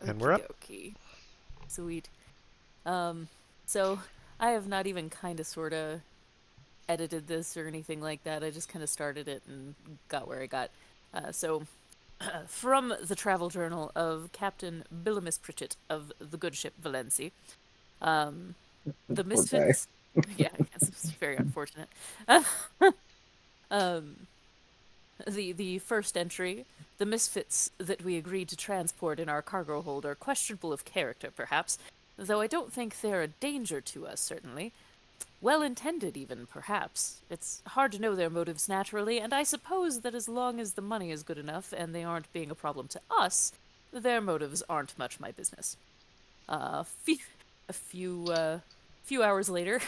And Okie we're up. dokie. Sweet. So I have not even kind of sort of edited this or anything like that. I just kind of started it and got where I got. From the travel journal of Captain Billamis Pritchett of the good ship Valency, um, the Poor guy. Misfits. Yeah, it's very unfortunate. um, the first entry, the misfits that we agreed to transport in our cargo hold are questionable of character, perhaps, though I don't think they're a danger to us, certainly. Well intended, even, perhaps. It's hard to know their motives naturally, and I suppose that as long as the money is good enough and they aren't being a problem to us, their motives aren't much my business. Uh, fe- a few hours later,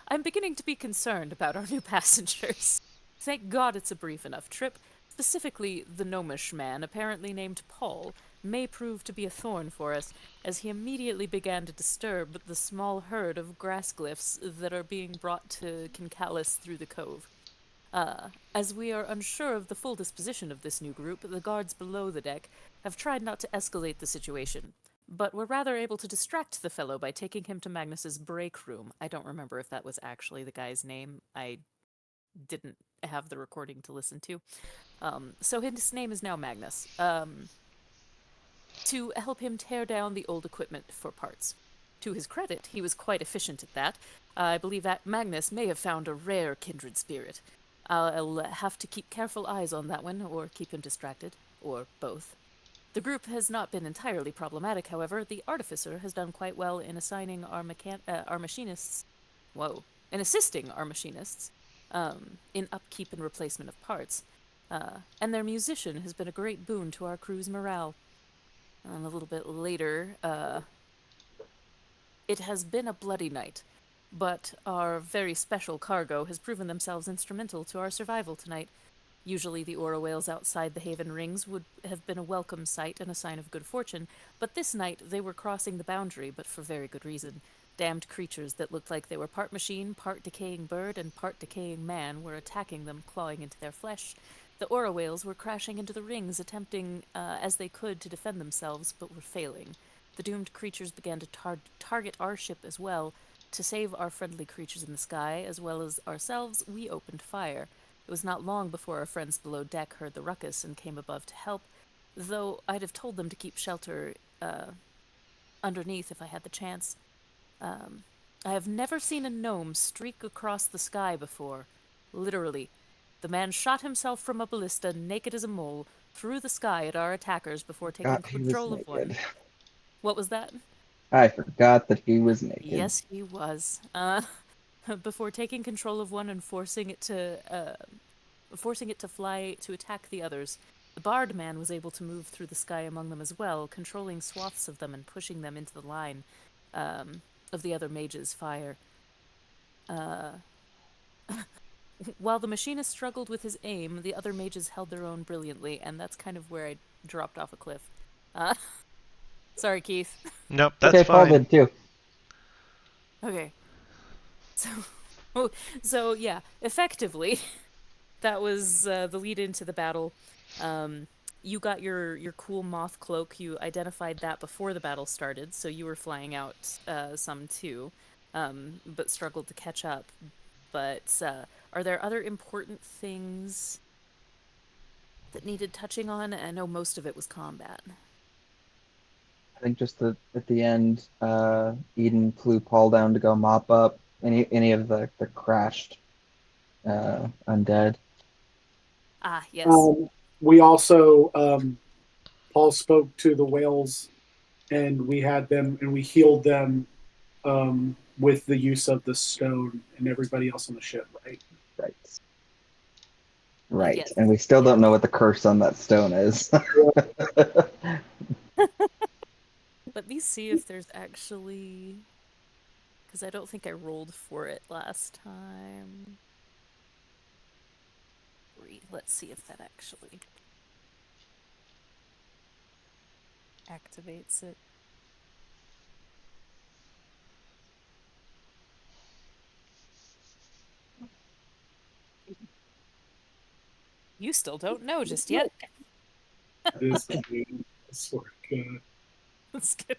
I'm beginning to be concerned about our new passengers. Thank God it's a brief enough trip. Specifically, the gnomish man, apparently named Paul, may prove to be a thorn for us, as he immediately began to disturb the small herd of grass glyphs that are being brought to Kincalis through the cove. As we are unsure of the full disposition of this new group, the guards below the deck have tried not to escalate the situation, but were rather able to distract the fellow by taking him to Magnus's break room. I don't remember if that was actually the guy's name. I didn't have the recording to listen to. So his name is now Magnus. To help him tear down the old equipment for parts. To his credit, he was quite efficient at that. I believe that Magnus may have found a rare kindred spirit. I'll have to keep careful eyes on that one, or keep him distracted, or both. The group has not been entirely problematic, however. The artificer has done quite well in assigning our machinists, whoa, in assisting our machinists, in upkeep and replacement of parts. And their musician has been a great boon to our crew's morale. And a little bit later, it has been a bloody night, but our very special cargo has proven themselves instrumental to our survival tonight. Usually the Aura whales outside the Haven rings would have been a welcome sight and a sign of good fortune, but this night they were crossing the boundary, but for very good reason. Damned creatures that looked like they were part machine, part decaying bird, and part decaying man were attacking them, clawing into their flesh. The Aura whales were crashing into the rings, attempting as they could to defend themselves, but were failing. The doomed creatures began to target our ship as well. To save our friendly creatures in the sky, as well as ourselves, we opened fire. It was not long before our friends below deck heard the ruckus and came above to help, though I'd have told them to keep shelter underneath if I had the chance. Um, I have never seen a gnome streak across the sky before. Literally. The man shot himself from a ballista, naked as a mole, through the sky at our attackers before taking God, he was control of one. naked. What was that? I forgot that he was naked. Yes, he was. Before taking control of one and forcing it to fly to attack the others. The Bard man was able to move through the sky among them as well, controlling swaths of them and pushing them into the line of the other mages' fire. Uh, while the machinist struggled with his aim, the other mages held their own brilliantly, and that's kind of where I dropped off a cliff. Uh, sorry, Keith. Nope, that's Okay, Paul fine. did too. Okay, so so yeah, effectively, that was the lead into the battle. Um, you got your cool moth cloak. You identified that before the battle started, so you were flying out some too, but struggled to catch up. But are there other important things that needed touching on? I know most of it was combat. I think just at the end, Eden flew Paul down to go mop up any of the crashed undead. Ah, yes. Um, we also Paul spoke to the whales, and we had them and we healed them with the use of the stone and everybody else on the ship. Right? Right. Right. Yes. And we still Yes. don't know what the curse on that stone is. Let me see if there's actually, because I don't think I rolled for it last time. Let's see if that actually activates it. You still don't know just yet. This is work. That's good.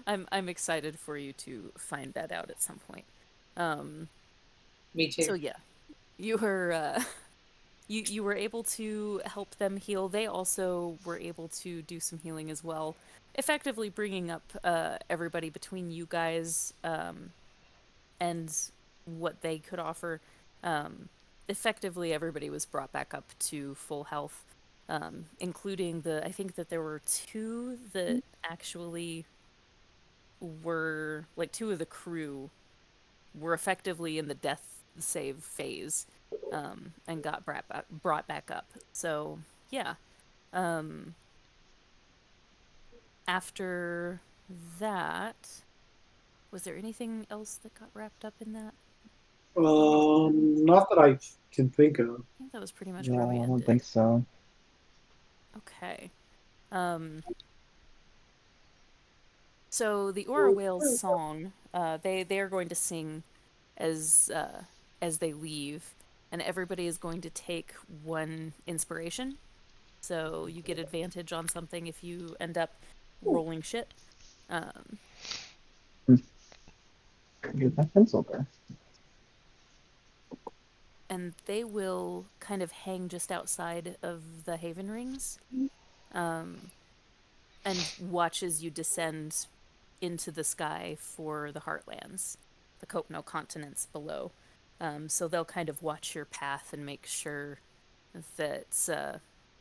I'm excited for you to find that out at some point. Um, Me too. so yeah, you were you were able to help them heal. They also were able to do some healing as well, effectively bringing up everybody between you guys and what they could offer. Um, Effectively, everybody was brought back up to full health, including I think that there were two that actually were like two of the crew were effectively in the death save phase, and got brought back up. So yeah. Um, After that, was there anything else that got wrapped up in that? Not that I can think of. I think that was pretty much Yeah, where we I don't ended. think so. Okay. Um, so the Aura Whale's song, they are going to sing as they leave, and everybody is going to take one inspiration. So you get advantage on something if you end up rolling shit. Um, Get that pencil there. and they will kind of hang just outside of the Haven Rings, um, and watch as you descend into the sky for the Heartlands, the Kopno continents below. So they'll kind of watch your path and make sure that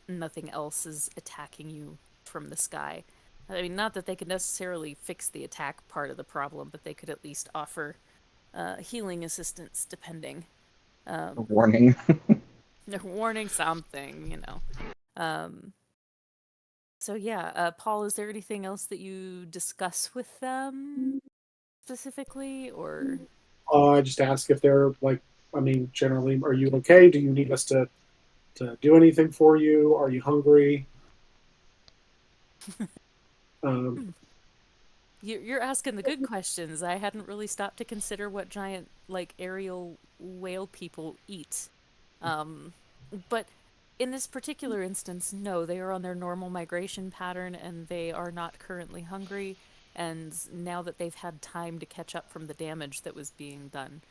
nothing else is attacking you from the sky. I mean, not that they could necessarily fix the attack part of the problem, but they could at least offer healing assistance, depending. A Um, warning. Warning something, you know. Um, so yeah, Paul, is there anything else that you discuss with them specifically, or I just ask if they're like, I mean, generally, are you okay? Do you need us to do anything for you? Are you hungry? Um, you're asking the good questions? I hadn't really stopped to consider what giant like aerial whale people eat. Um, but in this particular instance, no, they are on their normal migration pattern and they are not currently hungry. And now that they've had time to catch up from the damage that was being done,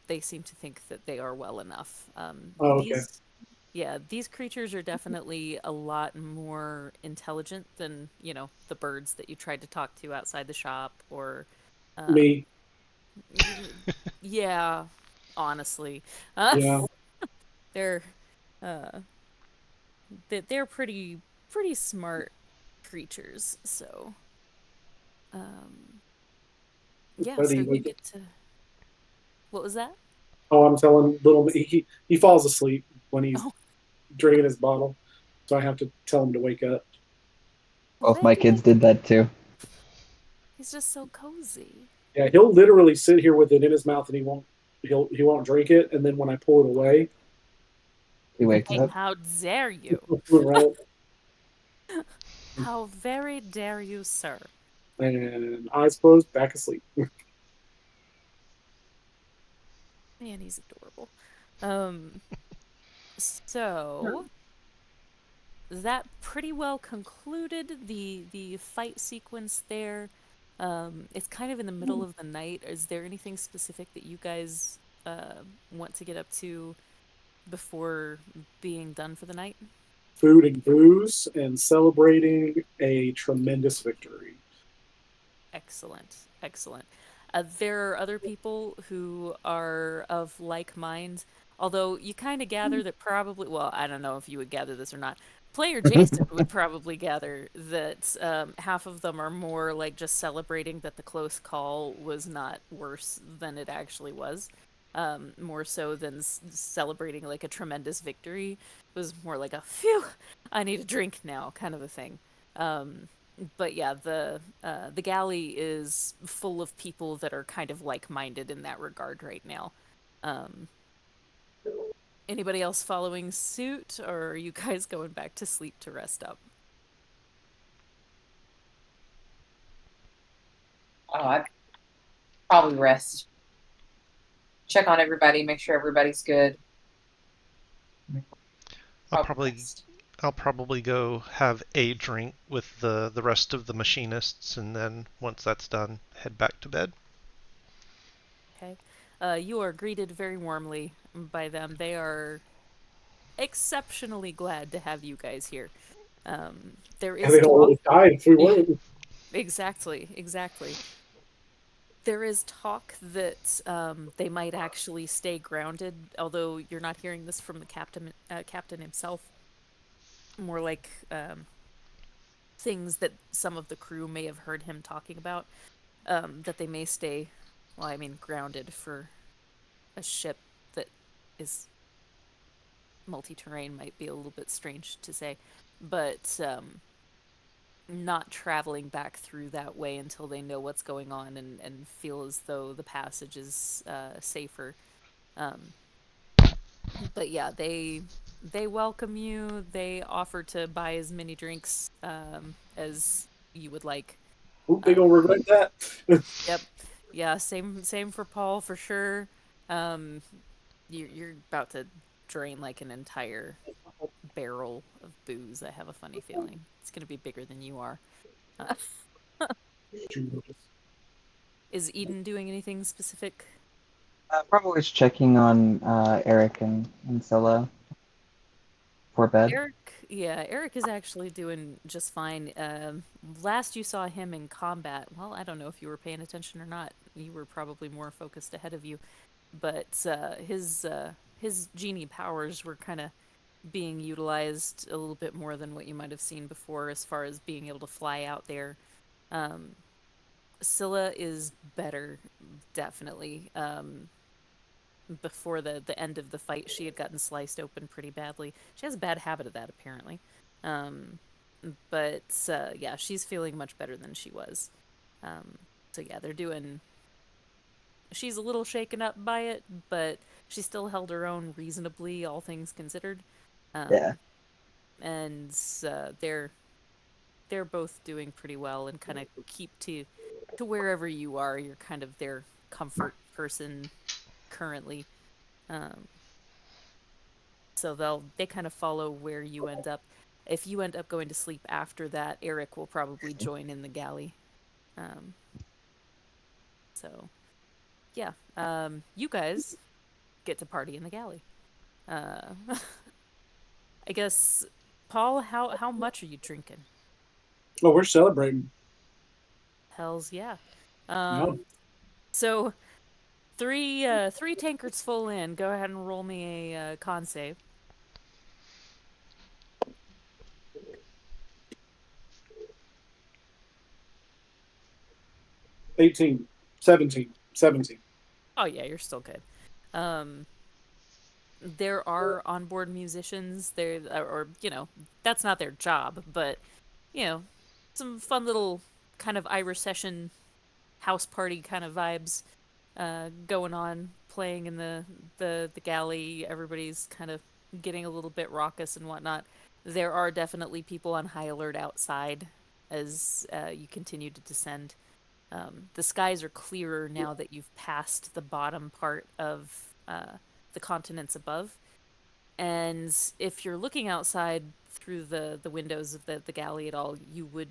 they seem to think that they are well enough. oh, okay. Yeah, these creatures are definitely a lot more intelligent than, you know, the birds that you tried to talk to outside the shop or, Me, y- yeah, honestly. Uh, yeah. they're, uh, they're pretty smart creatures. So, um, yeah. But So he you like, get to. What was that? oh, I'm telling little he falls asleep when he's Oh, drinking his bottle, so I have to tell him to wake up. well, Both they my do kids wake. did that too. He's just so cozy. Yeah, he'll literally sit here with it in his mouth and he won't drink it, and then when I pull it away, He wakes up. How dare you? right, How very dare you, sir? and eyes closed, back asleep. Man, he's adorable. Um, so that pretty well concluded the fight sequence there. It's kind of in the middle of the night. Is there anything specific that you guys want to get up to before being done for the night? Food and booze and celebrating a tremendous victory. Excellent, excellent. There are other people who are of like mind, although you kind of gather that probably, well, I don't know if you would gather this or not. Player Jason would probably gather that half of them are more like just celebrating that the close call was not worse than it actually was. More so than celebrating like a tremendous victory. It was more like a phew, I need a drink now kind of a thing. Um, but yeah, the galley is full of people that are kind of like-minded in that regard right now. Um, Anybody else following suit, or are you guys going back to sleep to rest up? Oh, I'd probably rest. Check on everybody, make sure everybody's good. I'll Probably probably rest. I'll probably go have a drink with the rest of the machinists, and then once that's done, head back to bed. Okay. You are greeted very warmly by them. They are exceptionally glad to have you guys here. There And is they'd all talk. died if we weren't. Exactly, exactly. There is talk that they might actually stay grounded, although you're not hearing this from the captain himself. More like things that some of the crew may have heard him talking about. That they may stay, well, I mean, grounded for a ship that is multi-terrain might be a little bit strange to say, but not traveling back through that way until they know what's going on and feel as though the passage is safer. Um, but yeah, they welcome you. They offer to buy as many drinks as you would like. Oop, they Um, gonna regret that. yep, yeah, same for Paul for sure. Um, you're about to drain like an entire barrel of booze. I have a funny feeling it's gonna be bigger than you are. Uh, is Eden doing anything specific? Probably just checking on Eric and Scylla for bed. Eric, yeah, Eric is actually doing just fine. Last you saw him in combat, well, I don't know if you were paying attention or not. You were probably more focused ahead of you, but his genie powers were kind of being utilized a little bit more than what you might have seen before, as far as being able to fly out there. Um, Scylla is better, definitely. Before the end of the fight, she had gotten sliced open pretty badly. She has a bad habit of that, apparently. Um, but yeah, she's feeling much better than she was. Um, so yeah, they're doing. She's a little shaken up by it, but she still held her own reasonably, all things considered. Yeah. Um, and they're both doing pretty well and kind of keep to wherever you are. You're kind of their comfort person currently. Um, so they kind of follow where you end up. If you end up going to sleep after that, Eric will probably join in the galley. Um, so yeah, you guys get to party in the galley. Uh, I guess, Paul, how much are you drinking? Oh, we're celebrating. Hell's yeah. No, So three tankards full in. Go ahead and roll me a con save. 18, 17, 17. Oh yeah, you're still good. Um, there are onboard musicians there, or that's not their job, but you know, some fun little kind of Irish session house party kind of vibes going on, playing in the galley. Everybody's kind of getting a little bit raucous and whatnot. There are definitely people on high alert outside as you continue to descend. The skies are clearer now that you've passed the bottom part of the continents above. And if you're looking outside through the windows of the galley at all, you would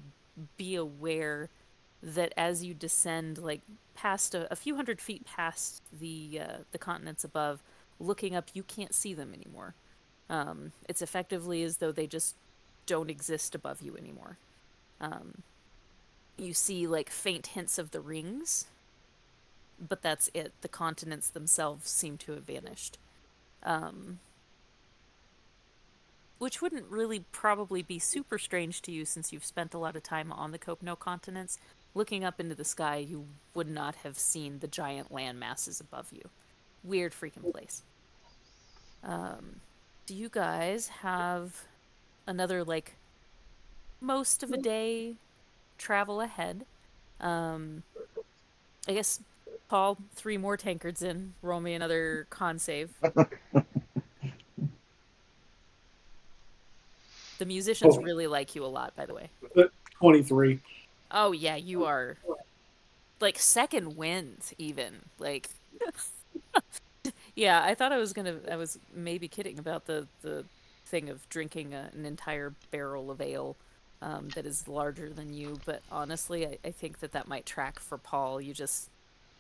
be aware that as you descend, like past a few hundred feet past the continents above, looking up, you can't see them anymore. It's effectively as though they just don't exist above you anymore. Um, you see like faint hints of the rings, but that's it. The continents themselves seem to have vanished. Um, which wouldn't really probably be super strange to you since you've spent a lot of time on the Kopno continents. Looking up into the sky, you would not have seen the giant land masses above you. Weird freaking place. Do you guys have another, like, most of a day travel ahead? Um, I guess, Paul, three more tankards in. Roll me another con save. The musicians Oh, really like you a lot, by the way. 23. Oh, yeah, you are like second wind even like yeah, I thought I was maybe kidding about the thing of drinking an entire barrel of ale that is larger than you. But honestly, I think that might track for Paul. You just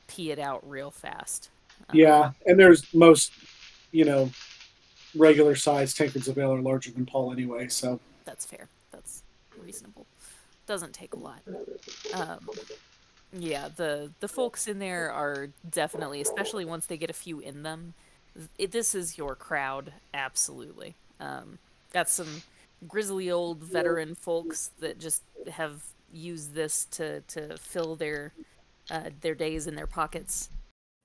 pee it out real fast. Yeah, and there's most, you know, regular sized tankards of ale are larger than Paul anyway. So That's fair. That's reasonable. Doesn't take a lot. Um, yeah, the folks in there are definitely, especially once they get a few in them. This is your crowd, absolutely. Got some grizzly old veteran folks that just have used this to fill their days in their pockets.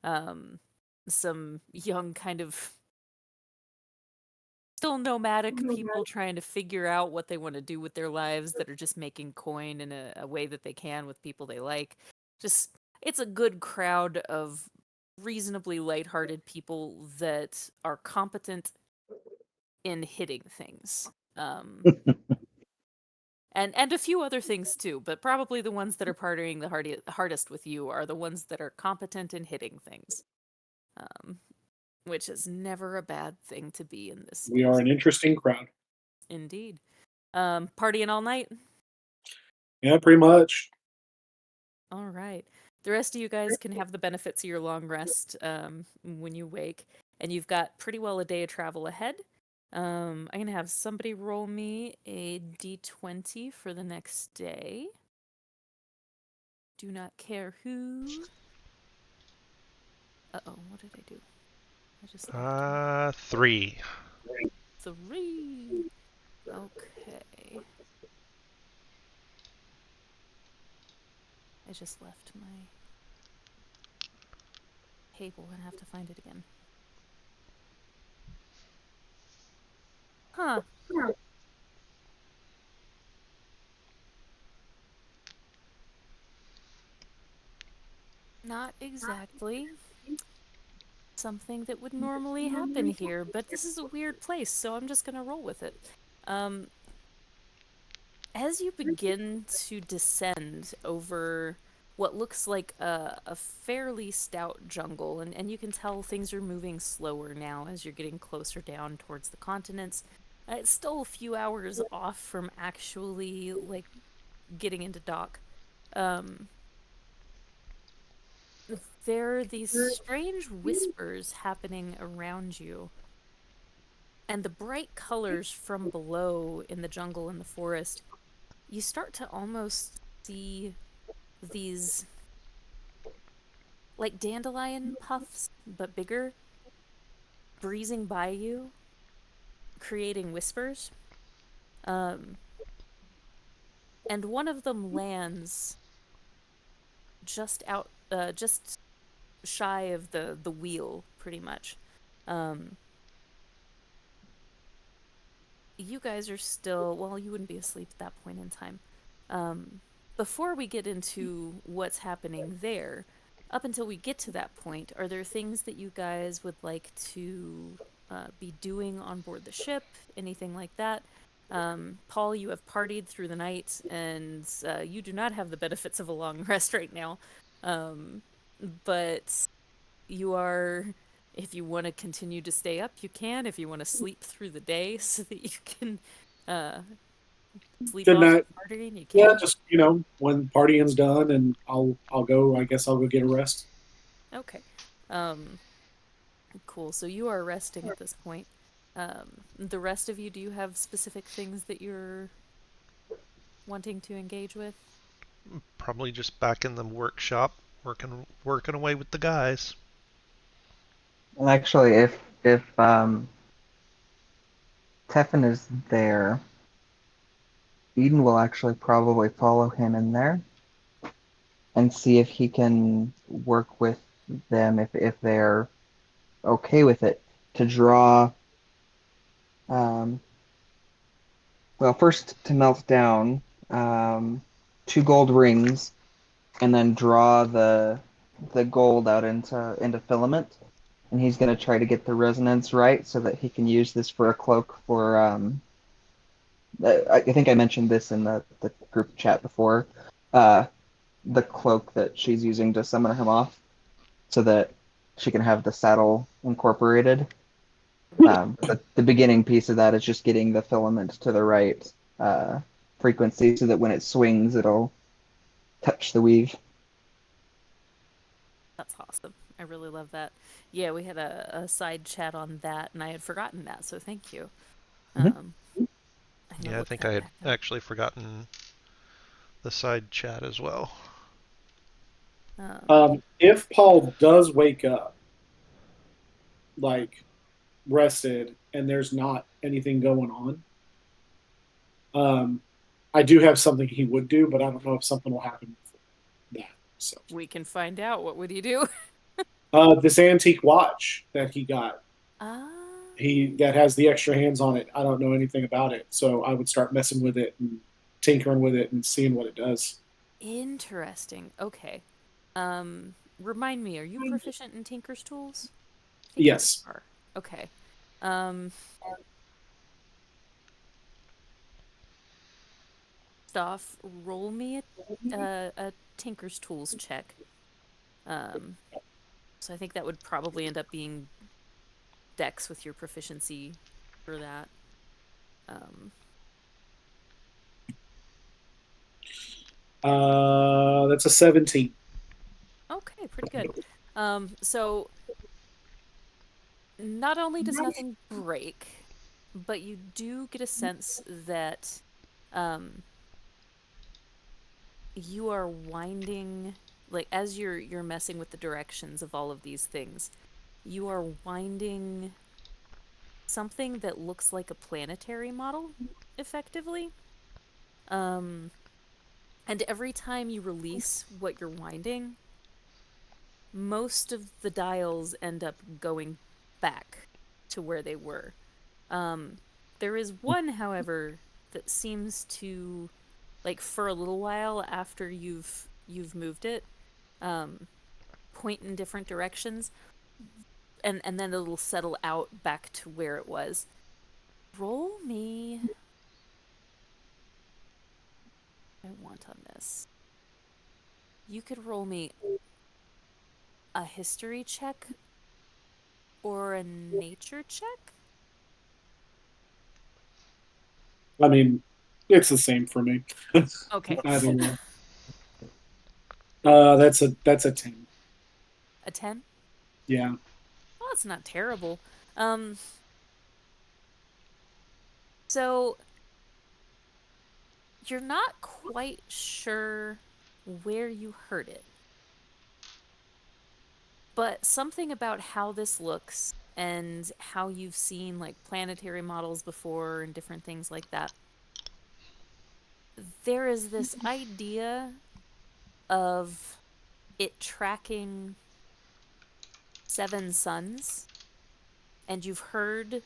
Um, some young kind of still nomadic people trying to figure out what they want to do with their lives that are just making coin in a way that they can with people they like. Just, it's a good crowd of reasonably lighthearted people that are competent in hitting things. And a few other things too, but probably the ones that are partying the hardest with you are the ones that are competent in hitting things. Um, which is never a bad thing to be in this we space. are an interesting crowd. Indeed. Partying all night? Yeah, pretty much. All right. The rest of you guys can have the benefits of your long rest when you wake, and you've got pretty well a day of travel ahead. I'm going to have somebody roll me a d20 for the next day. Do not care who. Uh-oh, what did I do? I just left 3. 3. Okay. I just left my table and have to find it again. Huh. Not exactly something that would normally happen here, but this is a weird place, so I'm just gonna roll with it. Um, as you begin to descend over what looks like a fairly stout jungle, and you can tell things are moving slower now as you're getting closer down towards the continents. It's still a few hours off from actually, like, getting into dock. Um, there are these strange whispers happening around you, and the bright colors from below in the jungle and the forest, you start to almost see these like dandelion puffs, but bigger, breezing by you, creating whispers. Um, and one of them lands just shy of the wheel, pretty much. Um, you guys are still, well, you wouldn't be asleep at that point in time. Um, before we get into what's happening there, up until we get to that point, are there things that you guys would like to be doing on board the ship? Anything like that? Paul, you have partied through the night, and you do not have the benefits of a long rest right now. But you are, if you want to continue to stay up, you can. If you want to sleep through the day so that you can uh, sleep Then off that, the partying, you yeah, can. just when partying's done, and I'll go. I guess I'll go get a rest. Okay. Um, cool. So you are resting at this point. The rest of you, do you have specific things that you're wanting to engage with? Probably just back in the workshop, working away with the guys. And actually, if Teffin is there, Eden will actually probably follow him in there and see if he can work with them if they're okay with it to draw. Um, well, first to melt down 2 gold rings and then draw the gold out into filament. And he's going to try to get the resonance right so that he can use this for a cloak for. I think I mentioned this in the group chat before. The cloak that she's using to summon him off so that she can have the saddle incorporated. But the beginning piece of that is just getting the filament to the right frequency so that when it swings, it'll touch the weave. That's awesome. I really love that. Yeah, we had a side chat on that, and I had forgotten that, so thank you. Mhm. I can Yeah, I look think that I had back up. actually forgotten the side chat as well. If Paul does wake up, like rested, and there's not anything going on, I do have something he would do, but I don't know if something will happen before that. So, We can find out. What would you do? this antique watch that he got, Ah, he that has the extra hands on it. I don't know anything about it, so I would start messing with it and tinkering with it and seeing what it does. interesting. Okay. Remind me, are you proficient in Tinker's tools? I think you Yes. are. Okay. Um, Stoff, roll me a Tinker's tools check. Um, so I think that would probably end up being Dex with your proficiency for that. Um, That's a 17. okay, pretty good. So not only does nothing break, but you do get a sense that um, you are winding, like as you're messing with the directions of all of these things, you are winding something that looks like a planetary model, effectively. Um, and every time you release what you're winding, most of the dials end up going back to where they were. Um, there is one, however, that seems to, like, for a little while after you've moved it, um, point in different directions, and then it'll settle out back to where it was. Roll me. I want on this. You could roll me a history check or a nature check. I mean, it's the same for me. Okay. Either way. That's a 10. A 10? Yeah. Well, that's not terrible. Um, so you're not quite sure where you heard it, but something about how this looks and how you've seen like planetary models before and different things like that. There is this idea of it tracking seven suns, and you've heard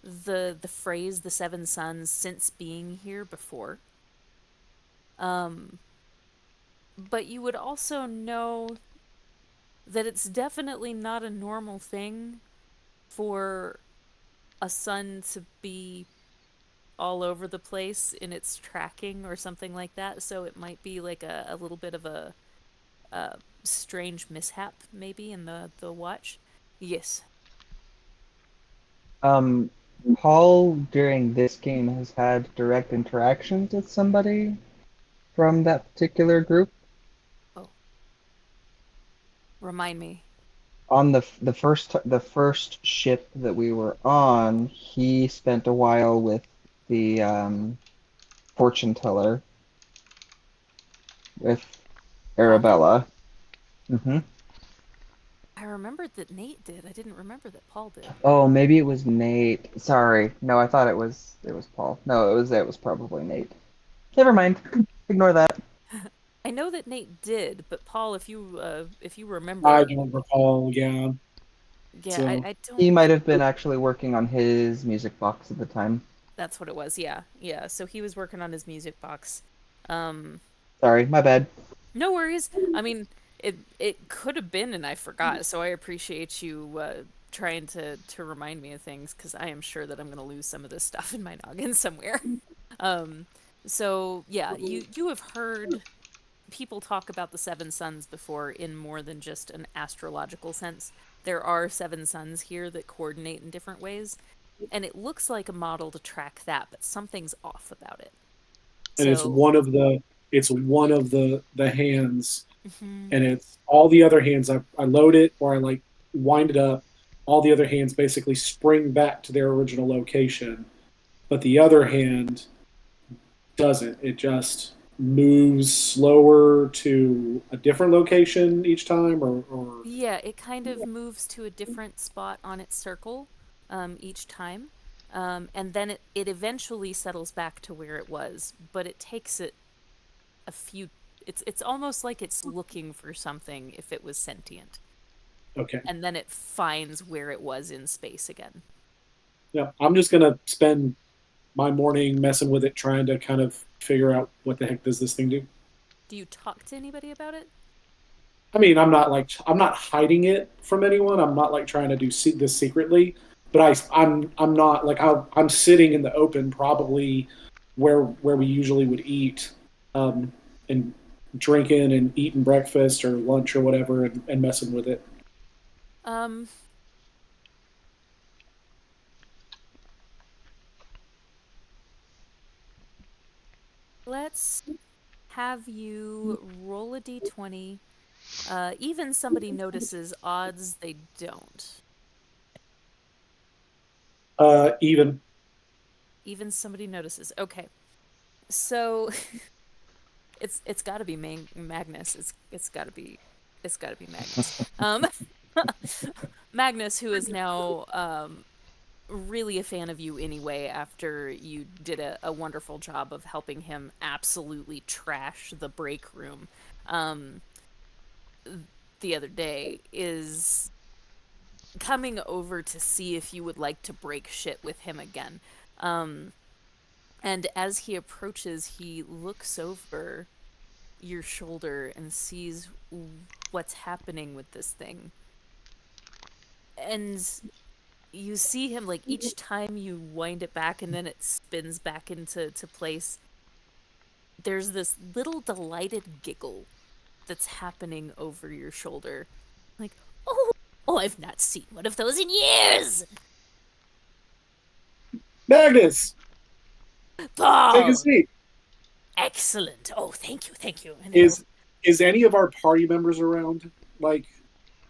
the phrase the seven suns since being here before. Um, but you would also know that it's definitely not a normal thing for a sun to be all over the place in its tracking or something like that. So it might be like a little bit of a strange mishap, maybe, in the watch. Yes. Um, Paul during this game has had direct interactions with somebody from that particular group. Oh, remind me. On the first ship that we were on, he spent a while with the fortune teller with Paul did? Arabella. Hmm. I remembered that Nate did. I didn't remember that Paul did. Oh, maybe it was Nate. Sorry. No, I thought it was Paul. No, it was probably Nate. Never mind. Ignore that. I know that Nate did, but Paul, if you I remember, don't recall. Yeah. yeah, So I He don't. might have been actually working on his music box at the time. That's what it was. Yeah, yeah. So he was working on his music box. Um, Sorry, my bad. no worries. I mean, it could have been, and I forgot. So I appreciate you trying to remind me of things because I am sure that I'm gonna lose some of this stuff in my noggin somewhere. Um, so yeah, you have heard people talk about the seven suns before in more than just an astrological sense. There are seven suns here that coordinate in different ways, and it looks like a model to track that, but something's off about it. And it's So, one of the hands, mhm. and it's all the other hands. I load it or I like wind it up. All the other hands basically spring back to their original location, but the other hand doesn't. It just moves slower to a different location each time, or Yeah, it kind of moves to a different spot on its circle each time. And then it eventually settles back to where it was, but it takes it a few. It's almost like it's looking for something if it was sentient, okay. and then it finds where it was in space again. Yeah, I'm just gonna spend my morning messing with it, trying to kind of figure out what the heck does this thing do. Do you talk to anybody about it? I mean, I'm not hiding it from anyone. I'm not like trying to do this secretly, but I'm not like I'm sitting in the open, probably where we usually would eat, um, and drinking and eating breakfast or lunch or whatever, and messing with it. Um, let's have you roll a d20. Even somebody notices, odds they don't. Even Even somebody notices. Okay. So it's got to be Magnus. It's got to be Magnus. Magnus, who is now really a fan of you anyway, after you did a wonderful job of helping him absolutely trash the break room um, the other day, is coming over to see if you would like to break shit with him again. Um, and as he approaches, he looks over your shoulder and sees what's happening with this thing. And you see him, like, each time you wind it back and then it spins back into place, there's this little delighted giggle that's happening over your shoulder. Like, oh, I've not seen one of those in years! Magnus, take a Paul! seat. Excellent. Oh, thank you. And Is any of our party members around, like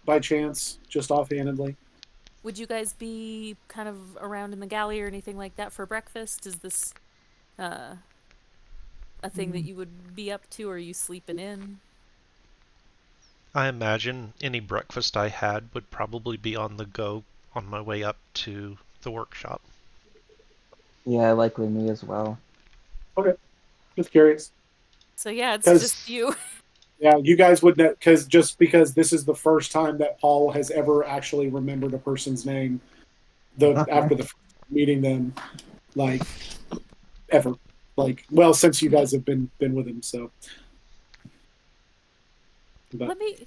by chance, just offhandedly? would you guys be kind of around in the galley or anything like that for breakfast? Is this uh, a thing that you would be up to, or are you sleeping in? I imagine any breakfast I had would probably be on the go on my way up to the workshop. Yeah, likely me as well. Okay, just curious. So yeah, it's Because just you. yeah, you guys would know because this is the first time that Paul has ever actually remembered a person's name. The after the meeting them, like ever, like well since you guys have been with him. So, but Let me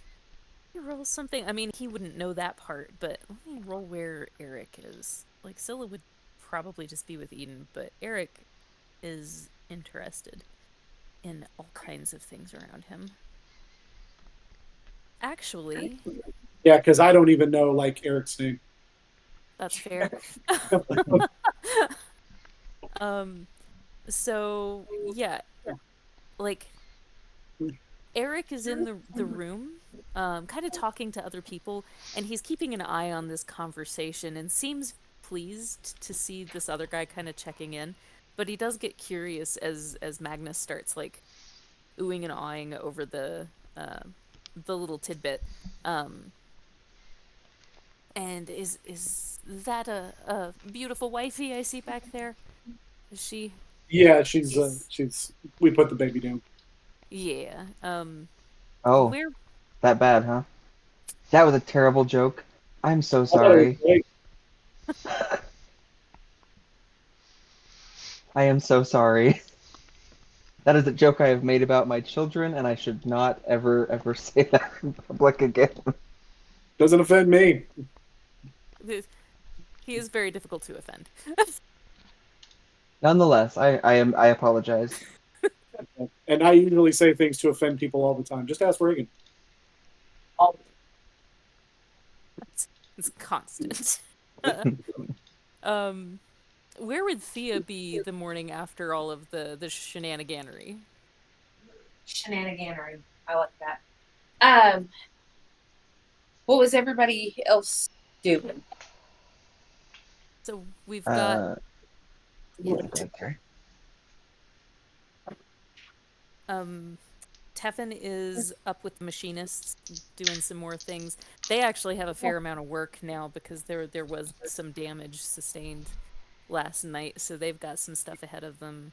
roll something. I mean, he wouldn't know that part, but let me roll where Eric is. Like, Scylla would probably just be with Eden, but Eric is interested in all kinds of things around him. Actually, yeah, because I don't even know like Eric's name. that's fair. um, so yeah, like Eric is in the room, kind of talking to other people, and he's keeping an eye on this conversation and seems pleased to see this other guy kind of checking in. But he does get curious as Magnus starts like oohing and awing over the little tidbit. Um, and is that a beautiful wifey I see back there? Is she? Yeah, she's. We put the baby down. Yeah. Oh, Where that bad, huh? That was a terrible joke. I'm so I thought it was sorry. great. I am so sorry. That is a joke I have made about my children, and I should not ever say that in public again. Doesn't offend me. he is very difficult to offend. Nonetheless, I apologize. And I usually say things to offend people all the time. Just ask Reagan. It's constant. Where would Thea be the morning after all of the shenaniganery? Shenaniganery. I like that. What was everybody else doing? So we've got Yeah, go ahead, sorry. Teffin is up with the machinists doing some more things. They actually have a fair amount of work now because there was some damage sustained last night, so they've got some stuff ahead of them.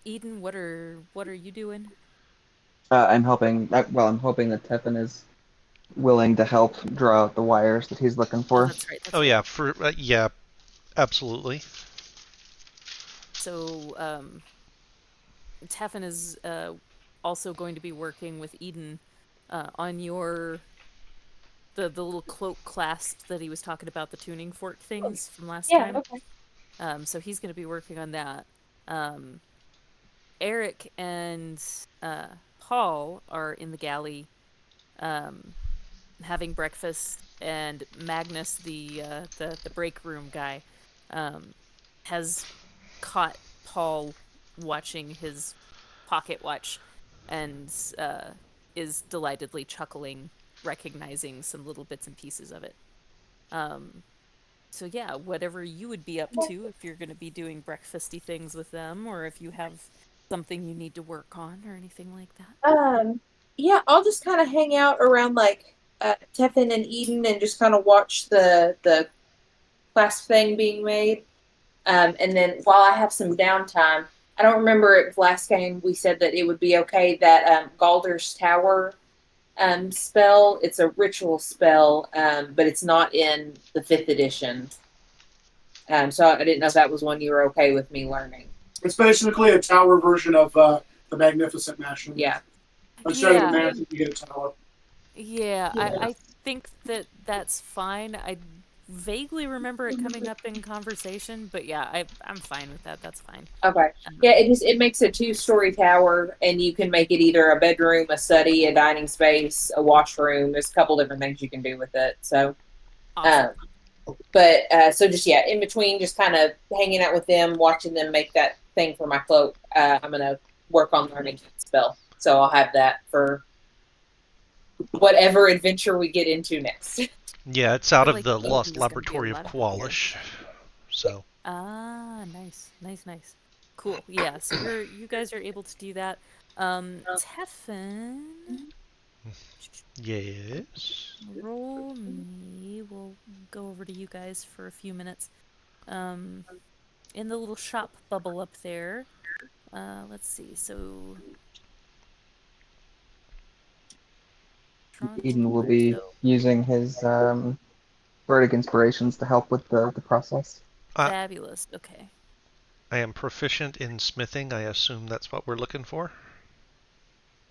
Eden, what are you doing? I'm hoping that Teffin is willing to help draw out the wires that he's looking Oh, for. that's right. That's Oh right. yeah, yeah, absolutely. So Teffin is also going to be working with Eden on the little cloak clasp that he was talking about, the tuning fork things from last time. Okay. So he's going to be working on that. Eric and Paul are in the galley having breakfast, and Magnus, the break room guy, has caught Paul watching his pocket watch and is delightedly chuckling, recognizing some little bits and pieces of it. So yeah, whatever you would be up to, if you're going to be doing breakfasty things with them, or if you have something you need to work on or anything like that. Yeah, I'll just kind of hang out around like Teffin and Eden and just kind of watch the clasp thing being made. And then while I have some downtime, I don't remember if last game we said that it would be okay that Galder's Tower spell. It's a ritual spell, but it's not in the 5th edition. So I didn't know if that was one you were okay with me learning. It's basically a tower version of the Magnificent Mansion. Yeah. Instead of Yeah. the mansion, you get a tower. Yeah, I think that's fine. I vaguely remember it coming up in conversation, but yeah, I'm fine with that. That's fine. Okay. Yeah, it makes a 2-story tower, and you can make it either a bedroom, a study, a dining space, a washroom. There's a couple different things you can do with it. So, Awesome. so just in between, just kind of hanging out with them, watching them make that thing for my cloak. I'm gonna work on learning that spell, so I'll have that for whatever adventure we get into next. Yeah, it's out feel of like the Eden Lost is gonna be a Laboratory of lot of Qualish. So. Ah, nice. Cool. Yeah, so you guys are able to do that. Teffin, Yes. roll me. We'll go over to you guys for a few minutes. In the little shop bubble up there. Let's see. So Eden will be using his Vertic inspirations to help with the process. Fabulous. Okay. I am proficient in smithing. I assume that's what we're looking for.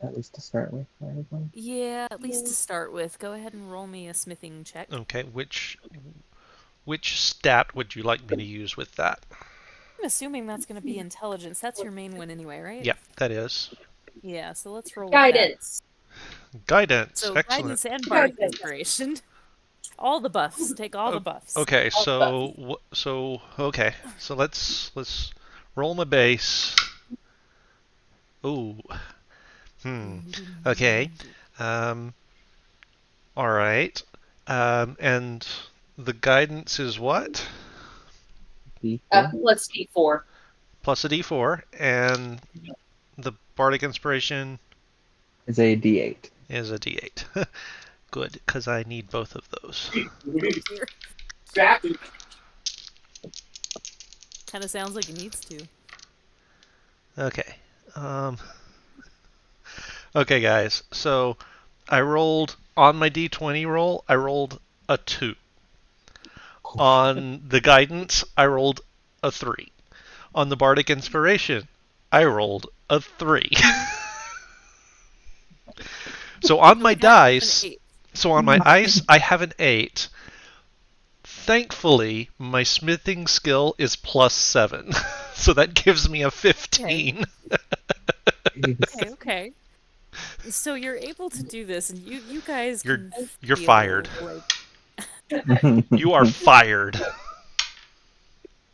At least to start with. Yeah, at least to start with. Go ahead and roll me a smithing check. Okay, which stat would you like me to use with that? I'm assuming that's going to be intelligence. That's your main one anyway, right? Yeah, that is. Yeah, so let's roll Guidance. Guidance. So Excellent. guidance and bardic inspiration. All the buffs. Take all the buffs. Okay, so okay, so let's roll my base. Ooh. Okay. All right. And the guidance is what? Let's D4. Plus a D4, and the bardic inspiration is a D8. Is a D8. Good, because I need both of those. Exactly. Kind of sounds like it needs to. Okay. Okay, guys. So I rolled on my D20 roll. I rolled a 2. On the guidance, I rolled a 3. On the bardic inspiration, I rolled a 3. So on my dice, I have an 8. Thankfully, my smithing skill is +7. So that gives me a 15. Okay. So you're able to do this, and you guys You're can you're feel fired. like You are fired.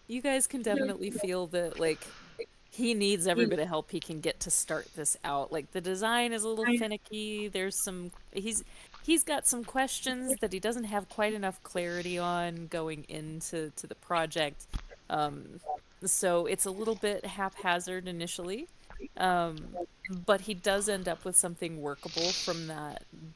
you guys can definitely feel that like he needs every bit of help he can get to start this out. Like the design is a little finicky. There's some he's got some questions that he doesn't have quite enough clarity on going into the project. Um, so it's a little bit haphazard initially. But he does end up with something workable from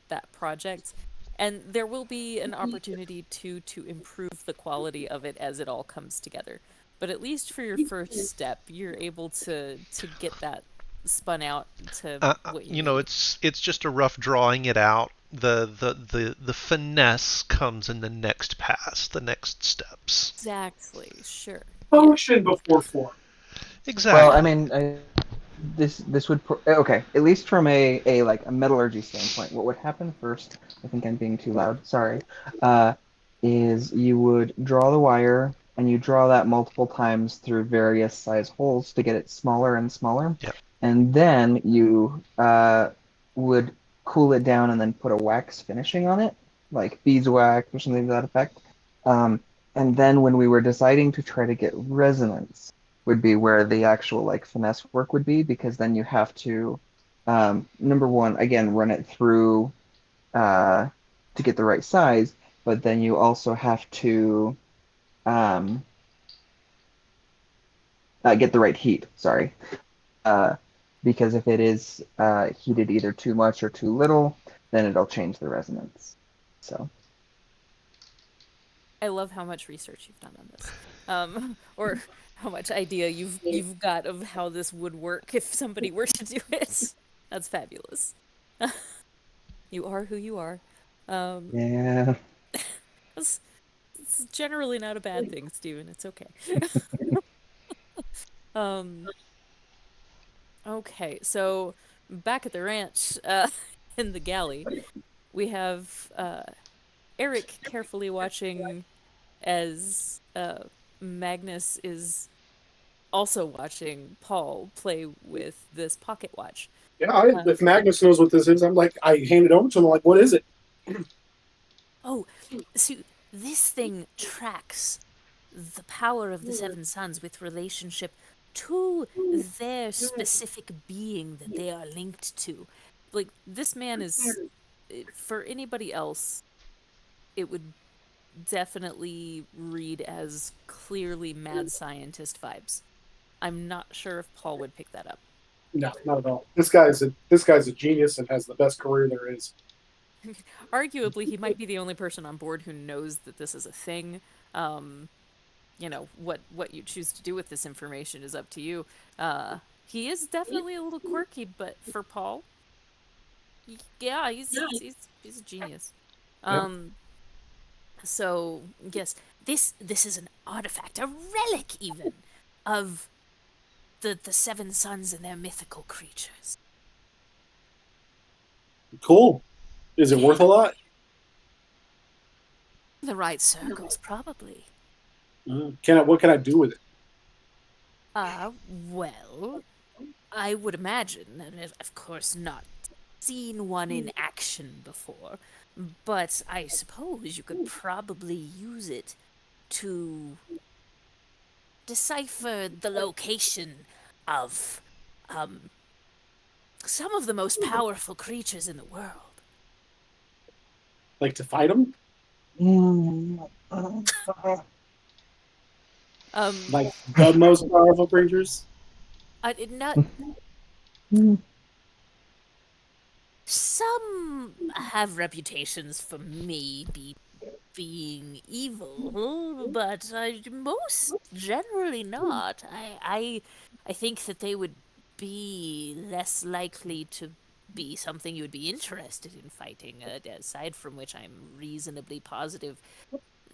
that project. And there will be an opportunity to improve the quality of it as it all comes together. But at least for your first step, you're able to get that spun out to what you need. It's just a rough drawing it out. The finesse comes in the next pass, the next steps. Exactly, sure. Yeah. Function before form. Well, I Exactly. mean, this would okay. At least from a like a metallurgy standpoint, what would happen first? I think I'm being too loud. Sorry. Uh, is you would draw the wire and you draw that multiple times through various size holes to get it smaller and smaller, Yep. and then you would cool it down and then put a wax finishing on it, like beeswax or something to that effect. Um, and then when we were deciding to try to get resonance would be where the actual like finesse work would be, because then you have to number one, again, run it through uh, to get the right size, but then you also have to um, get the right heat. Sorry, uh, because if it is heated either too much or too little, then it'll change the resonance. So I love how much research you've done on this. Or how much idea you've got of how this would work if somebody were to do it. That's fabulous. You are who you are. Um, yeah, that's, it's generally not a bad thing, Steven. It's okay. Um, okay, so back at the ranch, in the galley, we have Eric carefully watching as Magnus is also watching Paul play with this pocket watch. If Magnus knows what this is, I'm like, I hand it over to him. I'm like, what is it? Oh, so this thing tracks the power of the Seven Sons with relationship to their specific being that they are linked to. Like, this man is, for anybody else, it would definitely read as clearly mad scientist vibes. I'm not sure if Paul would pick that up. No, not at all. This guy's a genius and has the best career there is. Arguably, he might be the only person on board who knows that this is a thing. Um, what you choose to do with this information is up to you. He is definitely a little quirky, but for Paul, yeah, he's a genius. Yeah. Um, so yes, this is an artifact, a relic even, of the Seven Sons and their mythical creatures. Cool. Is it worth a lot? The right circles, probably. What can I do with it? Well, I would imagine, and of course not seen one in action before, but I suppose you could probably use it to decipher the location of some of the most powerful creatures in the world. Like to fight him? Um, Like the most powerful creatures? I did not. Some have reputations for maybe being evil, but most generally not. I think that they would be less likely to be something you would be interested in fighting. Aside from which, I'm reasonably positive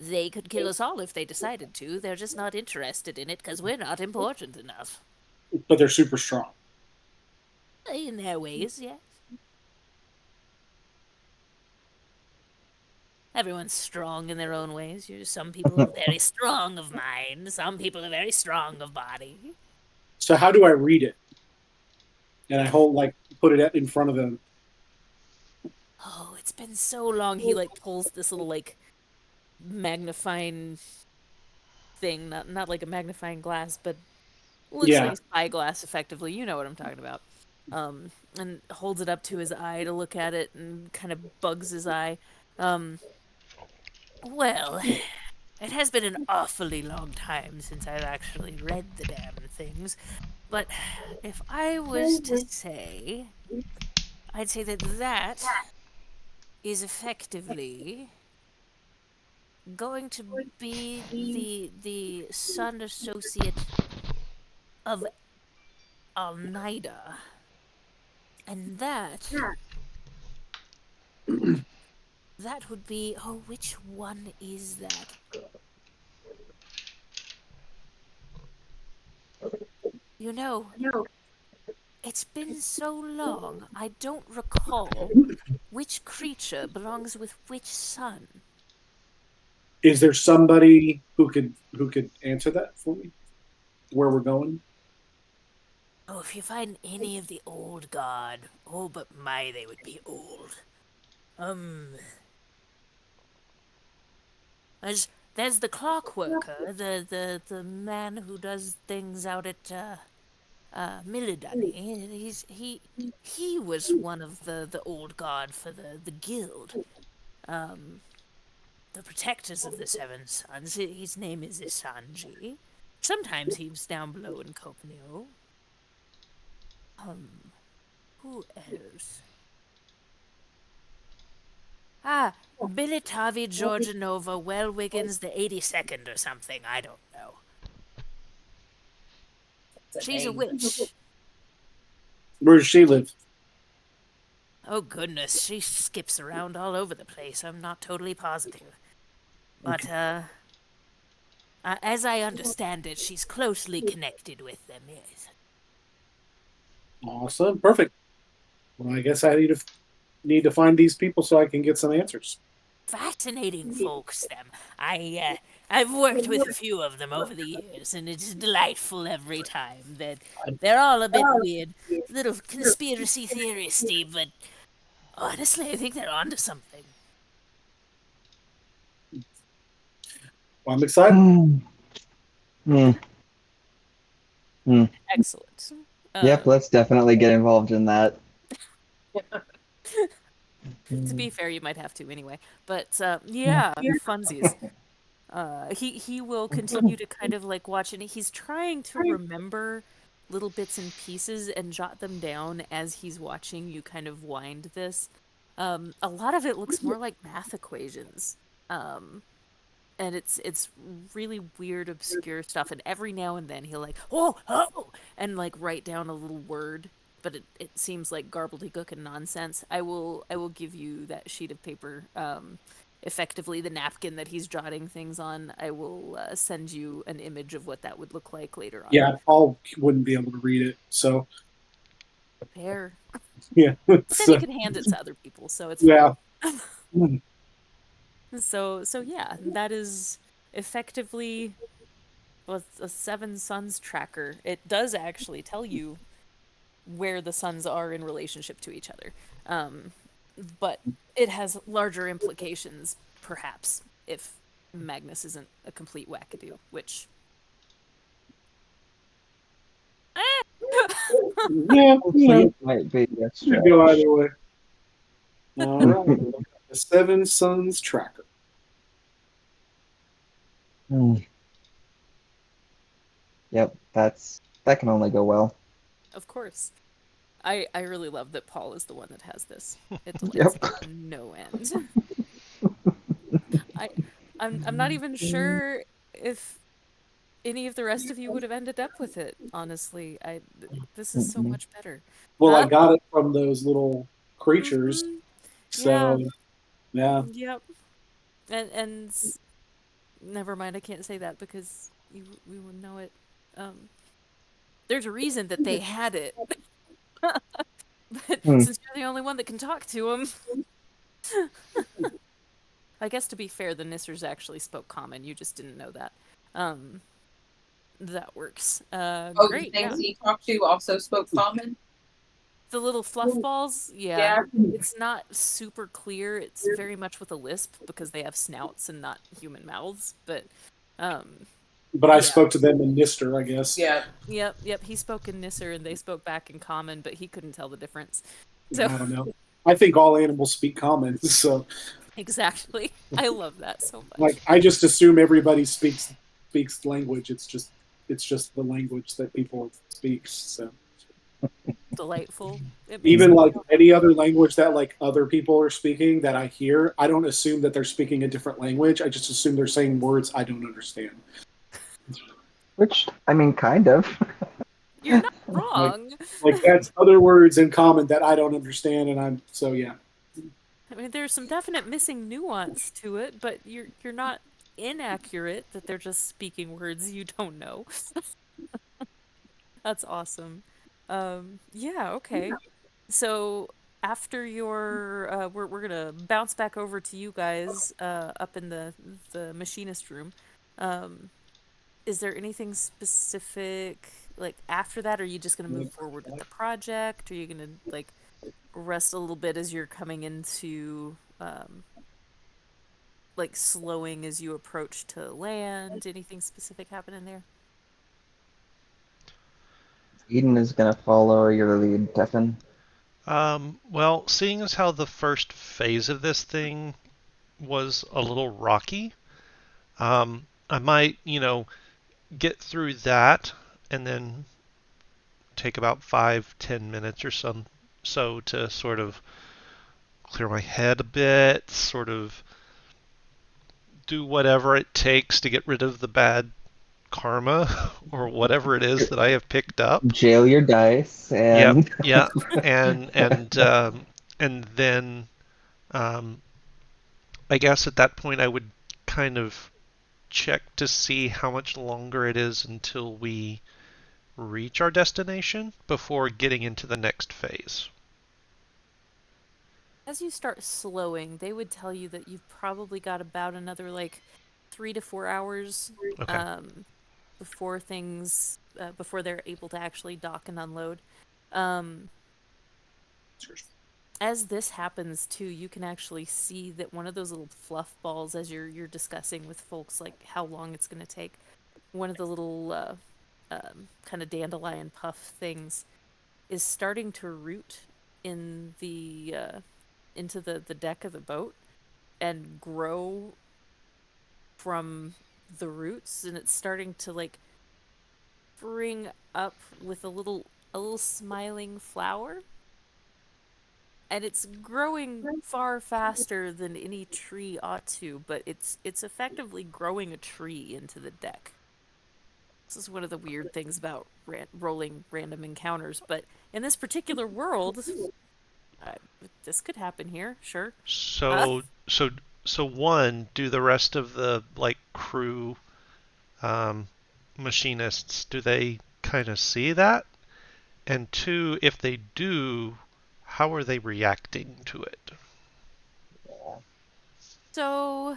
they could kill us all if they decided to. They're just not interested in it because we're not important enough. But they're super strong. In their ways, yes. Everyone's strong in their own ways. Some people are very strong of mind. Some people are very strong of body. So how do I read it? And I hold put it in front of them. Oh, it's been so long. He like pulls this little like magnifying thing, not like a magnifying glass, but looks like Yeah. a spyglass effectively. You know what I'm talking about. And holds it up to his eye to look at it and kind of bugs his eye. Um, well, it has been an awfully long time since I've actually read the damn things, but if I was to say, I'd say that that is effectively going to be the son associate of Alnida. And that would be, oh, which one is that? You know, it's been so long, I don't recall which creature belongs with which son. Is there somebody who could answer that for me? Where we're going? Oh, if you find any of the old guard, oh, but my, they would be old. Um, there's the clockworker, the man who does things out at Millidunny. He was one of the old guard for the guild. Um, the protectors of the Seven Sons. His name is Isanji. Sometimes he's down below in Copnio. Who else? Ah, Bilitavi Georgianova, Well Wiggins, the 82nd or something. I don't know. That's a She's a name. witch. Where does she live? Oh goodness, she skips around all over the place. I'm not totally positive. But, as I understand it, she's closely connected with them, yes. Awesome. Perfect. Well, I guess I need to find these people so I can get some answers. Fascinating folks, them. I've worked with a few of them over the years, and it's delightful every time. That they're all a bit weird, little conspiracy theoristy, but honestly, I think they're onto something. Well, I'm excited. Hmm. Hmm. Hmm. Excellent. Yep, let's definitely get involved in that. To be fair, you might have to anyway. But yeah, funsies. He will continue to kind of like watch, and he's trying to remember little bits and pieces and jot them down as he's watching you kind of wind this. A lot of it looks more like math equations. Um, and it's really weird, obscure stuff. And every now and then he'll like, oh, and like write down a little word, but it seems like gobbledygook and nonsense. I will give you that sheet of paper. Effectively, the napkin that he's jotting things on. I will send you an image of what that would look like later on. Yeah, Paul wouldn't be able to read it. So Fair. yeah, But then you can hand it to other people, so it's yeah. fine. So yeah, that is effectively a Seven Suns tracker. It does actually tell you where the suns are in relationship to each other. Um, but it has larger implications, perhaps, if Magnus isn't a complete wackadoo, which. Yeah, Hopefully it might be a could go stretch. either way. All right, the Seven Sons tracker. Hmm. Yep, that can only go well. Of course. I really love that Paul is the one that has this. It delights Yep. me to no end. I I'm not even sure if any of the rest of you would have ended up with it, honestly. This is so Mhm. much better. Well, I got it from those little creatures. Mhm. Yeah. So yeah, Yep. And never mind, I can't say that because we would know it. Um there's a reason that they had it. But Hmm. since you're the only one that can talk to him, I guess to be fair, the Nissers actually spoke common. You just didn't know that. Um, that works. Oh, the Great. things Yeah. he talked to also spoke common. The little fluff balls, yeah. Yeah. It's not super clear. It's very much with a lisp because they have snouts and not human mouths. But, But I yeah. spoke to them in Nister, I guess. Yeah. Yep. He spoke in Nisser and they spoke back in common, but he couldn't tell the difference. So, I don't know. I think all animals speak common, so exactly. I love that so much. like I just assume everybody speaks language. It's just the language that people speak. So Delightful. It makes even me like feel any happy. other language that like other people are speaking that I hear, I don't assume that they're speaking a different language. I just assume they're saying words I don't understand. Which, I mean, kind of. You're not Like wrong. like that's other words in common that I don't understand, and I'm so yeah. I mean, there's some definite missing nuance to it, but you're not inaccurate that they're just speaking words you don't know. That's awesome. Yeah, okay. So after your we're gonna bounce back over to you guys up in the machinist room. Um, is there anything specific like after that? Are you just gonna move forward with the project? Are you gonna like rest a little bit as you're coming into like slowing as you approach to land? Anything specific happening there? Eden is gonna follow your lead, Tefin. Well, seeing as how the first phase of this thing was a little rocky, I might, get through that and then take about 5-10 minutes or so to sort of clear my head a bit, sort of do whatever it takes to get rid of the bad karma or whatever it is that I have picked up. Jail your dice Yep, and yeah, and then um, I guess at that point I would kind of check to see how much longer it is until we reach our destination before getting into the next phase. As you start slowing, they would tell you that you've probably got about another like 3 to 4 hours Okay. um, before they're able to actually dock and unload. Um, as this happens too, you can actually see that one of those little fluff balls, as you're discussing with folks like how long it's going to take, one of the little kind of dandelion puff things is starting to root in the into the deck of the boat and grow from the roots, and it's starting to like spring up with a little smiling flower, and it's growing far faster than any tree ought to, but it's effectively growing a tree into the deck. This is one of the weird things about rolling random encounters, but in this particular world, uh, this could happen here, sure. Uh, So so so one, do the rest of the like crew um, machinists do they kind of see that? And two, if they do, how are they reacting to it? so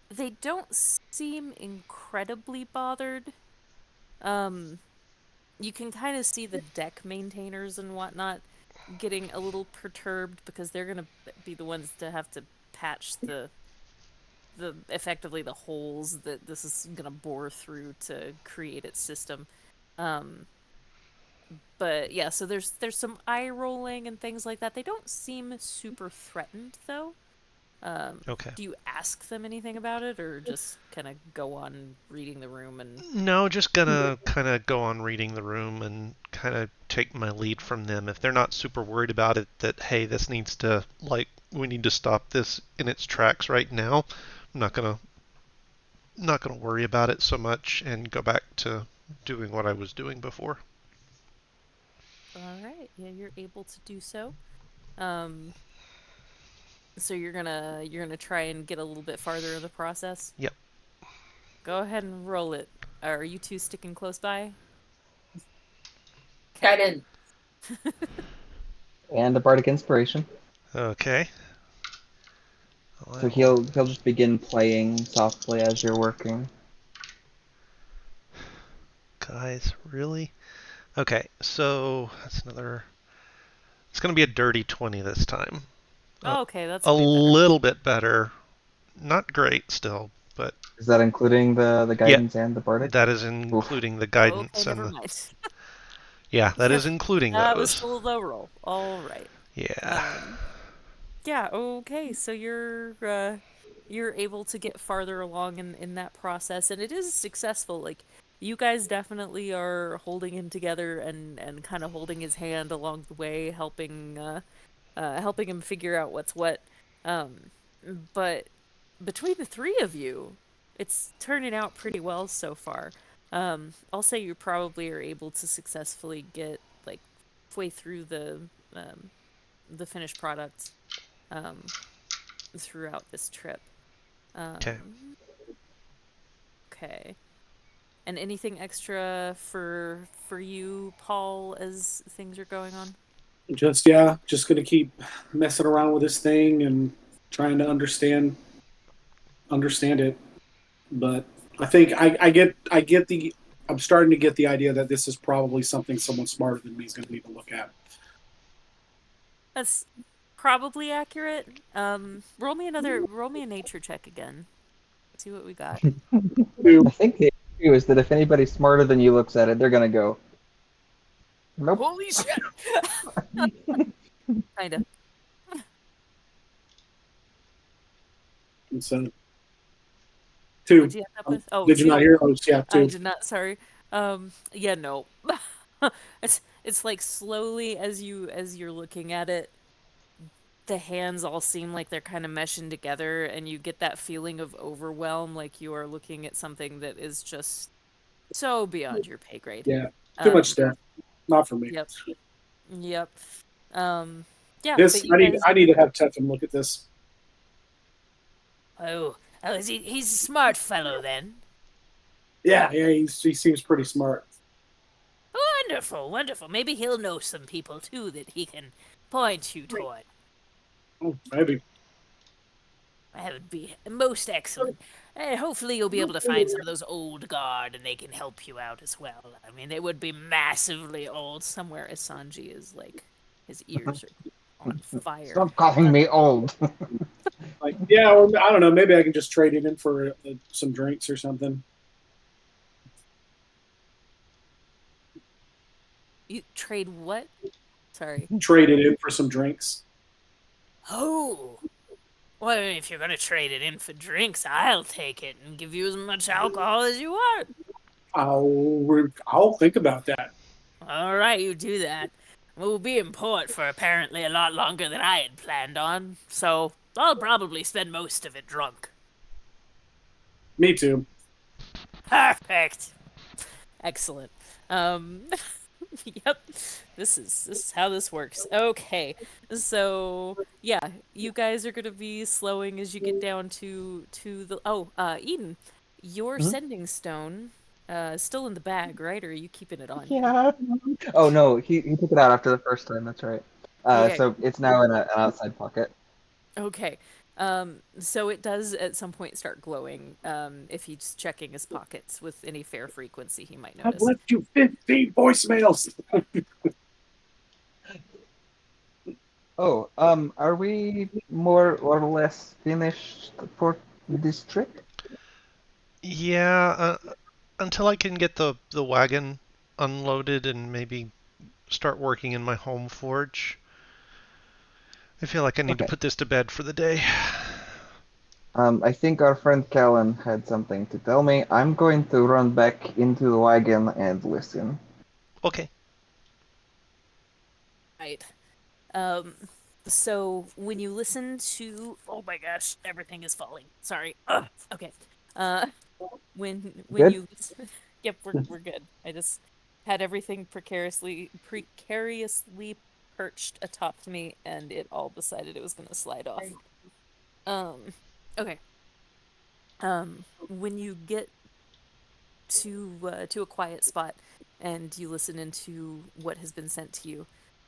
they don't seem incredibly bothered. Um, you can kind of see the deck maintainers and whatnot getting a little perturbed because they're gonna be the ones to have to patch the effectively the holes that this is gonna bore through to create its system. Um, but yeah, so there's some eye rolling and things like that. They don't seem super threatened though. Okay. Do you ask them anything about it, or just kind of go on reading the room and? No, just gonna kind of go on reading the room and kind of take my lead from them. If they're not super worried about it, that hey, this needs to like we need to stop this in its tracks right now. I'm not gonna worry about it so much and go back to doing what I was doing before. All right, yeah, you're able to do so. Um, so you're gonna try and get a little bit farther in the process. Yep. Go ahead and roll it. Are you two sticking close by? Okay. Guidance. and a bardic inspiration. Okay. Well, So he'll just begin playing softly as you're working. guys, really? Okay, so that's another. It's going to be a dirty 20 this time. Oh, okay, that's A way better. little bit better. Not great still, but Is that including the yeah, guidance and the bardic? that is Oof. including the Okay, guidance and never the. mind. Yeah, that is including That was those. still a low roll. All right. Yeah. Um, yeah, okay. So you're able to get farther along in that process, and it is successful. Like, you guys definitely are holding him together and kind of holding his hand along the way, helping him figure out what's what. Um, but between the three of you, it's turning out pretty well so far. I'll say you probably are able to successfully get like halfway through um, the finished product um, throughout this trip. Okay. Okay. And anything extra for you, Paul, as things are going on? Just gonna keep messing around with this thing and trying to understand it. But I think I get the I'm starting to get the idea that this is probably something someone smarter than me is going to need to look at. That's probably accurate. Roll me a nature check again. See what we got. I think the issue is that if anybody smarter than you looks at it, they're gonna go, nope. Holy shit! Kinda. And so two. What'd you end up with? Oh, Did you not two. hear? Oh, yeah, I two. did not. Sorry. Yeah, no. It's like slowly as you're looking at it, the hands all seem like they're kind of meshing together, and you get that feeling of overwhelm, like you are looking at something that is just so beyond your pay grade. Yeah, too much Um, stuff. Not for me. yep, yep. Um, yeah, but This you guys. I need to have Teflon look at this. Oh, he's a smart fellow then. Yeah, he seems pretty smart. Wonderful, wonderful. Maybe he'll know some people too that he can point you toward. Oh, maybe. That would be most excellent. Hopefully, you'll be able to find some of those old guard, and they can help you out as well. I mean, they would be massively old. Somewhere, Isanji is like, his ears are on fire. Stop calling me old. Like, yeah, or I don't know. Maybe I can just trade it in for some drinks or something. You trade what? Sorry. Trade it in for some drinks. Oh, well, if you're gonna trade it in for drinks, I'll take it and give you as much alcohol as you want. I'll think about that. All right, you do that. We'll be in port for apparently a lot longer than I had planned on, so I'll probably spend most of it drunk. Me too. Perfect. Excellent. Yep. This is how this works. Okay. So yeah, you guys are gonna be slowing as you get down to the Eden, your Mhm. sending stone is still in the bag, right? Or are you keeping it on? Yeah. Oh no, he took it out after the first time. That's right. Okay. So it's now in an outside pocket. Okay. So it does at some point start glowing, if he's checking his pockets with any fair frequency he might I've notice. left you 15 voicemails. Oh, are we more or less finished for this trip? Yeah, until I can get the wagon unloaded and maybe start working in my home forge. I feel like I need to Okay. put this to bed for the day. I think our friend Callan had something to tell me. I'm going to run back into the wagon and listen. Okay. Right. Um, so when you listen to, oh my gosh, everything is falling. Sorry. Ugh. Okay. Uh, when Good? you, yep, we're good. I just had everything precariously perched atop me, and it all decided it was gonna slide off. Um, okay. When you get to a quiet spot and you listen into what has been sent to you,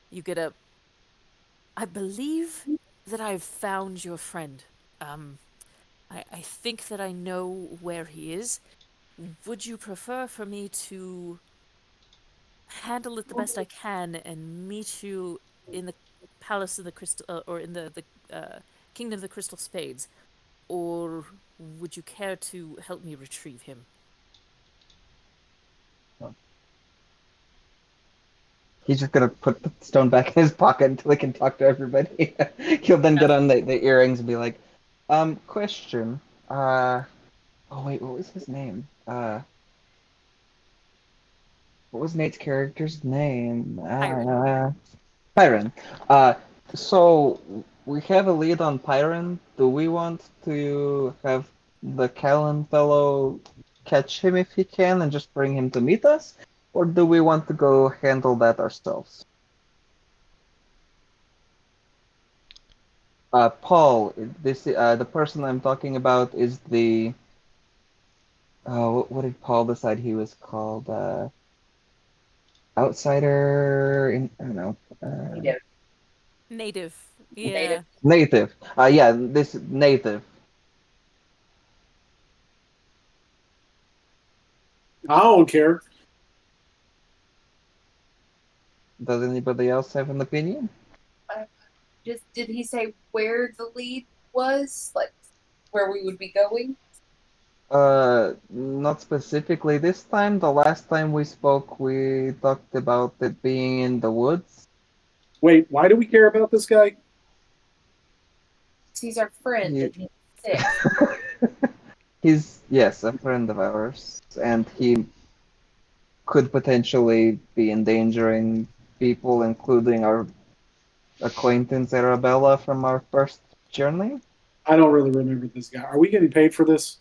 you get a I believe that I've found your friend. Um, I think that I know where he is. Would you prefer for me to handle it the best I can and meet you in the Palace of the Crystal, or in the Kingdom of the Crystal Spades? Or would you care to help me retrieve him? He's just gonna put the stone back in his pocket until he can talk to everybody. He'll then get on the earrings and be like, question. Oh wait, what was his name? What was Nate's character's name? Iron. Pyron. Uh, so we have a lead on Pyron. Do we want to have the Callan fellow catch him if he can and just bring him to meet us? Or do we want to go handle that ourselves? Paul, the person I'm talking about is the what did Paul decide he was called? Outsider in I don't know. Native. Native. Native. Yeah. Native. Yeah, this native. I don't care. Does anybody else have an opinion? Just did he say where the lead was? Like where we would be going? Not specifically this time. The last time we spoke, we talked about it being in the woods. Wait, why do we care about this guy? He's our friend He, and he's sick. he's, yes, a friend of ours, and he could potentially be endangering people, including our acquaintance Arabella from our first journey. I don't really remember this guy. Are we getting paid for this?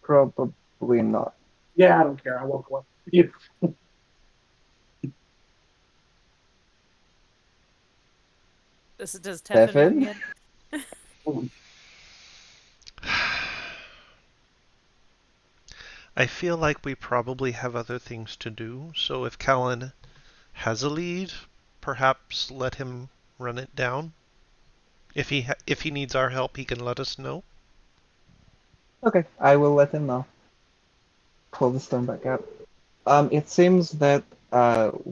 Probably not. Yeah, I don't care. I won't go up. Yeah. Does Teffin want Stefan? in? I feel like we probably have other things to do, so if Callan has a lead, perhaps let him run it down. If he needs our help, he can let us know. Okay, I will let him know. Pull the stone back out. It seems that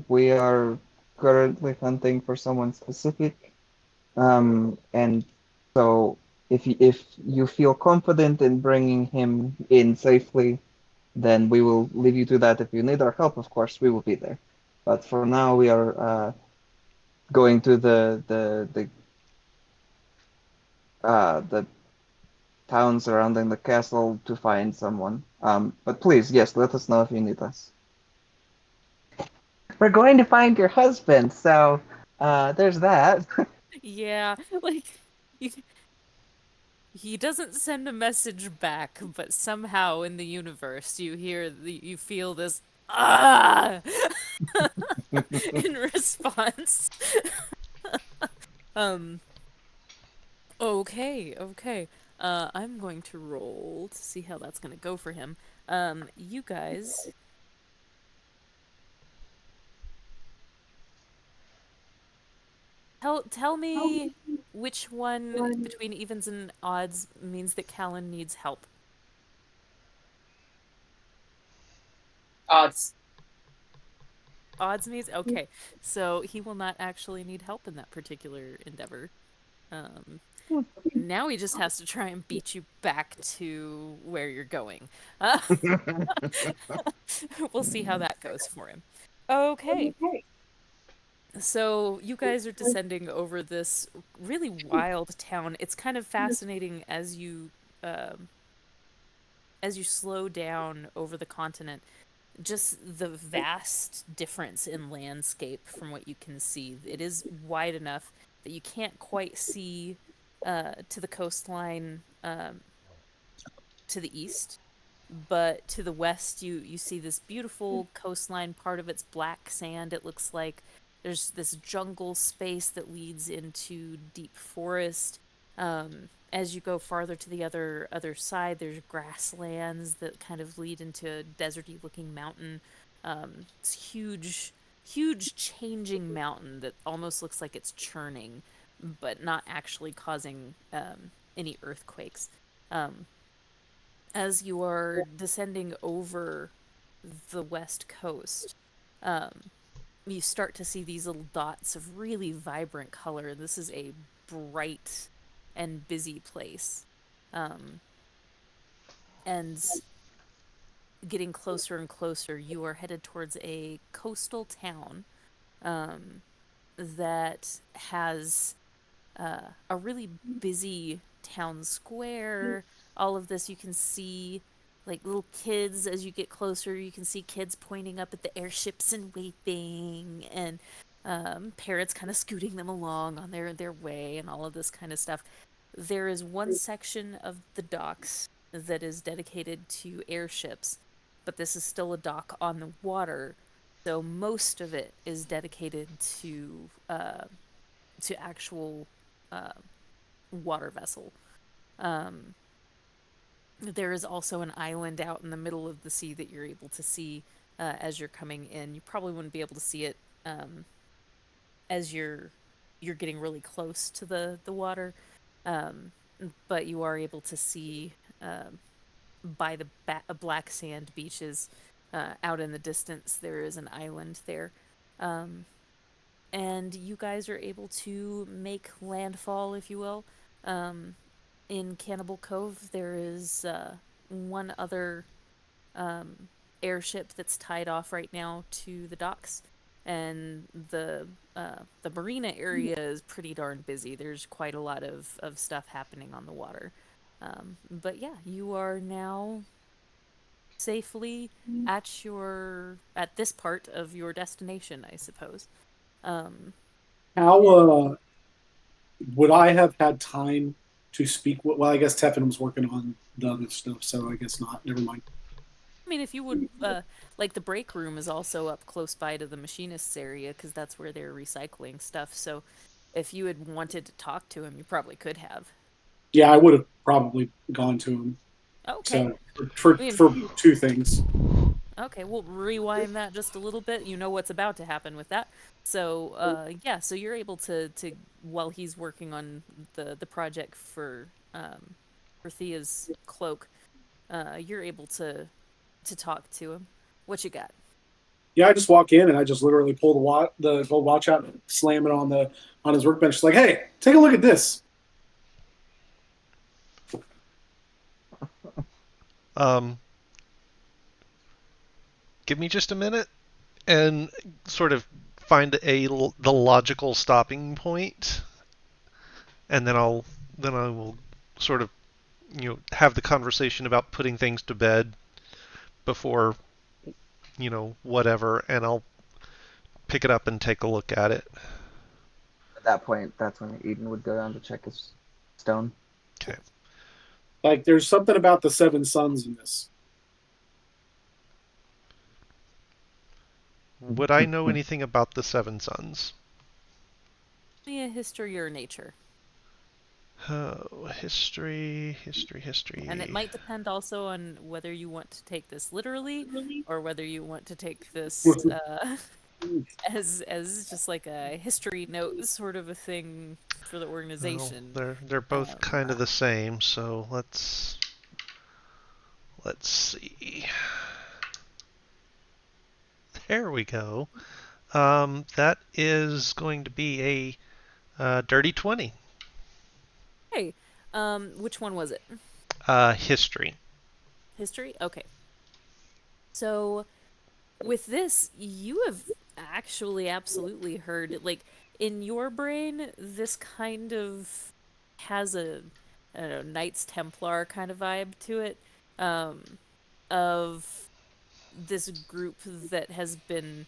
we are currently hunting for someone specific. And so if you feel confident in bringing him in safely, then we will leave you to that. If you need our help, of course, we will be there. But for now, we are going to the town surrounding the castle to find someone. But please, yes, let us know if you need us. We're going to find your husband, so there's that. Yeah, like you, he doesn't send a message back, but somehow in the universe you feel this ah in response. Um okay. I'm going to roll to see how that's going to go for him. You guys tell me which one between evens and odds means that Callan needs help. Odds. Odds means okay. So he will not actually need help in that particular endeavor. Um, Now he just has to try and beat you back to where you're going. Uh, we'll see how that goes for him. Okay, so you guys are descending over this really wild town. It's kind of fascinating um, as you slow down over the continent. Just the vast difference in landscape from what you can see. It is wide enough that you can't quite see to the coastline to the east, but to the west you see this beautiful coastline. Part of it's black sand. It looks like there's this jungle space that leads into deep forest. As you go farther to the other side, there's grasslands that kind of lead into a deserty looking mountain. It's huge changing mountain that almost looks like it's churning, but not actually causing any earthquakes. Um, as you are descending over the west coast, um, you start to see these little dots of really vibrant color. This is a bright and busy place. Um, and getting closer and closer, you are headed towards a coastal town um, that has a really busy town square. All of this you can see like little kids as you get closer. You can see kids pointing up at the airships and waving, and parents kind of scooting them along on their way, and all of this kind of stuff. There is one section of the docks that is dedicated to airships, but this is still a dock on the water, so most of it is dedicated to actual uh, water vessel. Um, there is also an island out in the middle of the sea that you're able to see as you're coming in. You probably wouldn't be able to see it as you're getting really close to the water, um, but you are able to see by the black sand beaches out in the distance. There is an island there. Um, and you guys are able to make landfall, if you will. In Cannibal Cove, there is one other airship that's tied off right now to the docks, and the marina area is pretty darn busy. There's quite a lot of stuff happening on the water. But yeah, you are now safely at this part of your destination, I suppose. Um, How and would I have had time to speak? Well, I guess Teffin was working on the other stuff, so I guess not. Never mind. I mean, if you would, like the break room is also up close by to the machinists area because that's where they're recycling stuff. So if you had wanted to talk to him, you probably could have. Yeah, I would have probably gone to him Okay. to for I mean, for two things. okay, we'll rewind that just a little bit. You know what's about to happen with that. So, yeah, so you're able to while he's working on the project for Thea's cloak, you're able to talk to him. What you got? Yeah, I just walk in and I just literally pull the gold watch out and slam it on his workbench. It's like, hey, take a look at this. Um, give me just a minute and sort of find the logical stopping point, and then I will sort of have the conversation about putting things to bed before whatever, and I'll pick it up and take a look at it. At that point, that's when Eden would go down to check his stone. Okay. Like, there's something about the seven suns in this. Would I know anything about the Seven Sons? Be a history or nature. Oh, history. And it might depend also on whether you want to take this literally or whether you want to take this as just like a history note sort of a thing for the Well, organization. they're both kind of the same, so let's see. There we go. That is going to be a dirty 20. Hey, which one was it? History. History? Okay. So with this, you have actually absolutely heard like in your brain this kind of has a I don't know, Knights Templar kind of vibe to it. Of this group that has been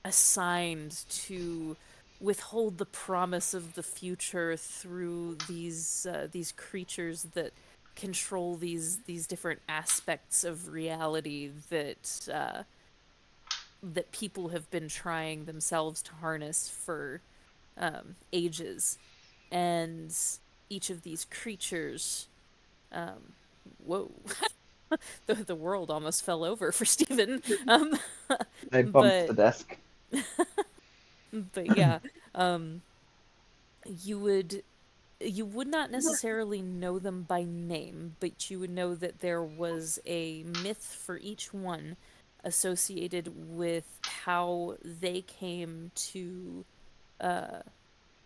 assigned to withhold the promise of the future through these creatures that control these different aspects of reality that people have been trying themselves to harness for ages, and each of these creatures, whoa, the world almost fell over for Stephen. I bumped the But desk. but yeah, you would you would not necessarily know them by name, but you would know that there was a myth for each one associated with how they came uh,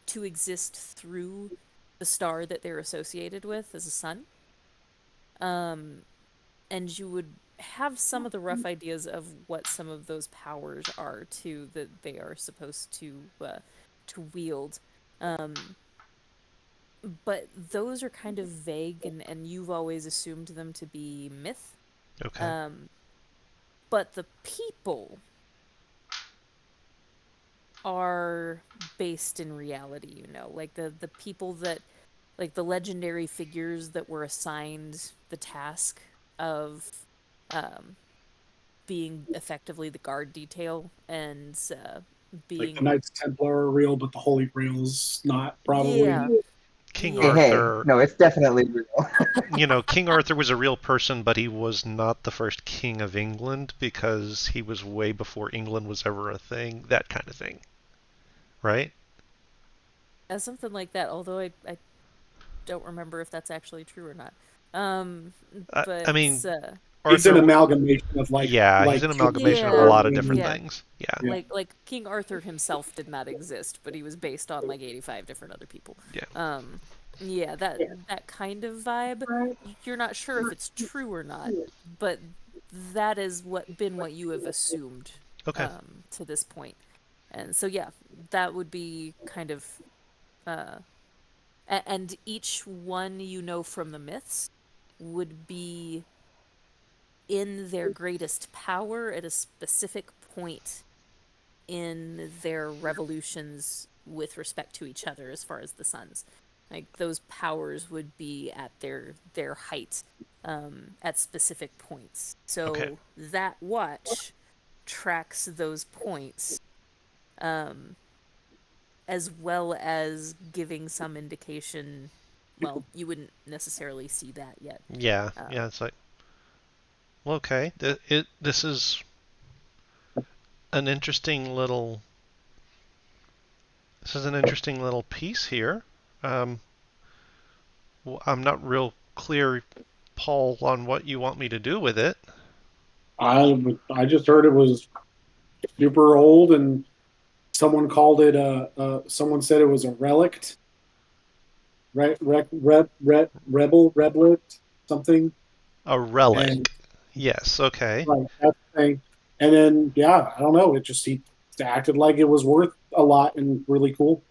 to exist through the star that they're associated with as a sun. Um, and you would have some of the rough ideas of what some of those powers are too that they are supposed to wield. Um, but those are kind of vague, and you've always assumed them to be myth. Okay. Um, but the people are based in reality, like the people that, like the legendary figures that were assigned the task of um, being effectively the guard detail and Like the being Knights Templar are real, but the Holy Grail's not probably. yeah, King Hey, yeah. hey, Arthur, no, it's definitely real. King Arthur was a real person, but he was not the first king of England because he was way before England was ever a thing, that kind of thing, right? As something like that, although I don't remember if that's actually true or not. Um, I but mean, He's an Arthur, amalgamation of yeah, he's like an King amalgamation of a yeah, lot of Arthur different and yeah. things. Yeah, yeah. Like King Arthur himself did not exist, but he was based on like 85 different other people. yeah. Um, yeah, that kind of vibe. You're not sure if it's true or not, but that is what you have assumed Okay, to this point. And so yeah, that would be kind of uh and each one from the myths would be in their greatest power at a specific point in their revolutions with respect to each other as far as the suns. Like those powers would be at their height at specific points. okay, So that watch tracks those points um, as well as giving some indication. Well, you wouldn't necessarily see that yet. yeah, Um, yeah. It's like, well, okay, this is an interesting little this is an interesting little piece here. Um, I'm not real clear, Paul, on what you want me to do with it. I just heard it was super old, and someone called it someone said it was a relict, rebel, reblet, something, A and relic. Yes. Okay. like that thing. And then yeah, I don't know. It just he acted like it was worth a lot and really cool.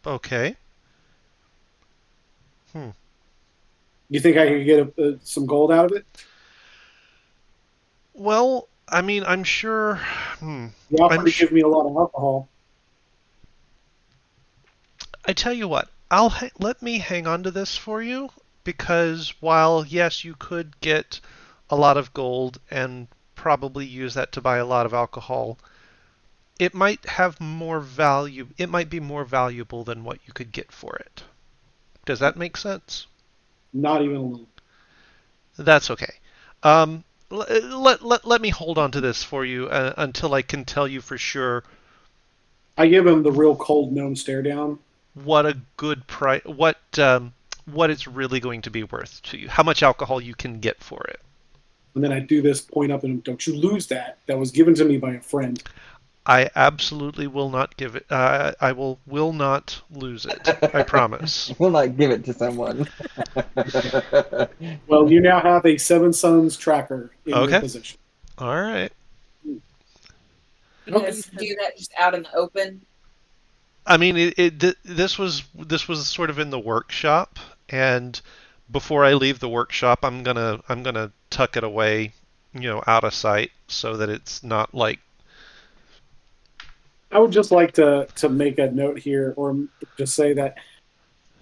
Okay. Hmm. You think I could get some gold out of it? Well, I mean, I'm sure. Hmm. You I'm offered to sh- give me a lot of alcohol. I tell you what. Let me hang on to this for you because while yes, you could get a lot of gold and probably use that to buy a lot of alcohol, it might have more value. It might be more valuable than what you could get for it. Does that make sense? Not even a little. That's okay. Um, let me hold on to this for you until I can tell you for sure I give him the real cold gnome stare down, what a good price, what it's really going to be worth to you, how much alcohol you can get for it. and then I do this point up and don't you lose that? That was given to me by a friend. I absolutely will not give it. I will not lose it. I promise. We'll not give it to someone. Well, you now have a Seven Sons tracker in your Okay. possession. All right. You and Okay. you guys said do that just out in the open. I mean, this was sort of in the workshop, and before I leave the workshop, I'm gonna tuck it away, out of sight, so that it's not like. I would just like to make a note here, or just say that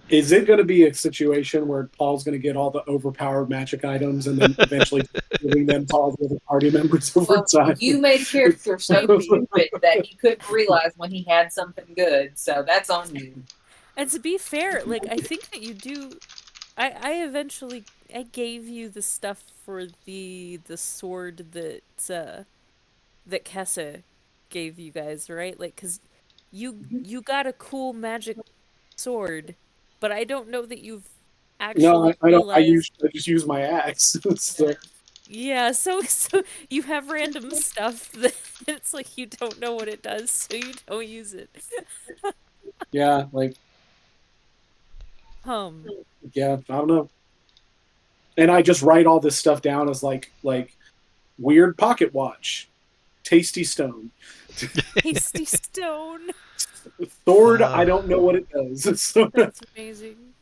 is it going to be a situation where Paul's going to get all the overpowered magic items and then eventually giving them to all the other party members over Well, time? you made a character so stupid that he couldn't realize when he had something good. So that's on you. And to be fair, like I think that you do. I eventually I gave you the stuff for the sword that Kessa gave you guys, right? Like, cause you got a cool magic sword, but I don't know that you've No, actually I don't. realized. I just use my axe. So, Yeah, so you have random stuff that it's like you don't know what it does, so you don't use it. yeah, like Um, yeah, I don't know. And I just write all this stuff down as like weird pocket watch, tasty stone, Hasty Stone. sword. I Uh, don't know what it does. So, That's amazing.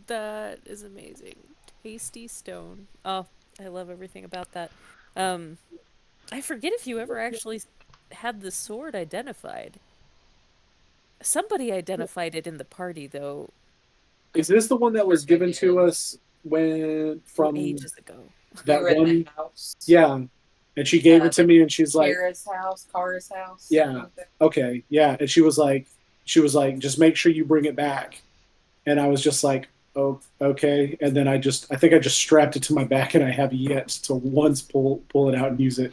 That is amazing. Tasty Stone. Oh, I love everything about that. Um, I forget if you ever actually had the sword identified. Somebody identified it in the party, though. is this the one that was given to us when Oh, from ages ago. We that were in one? the house. Yeah, and she gave it to me, and she's like, Kara's house, Kara's house. "Yeah, okay, yeah," and she was like, "Just make sure you bring it back." And I was just like, "Oh, okay." And then I think I just strapped it to my back, and I have yet to once pull it out and use it.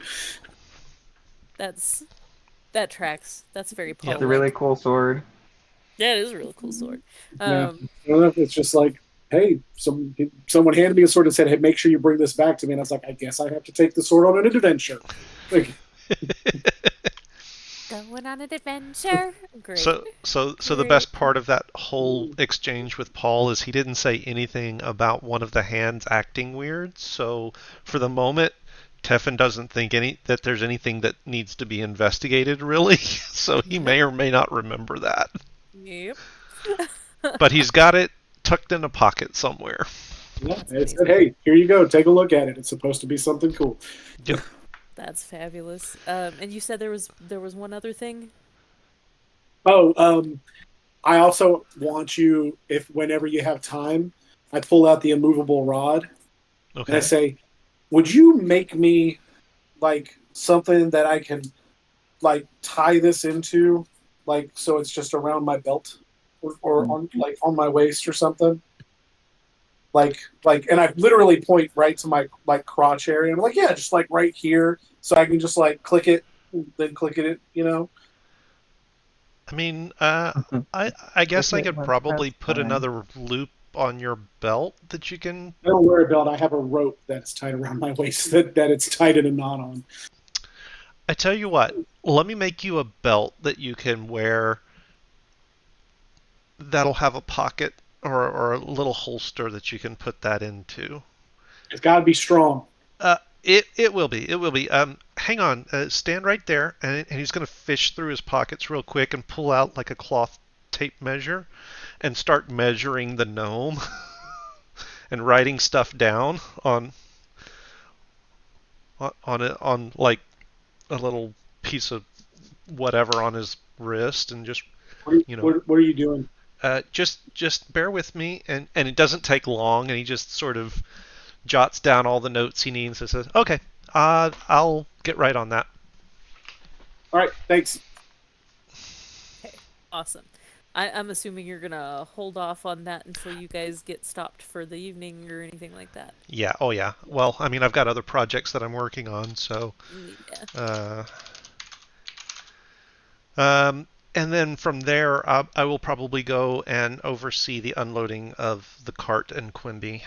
That's that tracks. That's very yeah. It's a really Paul-like. cool sword. Yeah, it is a really cool sword. Yeah, Um, I don't know if it's just like, hey, someone handed me a sword and said, "Hey, make sure you bring this back to me." And I was like, "I guess I have to take the sword on an adventure." Like, going on an adventure. Great. So the Great. best part of that whole exchange with Paul is he didn't say anything about one of the hands acting weird. So for the moment, Teffin doesn't think that there's anything that needs to be investigated really. So he may or may not remember that. Yep. But he's got it tucked in a pocket somewhere. yeah, That's it said, amazing. "Hey, here you go. Take a look at it. It's supposed to be something cool." Yep. That's fabulous. And you said there was one other thing? Oh, I also want you, if whenever you have time, I pull out the immovable rod and I Okay. say, "Would you make me like something that I can like tie this into, like so it's just around my belt or on like on my waist or something?" Like, and I literally point right to my like crotch area. I'm like, yeah, just like right here, so I can just like click it, then click it. I mean, I guess Click I it could one probably press put time. another loop on your belt that you can. I don't wear a belt. I have a rope that's tied around my waist that it's tied in a knot on. I tell you what, let me make you a belt that you can wear that'll have a pocket or a little holster that you can put that into. It's got to be strong. It will be. It will be. Hang on. Stand right there, and he's going to fish through his pockets real quick and pull out like a cloth tape measure and start measuring the gnome and writing stuff down on like a little piece of whatever on his wrist and just you know What are you doing? just bear with me and it doesn't take long and he just sort of jots down all the notes he needs and says okay I'll get right on that. All right, thanks. Okay. Awesome. I'm assuming you're gonna hold off on that until you guys get stopped for the evening or anything like that. Yeah, oh yeah, well I mean I've got other projects that I'm working on so Yeah. uh, um, and then from there I will probably go and oversee the unloading of the cart and Quimby.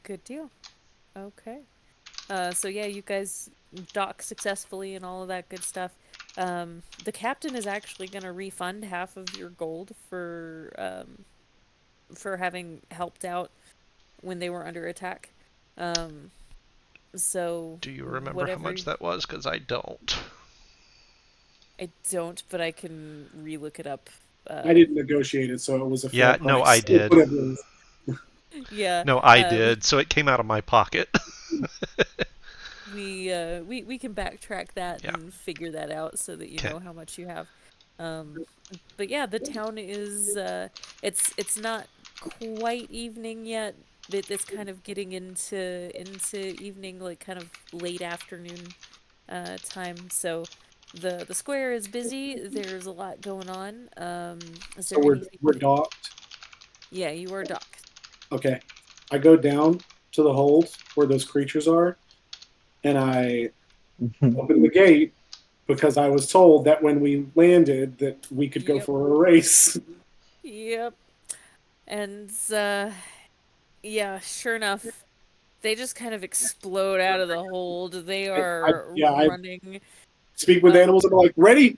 Good deal. Okay. So yeah, you guys dock successfully and all of that good stuff. The captain is actually gonna refund half of your gold for having helped out when they were under attack. Um, so Do you remember how whatever much that was? Because I don't. I don't, but I can relook it up. I didn't negotiate it, so it was a fair Yeah, no, I price. did. Whatever it is. Yeah. No, I did. So it came out of my pocket. We can backtrack that Yeah. and figure that out so that you Okay. know how much you have. Um, but yeah, the town is it's not quite evening yet. It's kind of getting into evening, like kind of late afternoon time. So the square is busy. There's a lot going on. Is So there anything we're that docked. yeah, you are docked. Okay, I go down to the hold where those creatures are, and I open the gate because I was told that when we landed that we could go Yep. for a race. Yep. And yeah, sure enough, they just kind of explode out of the hold. They are I running. speak with Uh, animals. I'm like, ready,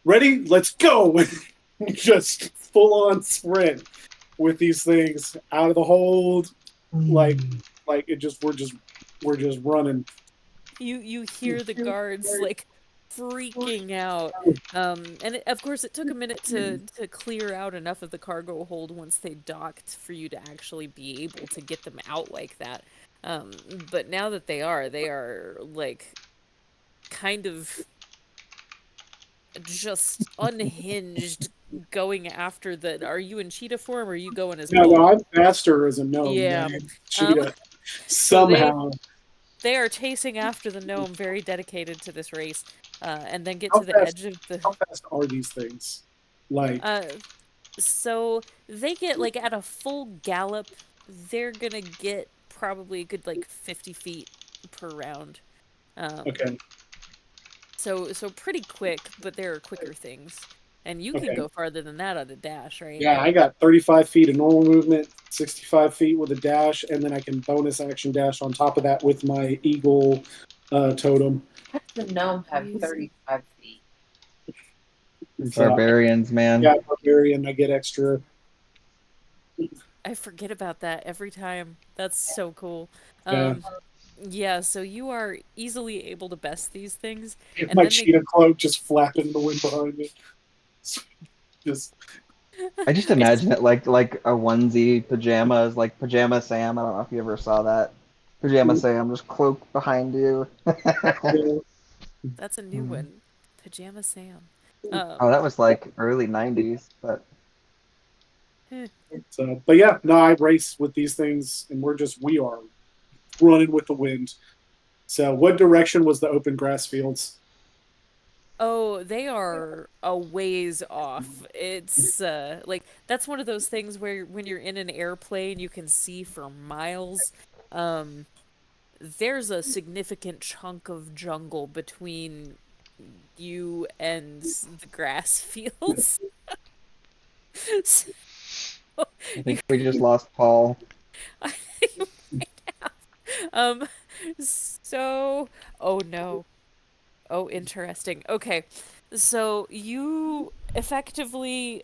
let's go. Just full on sprint with these things out of the hold. Like, it just we're just running. you hear the guards like freaking out. Of course it took a minute to clear out enough of the cargo hold once they docked for you to actually be able to get them out like that. But now that they are like kind of just unhinged going after the are you in cheetah form or are you going as No, bull? I'm faster as a gnome Yeah. than Um cheetah. so Somehow, they are chasing after the gnome, very dedicated to this race, and then get how to the fast? edge of the. How fast are these things? Like, Uh, so they get like at a full gallop, they're gonna get probably a good like 50 feet per round. Um, okay, so pretty quick, but there are quicker things, and you can okay. go farther than that on a dash, right? Yeah, I got 35 feet of normal movement, 65 feet with a dash, and then I can bonus action dash on top of that with my eagle totem. How does the gnome have Crazy. 35 feet? So, Barbarians, man. yeah, barbarian, I get extra. I forget about that every time. That's so cool. Yeah, Um, yeah, so you are easily able to best these things, and my then they cheetah cloak just flapping in the wind behind me. Just I just I just imagine it like a onesie pajamas, like Pajama Sam. I don't know if you ever saw that. Pajama Sam, just cloak behind you. yeah. that's a new one. Pajama Sam. Oh, Um, that was like early 90s, but eh. So, but yeah, no, I race with these things, and we are running with the wind. So, what direction was the open grass fields? Oh, they are a ways off. It's like that's one of those things where when you're in an airplane you can see for miles. Um there's a significant chunk of jungle between you and the grass fields. So I you think we just lost Paul. I think you might have. Um so oh no. Oh, interesting. Okay. So you effectively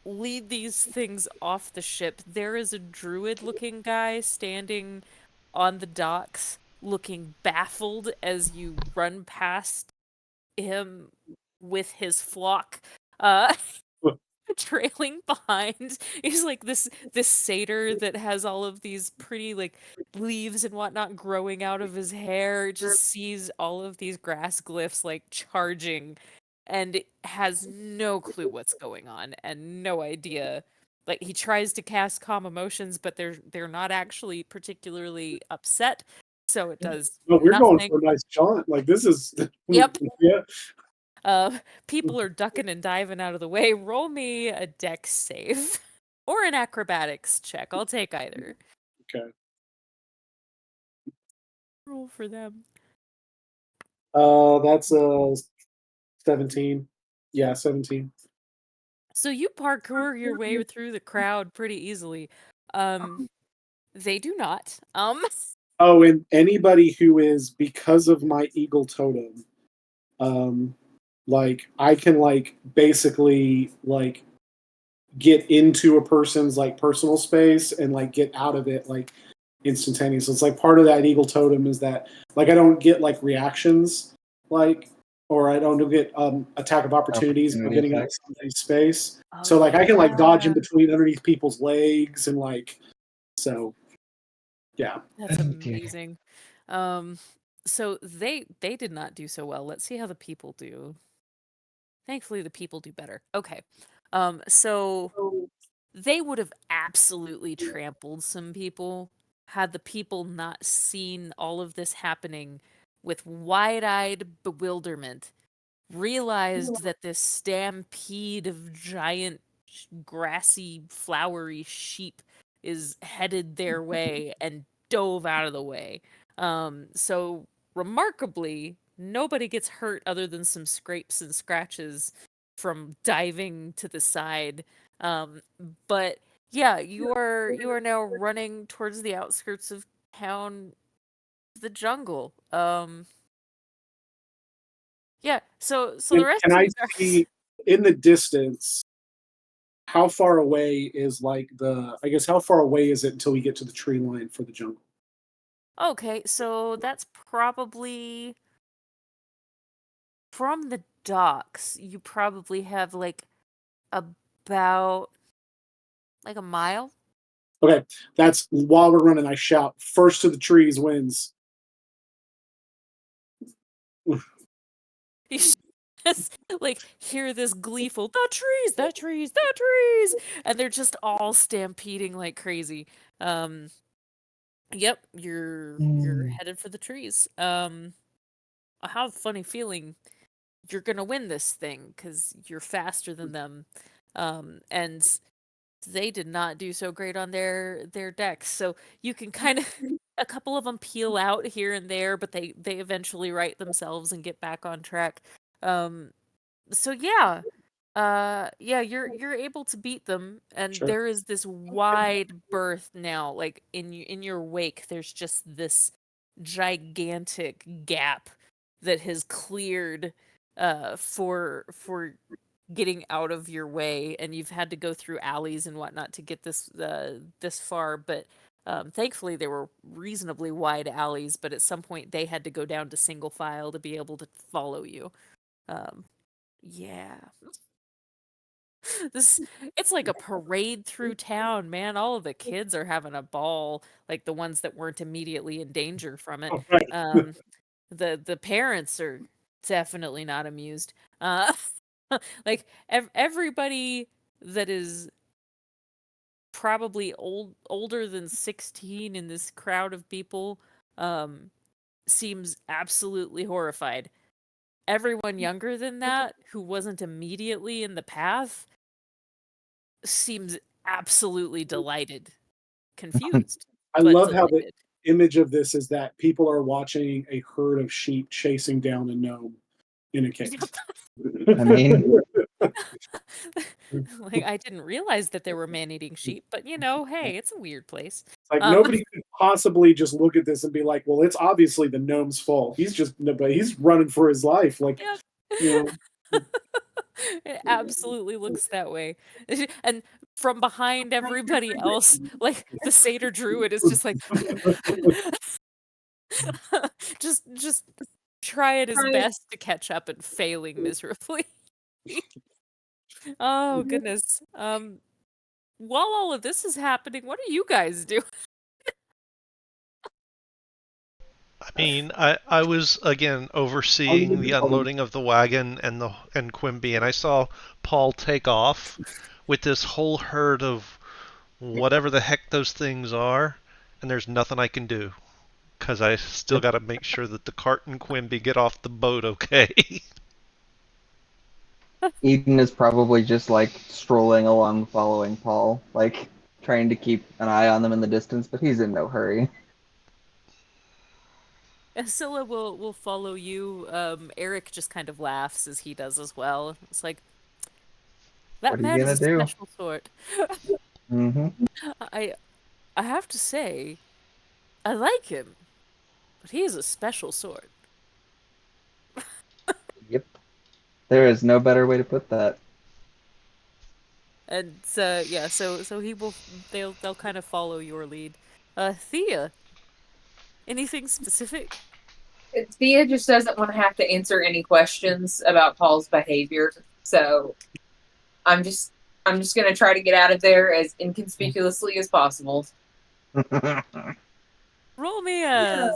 lead these things off the ship. There is a druid looking guy standing on the docks, looking baffled as you run past him with his flock. Uh trailing behind. He's like this satyr that has all of these pretty like leaves and whatnot growing out of his hair. Just sees all of these grass glyphs like charging and has no clue what's going on and no idea. Like he tries to cast calm emotions, but they're not actually particularly upset, so it does No, we're going nothing. for a nice jaunt. Like this is, Yep. yeah. People are ducking and diving out of the way. Roll me a dex save or an acrobatics check. I'll take either. Okay. Roll for them. That's 17. Yeah, 17. So you parkour your way through the crowd pretty easily. Um, they do not. Oh, and anybody who is because of my eagle totem, um, like I can like basically like get into a person's like personal space and like get out of it like instantaneous. So it's like part of that eagle totem is that like I don't get like reactions like or I don't get attack of opportunities by Opportunity getting out of attack. somebody's space. Oh So like I can like dodge in yeah, between underneath people's legs and like so yeah. that's Oh dear. amazing. Um, so they did not do so well. Let's see how the people do. Thankfully, the people do better. Okay. So they would have absolutely trampled some people had the people not seen all of this happening with wide-eyed bewilderment, realized that this stampede of giant grassy flowery sheep is headed their way and dove out of the way. So remarkably nobody gets hurt other than some scrapes and scratches from diving to the side. But yeah, you are now running towards the outskirts of town, the jungle. Yeah. So the And rest can of I you guys. see in the distance how far away is like the? I guess how far away is it until we get to the tree line for the jungle? Okay, so that's probably from the docks. You probably have like about like a mile. Okay, that's while we're running. I shout, "First to the trees wins." You just like hear this gleeful the trees, the trees, the trees, and they're just all stampeding like crazy. Um, yep, you're Hmm. headed for the trees. I have a funny feeling you're gonna win this thing because you're faster than them. And they did not do so great on their decks. So you can kind of a couple of them peel out here and there, but they eventually right themselves and get back on track. Um, so yeah, yeah, you're able to beat them, and Sure. there is this wide berth now, like in your wake. There's just this gigantic gap that has cleared for getting out of your way, and you've had to go through alleys and whatnot to get this far. But thankfully, they were reasonably wide alleys. But at some point, they had to go down to single file to be able to follow you. Um, yeah, this it's like a parade through town, man. All of the kids are having a ball, like the ones that weren't immediately in danger from it. Oh, right. Um, the parents are definitely not amused. Uh, like everybody that is probably older than 16 in this crowd of people um seems absolutely horrified. Everyone younger than that who wasn't immediately in the path seems absolutely delighted, confused, I but love how the delighted. image of this is that people are watching a herd of sheep chasing down a gnome in a cave. I mean, Like I didn't realize that there were man-eating sheep, but hey, it's a weird place. Like Um, nobody could possibly just look at this and be like, "Well, it's obviously the gnome's fault. He's just, no, but he's running for his life." Like, yeah. you It absolutely looks that way. And from behind everybody else, like the satyr druid is just like just trying his best to catch up and failing miserably. Oh goodness. While all of this is happening, what are you guys doing? I mean, I was again overseeing the know, unloading of the wagon and Quimby, and I saw Paul take off with this whole herd of whatever the heck those things are, and there's nothing I can do because I still got to make sure that the cart and Quimby get off the boat okay. Eden is probably just like strolling along following Paul, like trying to keep an eye on them in the distance, but he's in no hurry. Scylla will follow you. Eric just kind of laughs as he does as well. It's like that What are you man is gonna a do? special sort. Mm-hmm. I I have to say, I like him, but he is a special sort. Yep. There is no better way to put that. And yeah, so he will they'll kind of follow your lead. Thea, anything specific? Thea just doesn't want to have to answer any questions about Paul's behavior, so I'm just I'm just gonna try to get out of there as inconspicuously as possible. Roll me a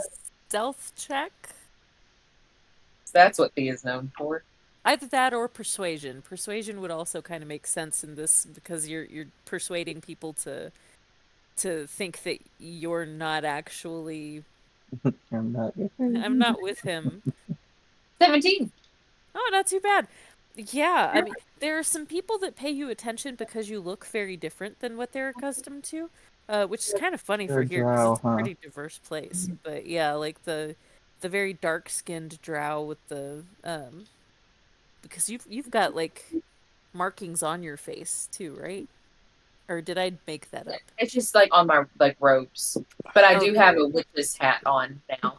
stealth check. That's what Thea's known for. Either that or persuasion. Persuasion would also kind of make sense in this because you're persuading people to think that you're not actually I'm not. I'm not with him. 17. Oh, not too bad. Yeah, I mean, there are some people that pay you attention because you look very different than what they're accustomed to, which is kind of funny You're for a here because drow, it's a huh? pretty diverse place. But yeah, like the very dark-skinned drow with the because you've got like markings on your face too, right? Or did I make that up? It's just like on my like robes, but I do Okay, have a witch's hat on now.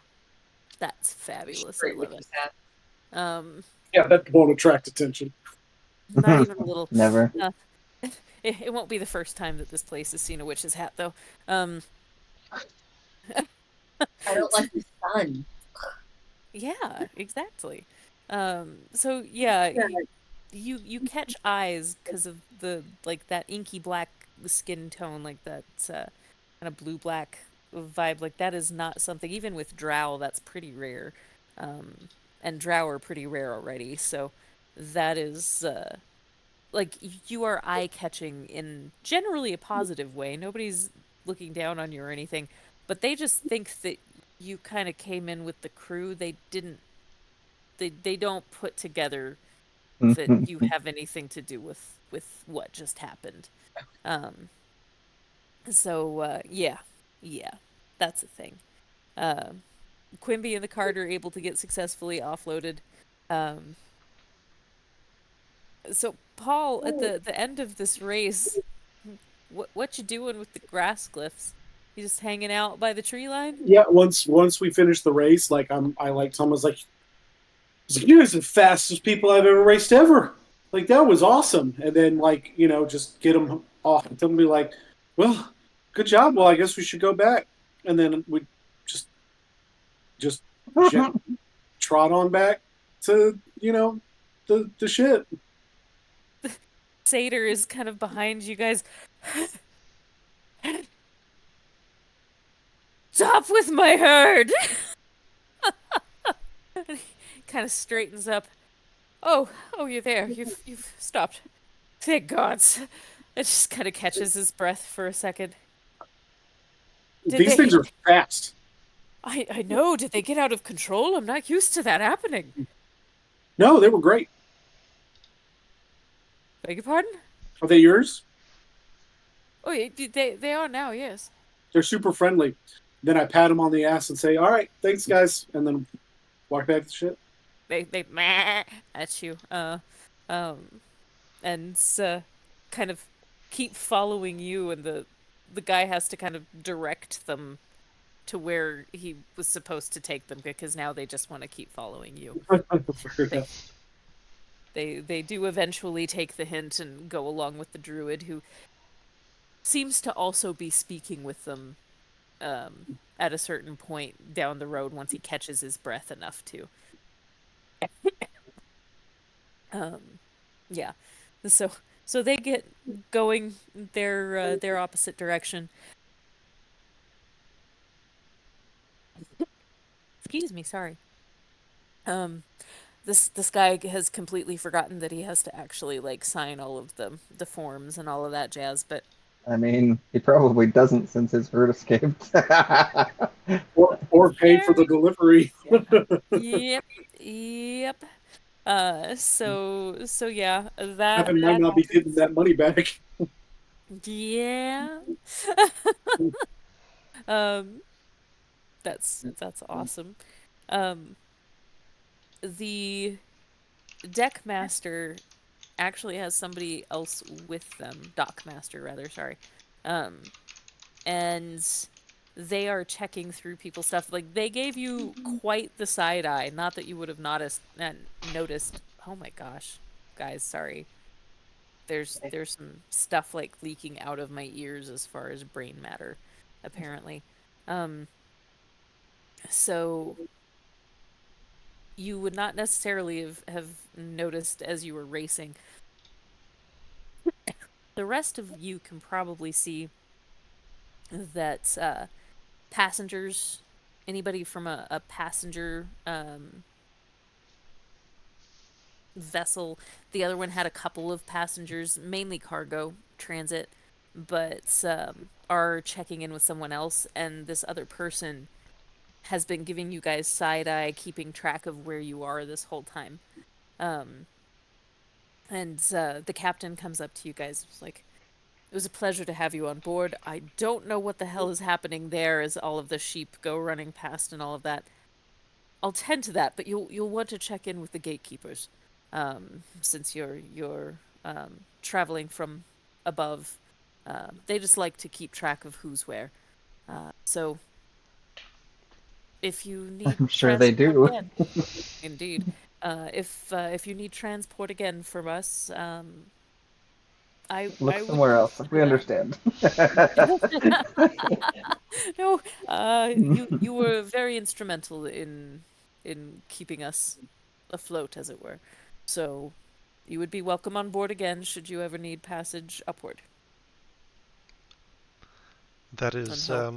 that's fabulous. I Straight love it. witch's hat. Um, Yeah, that won't attract attention. not even a little. Never. Uh, it won't be the first time that this place has seen a witch's hat, though. Um, I don't like the sun. yeah, exactly. So yeah, Yeah. you catch eyes because of the like that inky black skin tone, like that kind of blue black vibe. Like that is not something even with drow that's pretty rare, and drow are pretty rare already. So that is like you are eye catching in generally a positive way. Nobody's looking down on you or anything, but they just think that you kind of came in with the crew. They didn't. They don't put together that you have anything to do with what just happened. Um, so yeah, yeah, that's a thing. Um, Quimby and the cart are able to get successfully offloaded. Um, so Paul, at the end of this race, what you doing with the grass glyphs? You just hanging out by the tree line? Yeah, once we finish the race, like I like Thomas like, you guys are the fastest people I've ever raced ever. Like that was awesome. And then like just get them off and them be like, well, good job. Well, I guess we should go back. And then we just trot on back to the shit. Satyr is kind of behind you guys. Stop with my herd! Kind of straightens up. Oh, you're there. You've stopped. Thank gods. It just kind of catches his breath for a second. These things are fast. I know. Did they get out of control? I'm not used to that happening. No, they were great. Beg your pardon? Are they yours? Oh, they are now. Yes. They're super friendly. Then I pat them on the ass and say, "All right, thanks, guys," and then walk back to shit. They meh at you. And kind of keep following you, and the guy has to kind of direct them to where he was supposed to take them because now they just want to keep following you. Fair They, enough. they do eventually take the hint and go along with the druid, who seems to also be speaking with them at a certain point down the road once he catches his breath enough to. Yeah. So they get going their opposite direction. Excuse me, sorry. This guy has completely forgotten that he has to actually like sign all of the forms and all of that jazz, but I mean, he probably doesn't since his herd escaped. Or pay for the delivery. yep, yep. So yeah, Evan might that not be getting happens. that money back. Yeah. Um, that's awesome. Um, the deck master actually has somebody else with them, dock master rather, sorry. Um, and they are checking through people's stuff. Like they gave you quite the side eye. Not that you would have noticed. Oh my gosh, guys, sorry. There's some stuff like leaking out of my ears as far as brain matter, apparently. Um, so you would not necessarily have noticed as you were racing. The rest of you can probably see that passengers, anybody from a passenger vessel, the other one had a couple of passengers, mainly cargo transit, but are checking in with someone else, and this other person has been giving you guys side eye, keeping track of where you are this whole time. And the captain comes up to you guys, like, "It was a pleasure to have you on board. I don't know what the hell is happening there as all of the sheep go running past and all of that. I'll tend to that, but you'll want to check in with the gatekeepers, since you're traveling from above. They just like to keep track of who's where. So if you need I'm sure they transport do. again, indeed, if you need transport again from us, Look I would somewhere else. We consider that. understand. No, you were very instrumental in keeping us afloat, as it were. So you would be welcome on board again should you ever need passage upward That and is help.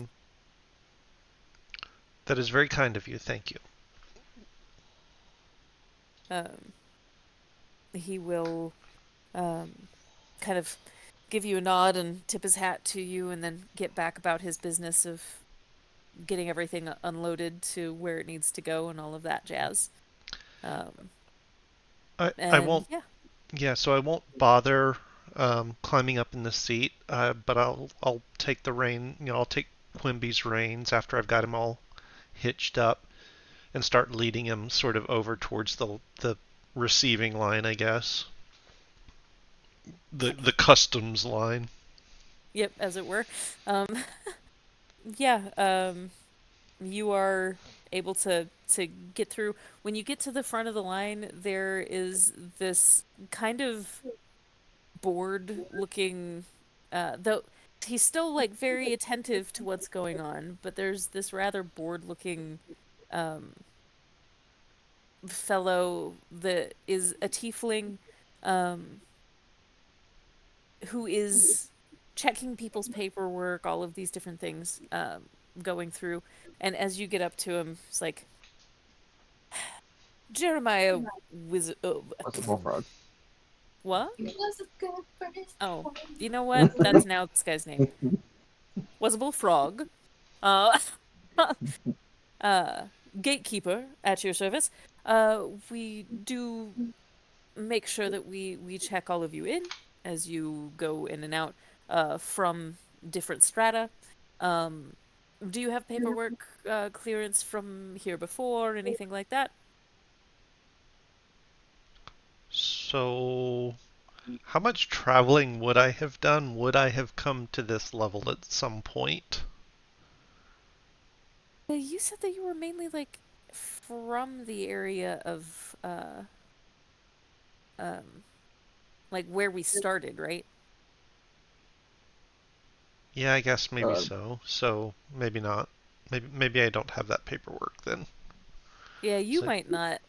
that is very kind of you. Thank you. Um, he will um, kind of give you a nod and tip his hat to you, and then get back about his business of getting everything unloaded to where it needs to go and all of that jazz. Um, I and won't. yeah, Yeah, so I won't bother climbing up in the seat, but I'll take the rein. I'll take Quimby's reins after I've got him all hitched up and start leading him sort of over towards the receiving line, I guess. The customs line. yep, as it were. Um, yeah, you are able to get through. When you get to the front of the line, there is this kind of bored looking though he's still like very attentive to what's going on, but there's this rather bored looking um fellow that is a tiefling um who is checking people's paperwork, all of these different things going through. And as you get up to him, it's like, Jeremiah was What's a bullfrog? what? He was a good friend. Oh, you know what? That's now this guy's name. Was a bullfrog. Uh, uh, gatekeeper at your service. We do make sure that we check all of you in as you go in and out from different strata. Um, do you have paperwork clearance from here before, anything like that? So, how much traveling would I have done? Would I have come to this level at some point? You said that you were mainly like from the area of um like where we started, right? Yeah, I guess maybe Uh, so. So maybe not. Maybe I don't have that paperwork then. Yeah, you So might not.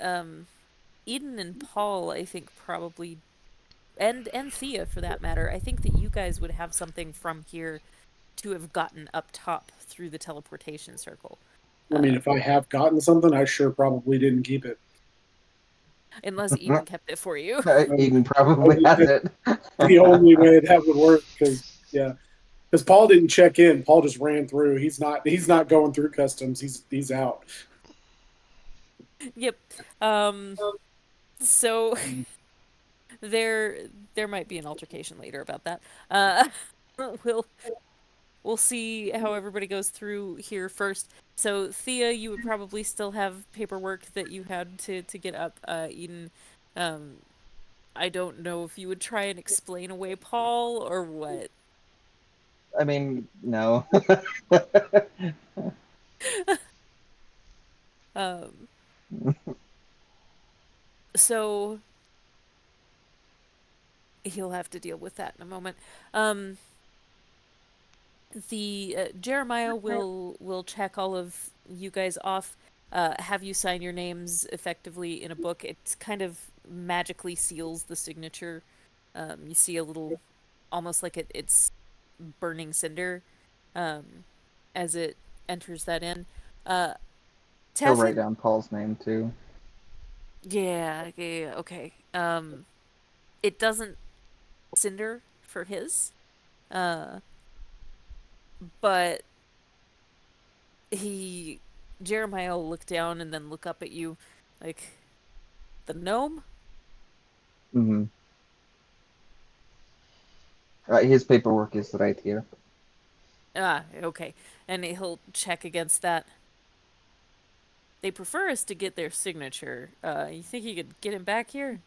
Eden and Paul, I think probably, and Thea for that matter. I think that you guys would have something from here to have gotten up top through the teleportation circle. I mean, Uh, if I have gotten something, I sure probably didn't keep it. unless Eden kept it for you. Eden I probably think has that's it. the only way that would work. Because yeah, because Paul didn't check in. Paul just ran through. He's not going through customs. He's out. Yep. Um, so there there might be an altercation later about that. Uh, we'll we'll see how everybody goes through here first. So Thea, you would probably still have paperwork that you had to get up. Eden, um, I don't know if you would try and explain away Paul or what. I mean, no. Um, so he'll have to deal with that in a moment. Um, the Jeremiah will check all of you guys off. Have you sign your names effectively in a book. It kind of magically seals the signature. You see a little, almost like it's burning cinder, um, as it enters that in. Uh, He'll write Tevin, down Paul's name too. yeah, okay. It doesn't cinder for his, uh, but he Jeremiah will look down and then look up at you like the gnome. Hmm. His paperwork is right here. Ah, okay. And he'll check against that. They prefer us to get their signature. You think you could get him back here?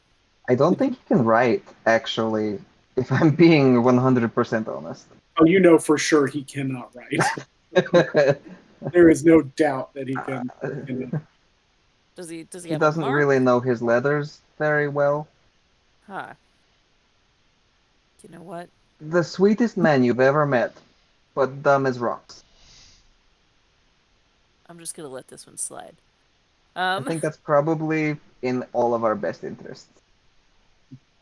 I don't think he can write, actually, if I'm being 100% honest. Oh, you know for sure he cannot write. There is no doubt that he can. Does he He have a doesn't really mark? know his letters very well. Huh. You know what? The sweetest man you've ever met, but dumb as rocks. I'm just gonna let this one slide. I Um, think that's probably in all of our best interests.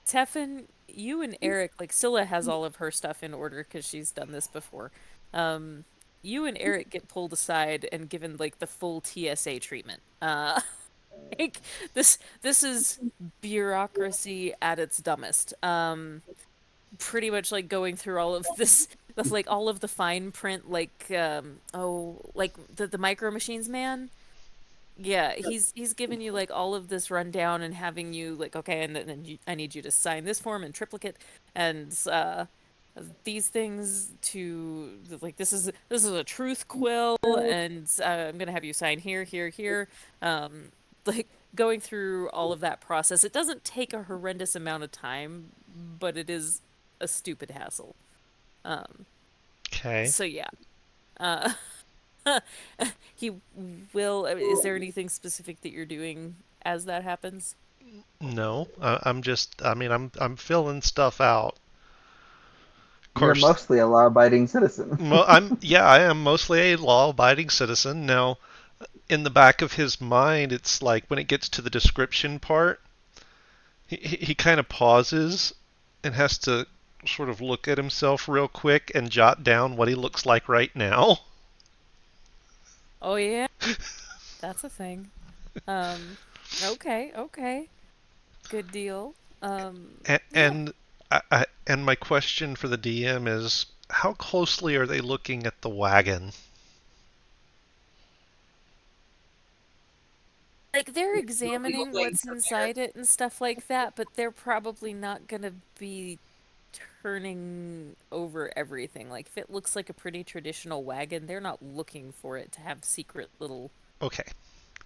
Teffin, you and Eric, like Scylla has all of her stuff in order because she's done this before. Um, you and Eric get pulled aside and given like the full TSA treatment. Like this is bureaucracy at its dumbest. Pretty much like going through all of this, that's like all of the fine print, like like the micro machines man. Yeah, he's giving you like all of this rundown and having you like, okay, and then I need you to sign this form in triplicate and these things to like this is a truth quill and I'm gonna have you sign here, here, here. Like going through all of that process. It doesn't take a horrendous amount of time, but it is a stupid hassle. Um, Okay. so yeah. Uh, he will. Is there anything specific that you're doing as that happens? No, I'm just. I mean, I'm filling stuff out. Of You're course, mostly a law-abiding citizen. I am mostly a law-abiding citizen. Now, in the back of his mind, it's like when it gets to the description part, he kind of pauses and has to sort of look at himself real quick and jot down what he looks like right now. Oh yeah, that's a thing. Um, okay, okay, good deal. Yeah, And and my question for the DM is, how closely are they looking at the wagon? like they're Illegal examining things what's from there. inside it and stuff like that, but they're probably not gonna be turning over everything. Like if it looks like a pretty traditional wagon, they're not looking for it to have secret little Okay,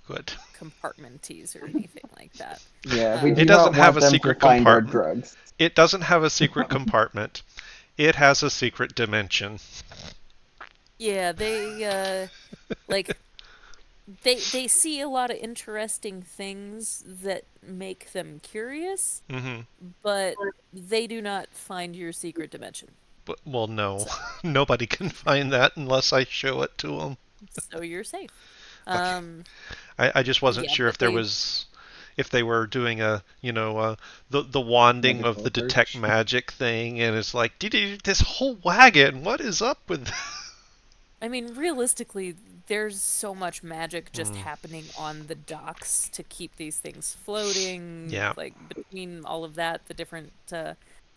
good. compartmenties or anything like that. Yeah, we It do Um, not doesn't have want a them to secret find our compartment. drugs. It doesn't have a secret compartment. It has a secret dimension. yeah, they like they see a lot of interesting things that make them curious, Hmm. but they do not find your secret dimension. But well, no, So, nobody can find that unless I show it to them. so you're safe. Okay. Um, I just wasn't yeah, sure but if there they, was if they were doing a the wanding of Medical the detect search. magic thing, and it's like, this whole wagon, what is up with? I mean, realistically, there's so much magic just Mm, happening on the docks to keep these things floating. yeah. Like between all of that, the different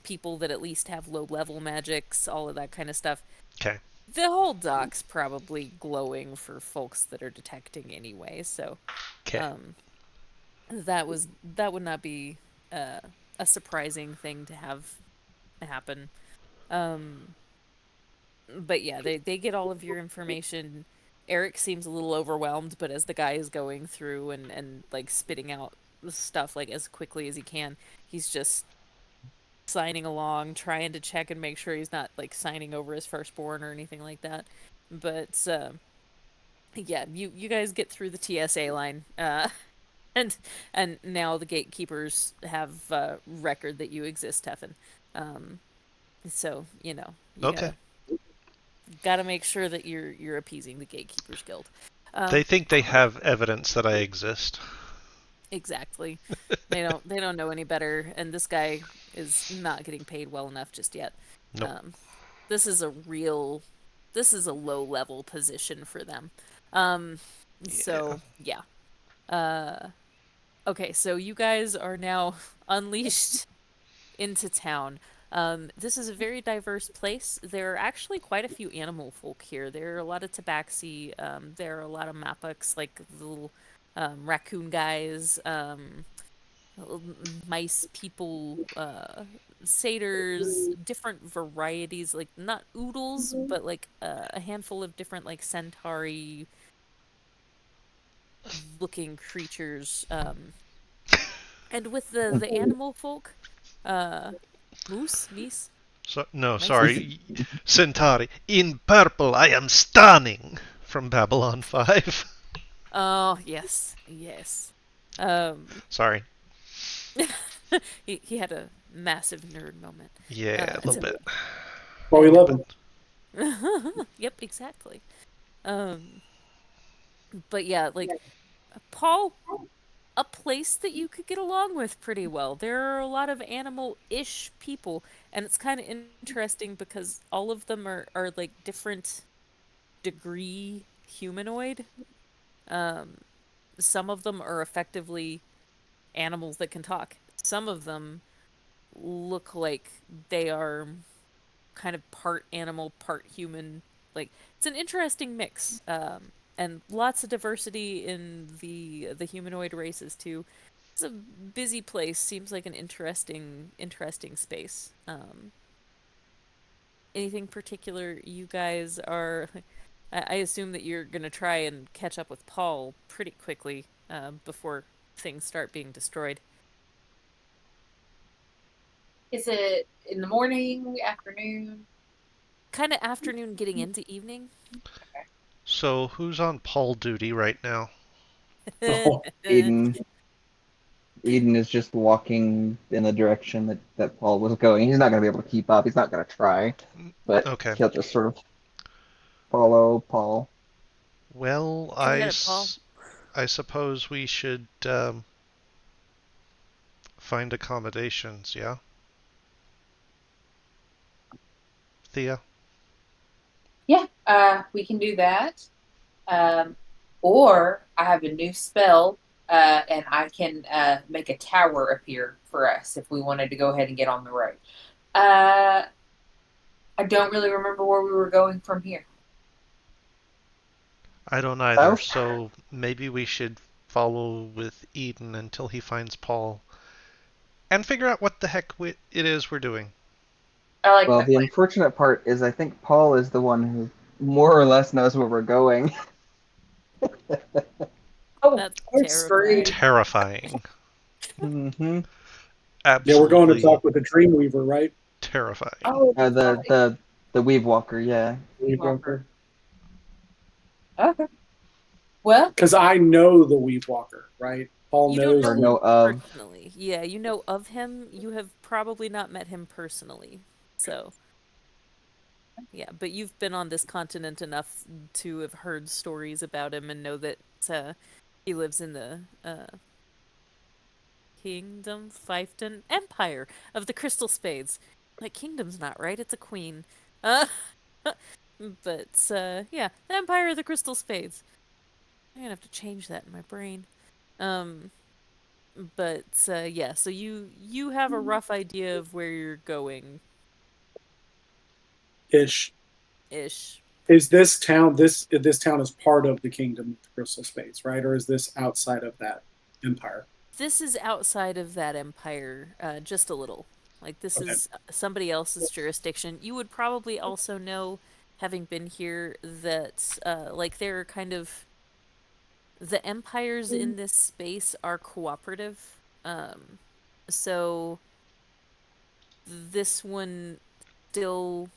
people that at least have low level magics, all of that kind of stuff. Okay. The whole dock's probably glowing for folks that are detecting anyway. So, Okay. um, that would not be uh, a surprising thing to have happen. Um, but yeah, they get all of your information. Eric seems a little overwhelmed, but as the guy is going through and like spitting out stuff like as quickly as he can, he's just signing along, trying to check and make sure he's not like signing over his firstborn or anything like that. But yeah, you guys get through the TSA line, and and now the gatekeepers have record that you exist, Teffin. Um, so you Okay. gotta make sure that you're appeasing the gatekeepers guild. They Um, think they have evidence that I exist. exactly. They don't know any better, and this guy is not getting paid well enough just yet. Nope. Um, this is a real, this is a low level position for them. Um, Yeah. so yeah. Uh, okay, so you guys are now unleashed into town. This is a very diverse place. There are actually quite a few animal folk here. There are a lot of tabaxi. There are a lot of mapuks, like the little raccoon guys, little mice people, satyrs, different varieties, like not oodles, but like a handful of different like centauri looking creatures. And with the animal folk, moose, meese, So no, mice. sorry, Centauri. In purple, I am stunning from Babylon 5. Oh yes, yes. Um, Sorry. he had a massive nerd moment. Yeah, a little So bit. Well, we love him. yep, exactly. Um, but yeah, like Paul, a place that you could get along with pretty well. There are a lot of animal-ish people, and it's kind of interesting because all of them are like different degree humanoid. Um, some of them are effectively animals that can talk. Some of them look like they are kind of part animal, part human. Like it's an interesting mix, and lots of diversity in the humanoid races too. It's a busy place. Seems like an interesting space. Anything particular you guys are? I assume that you're gonna try and catch up with Paul pretty quickly before things start being destroyed. Is it in the morning, afternoon? Kind of afternoon, getting into evening. So who's on Paul duty right now? Oh, Eden. Eden is just walking in the direction that Paul was going. He's not going to be able to keep up. He's not going to try, but Okay. he'll just sort of follow Paul. Well, Go at it, Paul. I suppose we should find accommodations, yeah? Thea? Yeah, we can do that. Um, or I have a new spell, and I can make a tower appear for us if we wanted to go ahead and get on the road. Uh, I don't really remember where we were going from here. I don't either, South? so maybe we should follow with Eden until he finds Paul and figure out what the heck it is we're doing. I like Well, that the plan. unfortunate part is I think Paul is the one who more or less knows where we're going. Oh, That's we're screwed. terrifying. Terrifying. hmm yeah, we're going to Absolutely talk with the Dreamweaver, right? terrifying. Oh, Uh, that's the right. the the Weave Walker, yeah. Weavewalker. Okay. Well, Because I know the Weavewalker, right? Paul You don't knows Or know the. know him of. personally. Yeah, you know of him. You have probably not met him personally. So, yeah, but you've been on this continent enough to have heard stories about him and know that he lives in the Kingdom, Fiefdom, Empire of the Crystal Spades. Like, kingdom's not right, it's a queen. Uh, but, yeah, the Empire of the Crystal Spades. I'm gonna have to change that in my brain. Um, but yeah, so you have a rough idea of where you're going Ish. ish. Is this town is part of the Kingdom of the Crystal Spades, right? Or is this outside of that empire? This is outside of that empire, just a little. Like this Okay. is somebody else's jurisdiction. You would probably also know, having been here, that like they're kind of the empires in this space are cooperative. So this one still,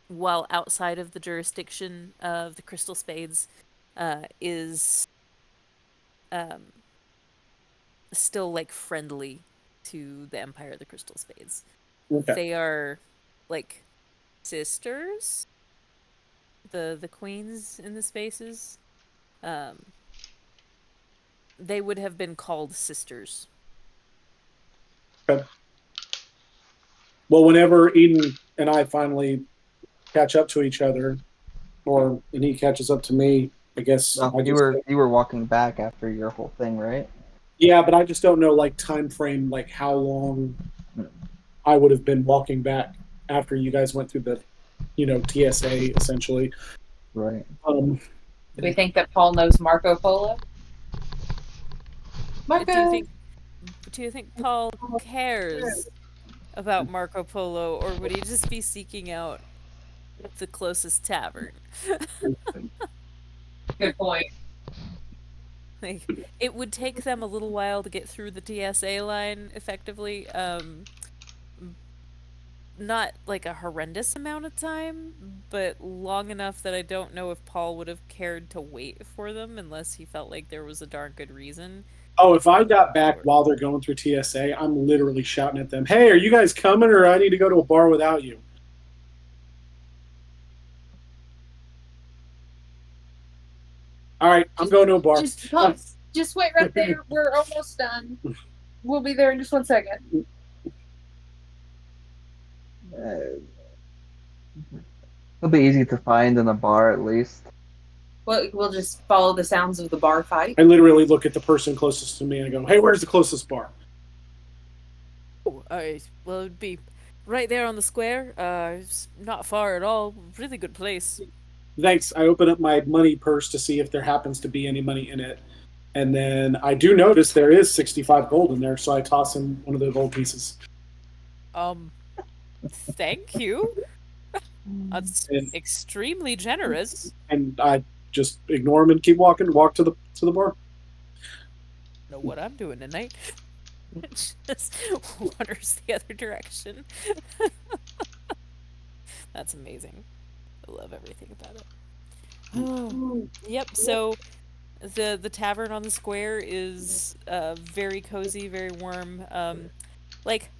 while outside of the jurisdiction of the Crystal Spades, is um, still like friendly to the Empire of the Crystal Spades. Okay. They are like sisters, the queens in the spaces. Um, they would have been called sisters. Okay. Well, whenever Eden and I finally catch up to each other, and he catches up to me, I guess Well, I you just were walking back after your whole thing, right? yeah, but I just don't know like time frame, like how long I would have been walking back after you guys went through the, TSA essentially. Right. Um, do we think that Paul knows Marco Polo? Do you Marco. think Paul cares about Marco Polo, or would he just be seeking out the closest tavern? Good point. Like, it would take them a little while to get through the TSA line effectively. Not like a horrendous amount of time, but long enough that I don't know if Paul would have cared to wait for them unless he felt like there was a darn good reason. Oh, If if I got back or while they're going through TSA, I'm literally shouting at them, "Hey, are you guys coming, or I need to go to a bar without you?" All right, I'm going to a bar. Just pause. Just wait right there. We're almost done. We'll be there in just 1 second. It'll be easy to find in a bar, at least. We'll just follow the sounds of the bar fight. I literally look at the person closest to me and I go, "Hey, where's the closest bar?" well, it'd be right there on the square. It's not far at all. Really good place. Thanks. I open up my money purse to see if there happens to be any money in it. And then I do notice there is 65 gold in there, so I toss him one of the gold pieces. Thank you. That's And, extremely generous. and I just ignore him and keep walking, walk to the bar. Know what I'm doing tonight. Just wanders the other direction. That's amazing. I love everything about it. Yep, so the tavern on the square is very cozy, very warm. Like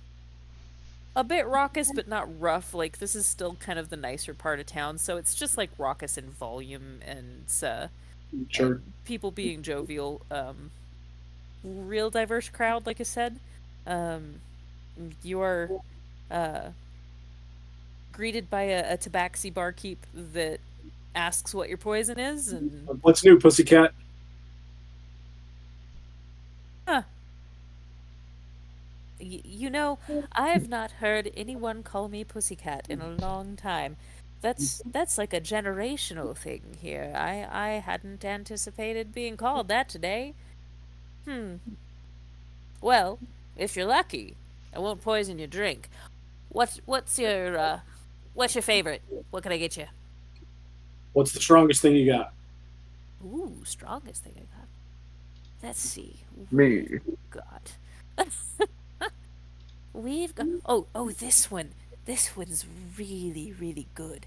a bit raucous but not rough. Like this is still kind of the nicer part of town, so it's just like raucous in volume Sure. and people being jovial. Real diverse crowd, like I said. Um, you are greeted by a tabaxi barkeep that asks what your poison is, and What's new, pussycat? you know, I've not heard anyone call me pussycat in a long time. That's like a generational thing here. I hadn't anticipated being called that today. Well, if you're lucky, I won't poison your drink. What's your favorite? What can I get you? What's the strongest thing you got? Ooh, strongest thing I got. Let's see. Me. God. We've got this one. This one's really, really good.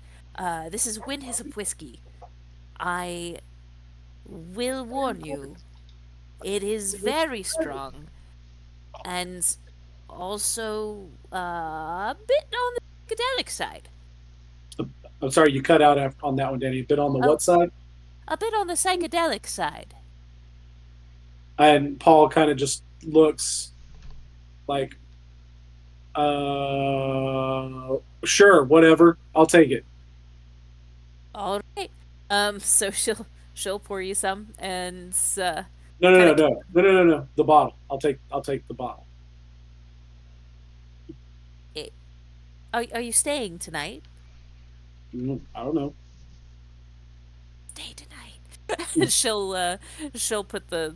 This is Win Hyssop whiskey. I will warn you, it is very strong and also a bit on the psychedelic side. I'm sorry, you cut out on that one, Danny. A bit on the what side? A bit on the psychedelic side. And Paul kind of just looks like, sure, whatever. I'll take it. All right. So she'll pour you some and No. kinda The bottle. I'll take the bottle. Are you staying tonight? I don't know. Stay tonight. She'll put the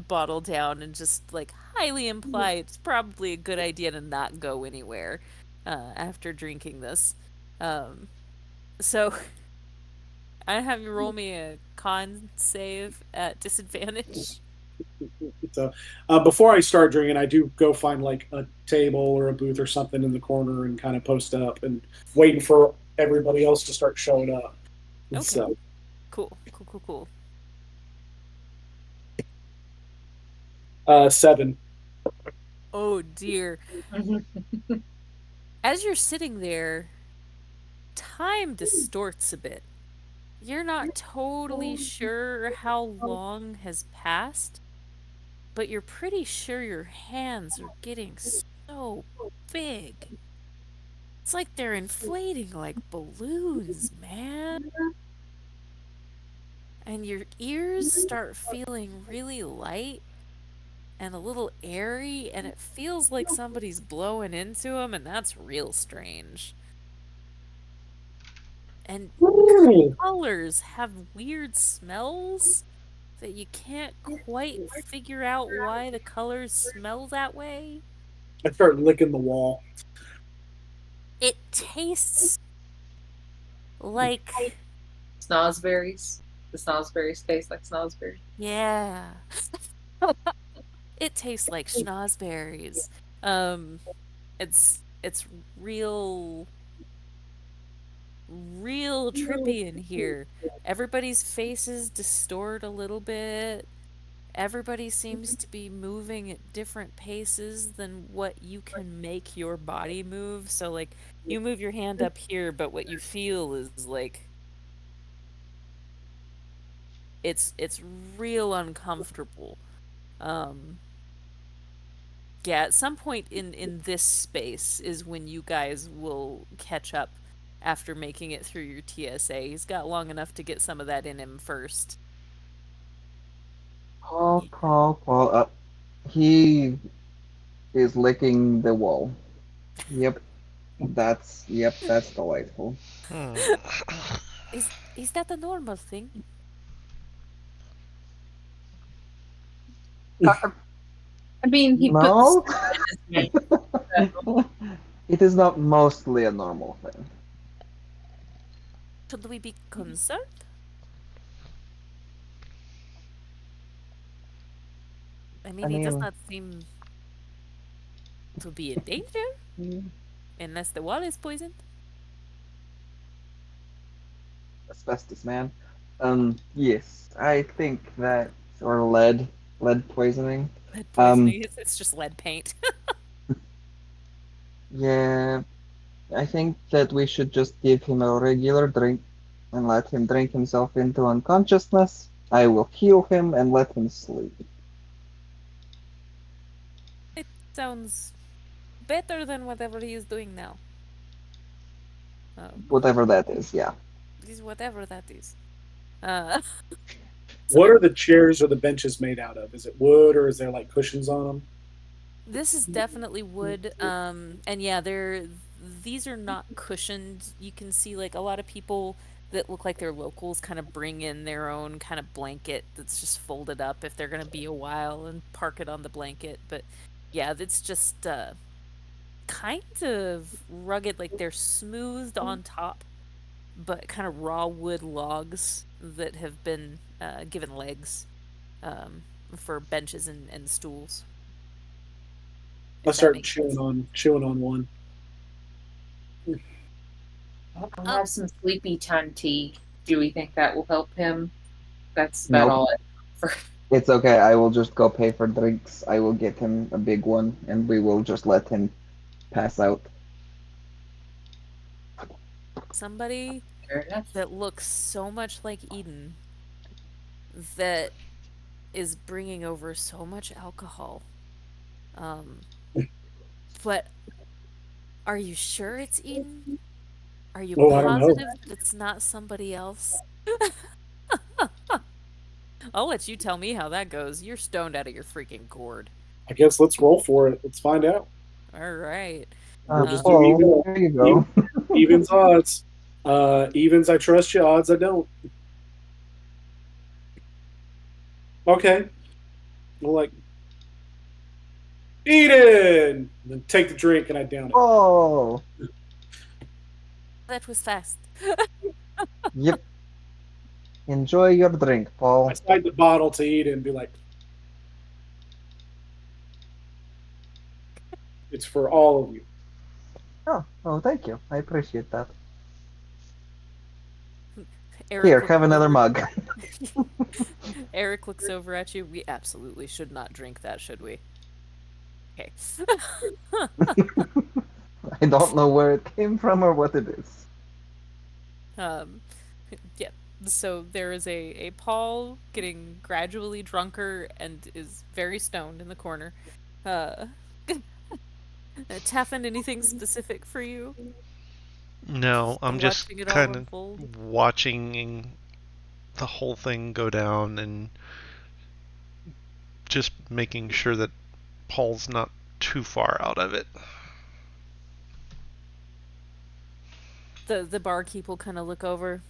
bottle down and just like highly imply it's probably a good idea to not go anywhere after drinking this. So I have you roll me a con save at disadvantage. So before I start drinking, I do go find like a table or a booth or something in the corner and kind of post up and waiting for everybody else to start showing up. Okay. So Cool. 7. Oh dear. As you're sitting there, time distorts a bit. You're not totally sure how long has passed, but you're pretty sure your hands are getting so big. It's like they're inflating like balloons, man. And your ears start feeling really light and a little airy, and it feels like somebody's blowing into them, and that's real strange. And colors have weird smells that you can't quite figure out why the colors smell that way. I start licking the wall. It tastes like Snozberries. The snozzberries taste like snozzberries. Yeah. It tastes like schnozberries. Um, it's real real trippy in here. Everybody's faces distort a little bit. Everybody seems to be moving at different paces than what you can make your body move. So like you move your hand up here, but what you feel is like it's real uncomfortable. Um yeah, at some point in this space is when you guys will catch up after making it through your TSA. He's got long enough to get some of that in him first. Paul, Paul, Paul. He is licking the wall. Yep, that's delightful. Is that a normal thing? Uh, I mean, he put the no, stone in his mouth. So. it is not mostly a normal thing. Should we be concerned? I I mean, he does mean, not seem to be in danger unless the wall is poisoned. asbestos, man. Yes, I think that or lead poisoning. Lead Um, poisoning, it's just lead paint. yeah, I think that we should just give him a regular drink and let him drink himself into unconsciousness. I will heal him and let him sleep. It sounds better than whatever he is doing now. Um, Whatever that is, yeah. is whatever that is. Uh, so What are the chairs or the benches made out of? Is it wood or is there like cushions on them? this is definitely wood. And yeah, these are not cushioned. You can see like a lot of people that look like they're locals kind of bring in their own kind of blanket that's just folded up if they're gonna be a while and park it on the blanket. But yeah, it's just kind of rugged, like they're smoothed on top, but kind of raw wood logs that have been given legs um, for benches and stools. I If that start makes sense. chewing on one. I'll Um, have some sleepy time tea. Do we think that will help him? That's about Nope. all I for. It's okay. I will just go pay for drinks. I will get him a big one, and we will just let him pass out. somebody Fair enough. that looks so much like Eden that is bringing over so much alcohol. Um, but are you sure it's Eden? Are you Oh, I don't know. positive that it's not somebody else? I'll let you tell me how that goes. You're stoned out of your freaking gourd. I guess let's roll for it. Let's find out. All right. We'll just do Paul, here you go. evens odds. Evens, I trust you. Odds, I don't. Okay. We'll like eat it. And then take the drink and I down it. Oh, That was fast. yep. Enjoy your drink, I Paul. slide the bottle to eat it and be like, it's for all of you. Oh, thank you. I appreciate that. Eric Here, looks have another over. mug. Eric looks over at you. We absolutely should not drink that, should we? Okay. I don't know where it came from or what it is. um, yeah. So there is a Paul getting gradually drunker and is very stoned in the corner. Uh, Taffin, anything specific for you? No, I'm just Watching it all kind of unfold. watching the whole thing go down and just making sure that Paul's not too far out of it. The barkeep will kind of look over.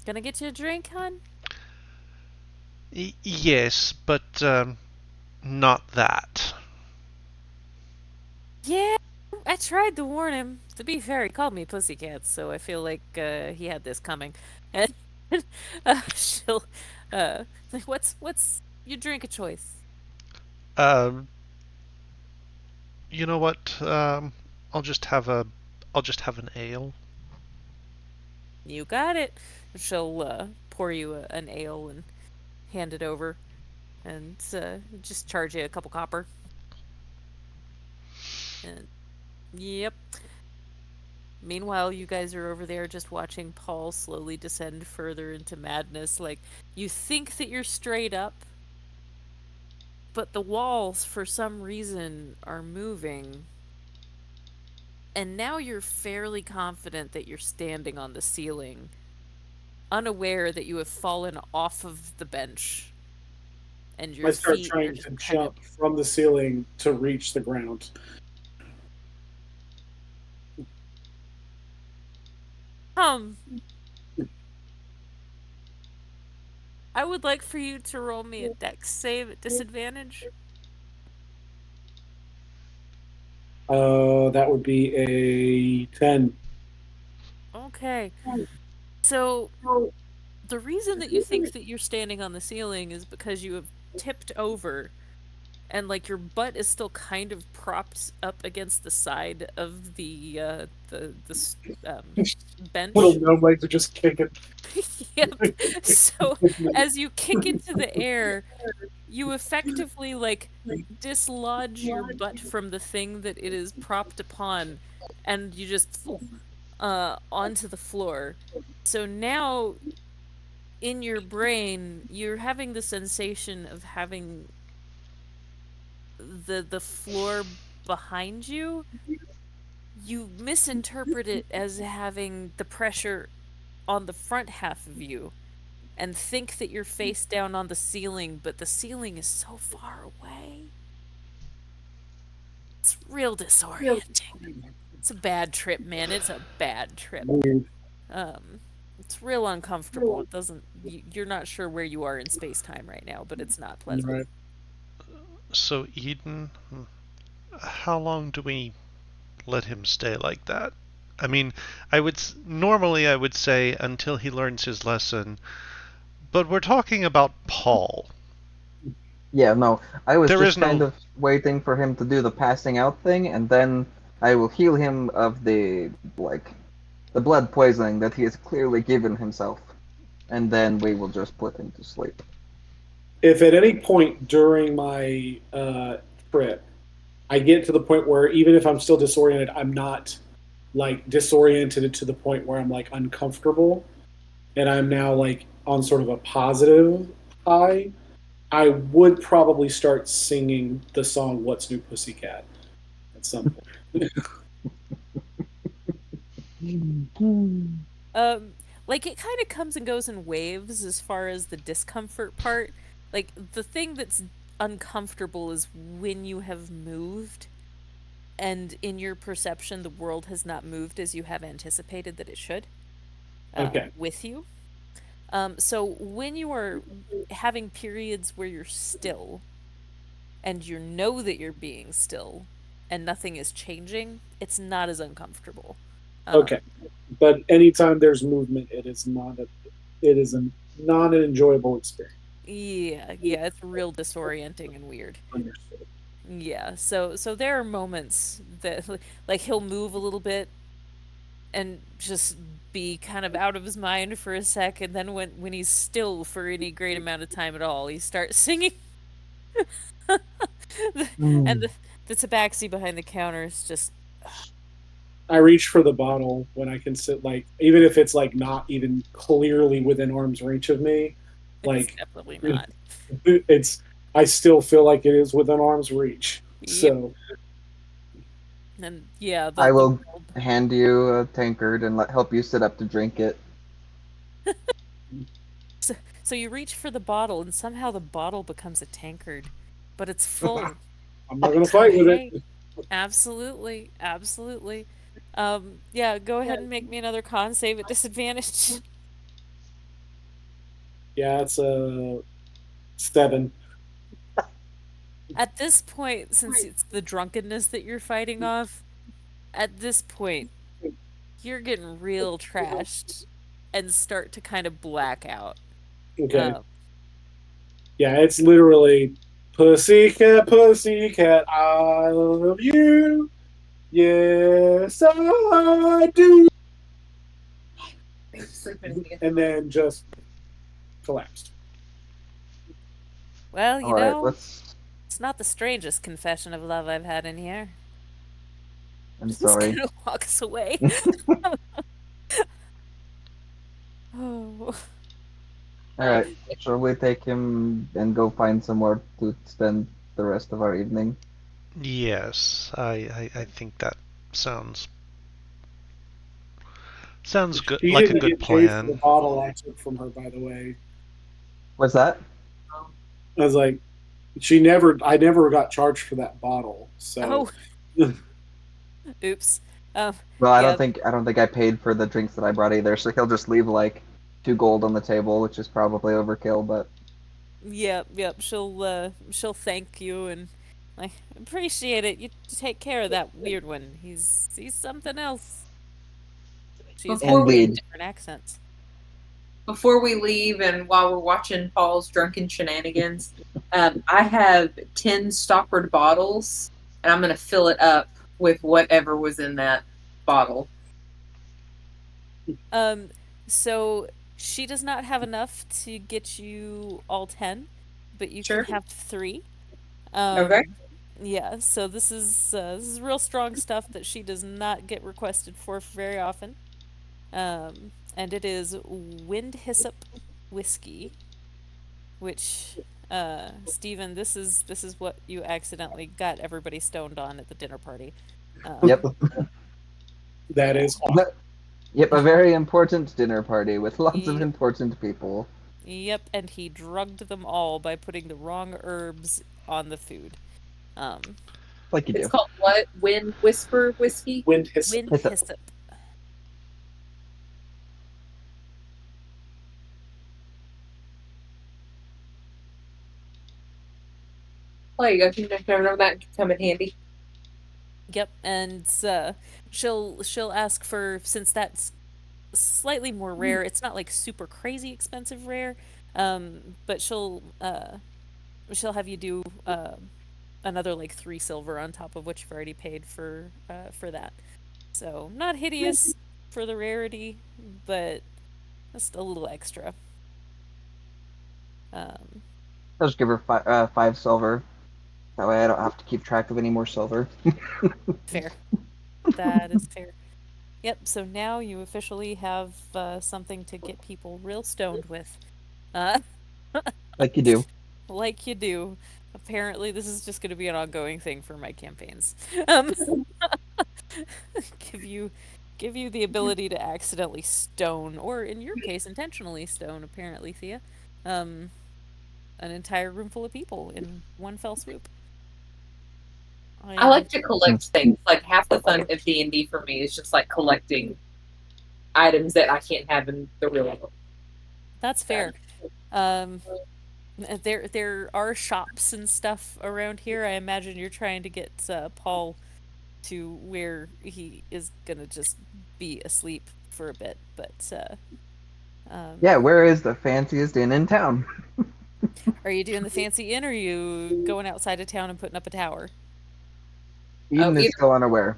Gonna get you a drink, hon? Yes, but not that. Yeah, I tried to warn him. To be fair, he called me pussycat, so I feel like he had this coming. She'll like, what's your drink of choice? Um, you know what? I'll just have a, I'll just have an ale. You got it. She'll pour you an ale and hand it over, and just charge you a couple copper. And yep. Meanwhile, you guys are over there just watching Paul slowly descend further into madness. Like, you think that you're straight up, but the walls, for some reason, are moving. And now you're fairly confident that you're standing on the ceiling, unaware that you have fallen off of the bench and your I start feet are trying just to kind of. jump from the ceiling to reach the ground. Um, I would like for you to roll me a dex save at disadvantage. That would be a 10. Okay. So the reason that you think that you're standing on the ceiling is because you have tipped over and like your butt is still kind of propped up against the side of the Little bench. gnome legs are just kicking. Yep. So as you kick into the air, you effectively like dislodge your butt from the thing that it is propped upon and you just onto the floor. So now in your brain, you're having the sensation of having the floor behind you. You misinterpret it as having the pressure on the front half of you and think that you're face down on the ceiling, but the ceiling is so far away. It's real disorienting. It's a bad trip, man. It's a bad trip. Weird. Um, it's real uncomfortable. It doesn't. You're not sure where you are in space time right now, but it's not pleasant. Right. So Eden, how long do we let him stay like that? I mean, normally I would say until he learns his lesson, but we're talking about Paul. Yeah, no, I was There is just kind no of waiting for him to do the passing out thing, and then I will heal him of the blood poisoning that he has clearly given himself, and then we will just put him to sleep. If at any point during my trip I get to the point where even if I'm still disoriented, I'm not like disoriented to the point where I'm like uncomfortable and I'm now like on sort of a positive high, I would probably start singing the song What's New Pussycat at some point. Um, like it kind of comes and goes in waves as far as the discomfort part. Like the thing that's uncomfortable is when you have moved and in your perception the world has not moved as you have anticipated that it should Okay. with you. So when you are having periods where you're still and you know that you're being still and nothing is changing, it's not as uncomfortable. Okay. But anytime there's movement, it is a not an enjoyable experience. Yeah, it's real disorienting and weird. Understood. Yeah, so there are moments that like he'll move a little bit and just be kind of out of his mind for a sec, and then when he's still for any great amount of time at all, he starts singing. And Mm. the tabaxi behind the counter is just I reach for the bottle when I can sit like even if it's like not even clearly within arm's reach of me, it's like definitely not. it's I still feel like it is within arm's reach. Yep. So And yeah, I the will world. hand you a tankard and help you sit up to drink it. So you reach for the bottle and somehow the bottle becomes a tankard, but it's full. I'm not gonna So fight with hey, it. absolutely, absolutely. Yeah, go ahead and make me another con save at disadvantage. Yeah, it's a 7. At this point, since it's the drunkenness that you're fighting off, at this point, you're getting real trashed. and start to kind of black out. Okay. Um, Yeah, it's literally pussycat, pussycat, I love you. Yes, I do. And then just collapsed. well, All right, it's not the strangest confession of love I've had in here. I'm Just sorry. kind of walks away. Oh. All right, shall we take him and go find somewhere to spend the rest of our evening? Yes, I think that sounds sounds good, She like a didn't good get paid for the plan. bottle I took from her, by the way. What's that? I was like, I never got charged for that bottle. So, Oh, oops. Well, Yeah, I don't think I paid for the drinks that I brought either, so he'll just leave like 2 gold on the table, which is probably overkill, but yep. She'll thank you and like appreciate it. You take care of that weird one. He's something else. She's got Before we really indeed. different accents. before we leave and while we're watching Paul's drunken shenanigans, I have 10 stoppered bottles and I'm going to fill it up with whatever was in that bottle. Um, so she does not have enough to get you all 10, but you can Sure. have 3. Okay. Yeah, so this is real strong stuff that she does not get requested for very often. And it is Wind Hyssop whiskey, which Stephen, this is what you accidentally got everybody stoned on at the dinner party. Yep. Um, that yeah. is awesome. Yep, a very important dinner party with lots of Yep. important people. Yep, and he drugged them all by putting the wrong herbs on the food. Um, Like you It's do. called what? Wind Whisper Whiskey? Wind hyssop. Wind Hyssop. Hyssop. Oh, you go. You never know that can come in handy. Yep, and she'll ask for, since that's slightly more rare. It's not like super crazy expensive rare, but she'll have you do another like 3 silver on top of what you've already paid for that. So not hideous for the rarity, but just a little extra. Um, I'll just give her 5 silver. That way I don't have to keep track of any more silver. Fair. That is fair. Yep. So now you officially have something to get people real stoned with. Uh, Like you do. like you do. Apparently, this is just going to be an ongoing thing for my campaigns. Um, give you, give you the ability to accidentally stone, or in your case, intentionally stone. Apparently, Thea, um, an entire room full of people in one fell swoop. I I am. like to collect things. Like half the fun of D&D for me is just like collecting items that I can't have in the real world. That's fair. Um, there are shops and stuff around here. I imagine you're trying to get Paul to where he is gonna just be asleep for a bit. But Yeah, where is the fanciest inn in town? are you doing the fancy inn, or are you going outside of town and putting up a tower? Oh, Eden is either. still unaware.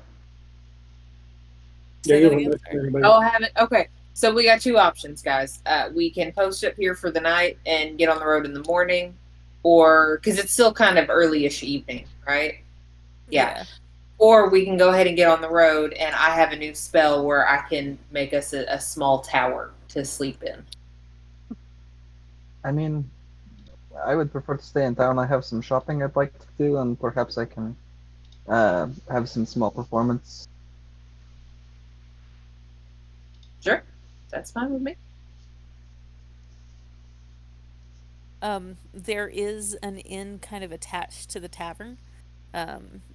Yeah, Say you that haven't again. mentioned Sorry. anybody. Oh, I haven't. Okay. So we got 2 options, guys. We can post up here for the night and get on the road in the morning, or because it's still kind of early-ish evening, right? Yeah. Yeah. Or we can go ahead and get on the road, and I have a new spell where I can make us a small tower to sleep in. I mean, I would prefer to stay in town. I have some shopping I'd like to do, and perhaps I can have some small performance. Sure. That's fine with me. There is an inn kind of attached to the tavern.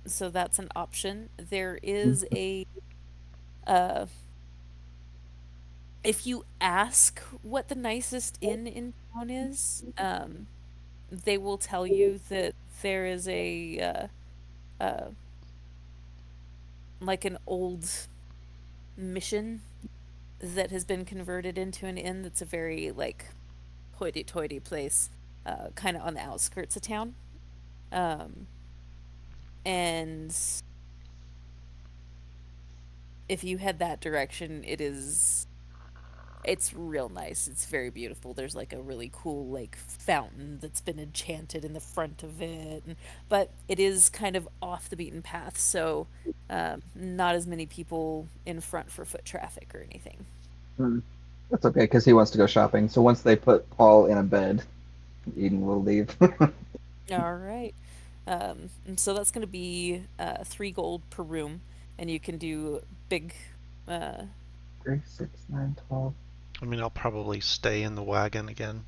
So that's an option. There is a uh if you ask what the nicest inn in town is, they will tell you that there is a like an old mission that has been converted into an inn that's a very, like, hoity-toity place, kind of on the outskirts of town. Um, and if you head that direction, it's real nice. It's very beautiful. There's like a really cool like fountain that's been enchanted in the front of it, but it is kind of off the beaten path, so not as many people in front for foot traffic or anything. Hmm. That's okay, because he wants to go shopping. So once they put Paul in a bed, Eden will leave. All right. And so that's going to be 3 gold per room, and you can do big. Uh, 3, 6, 9, 12. I mean, I'll probably stay in the wagon again.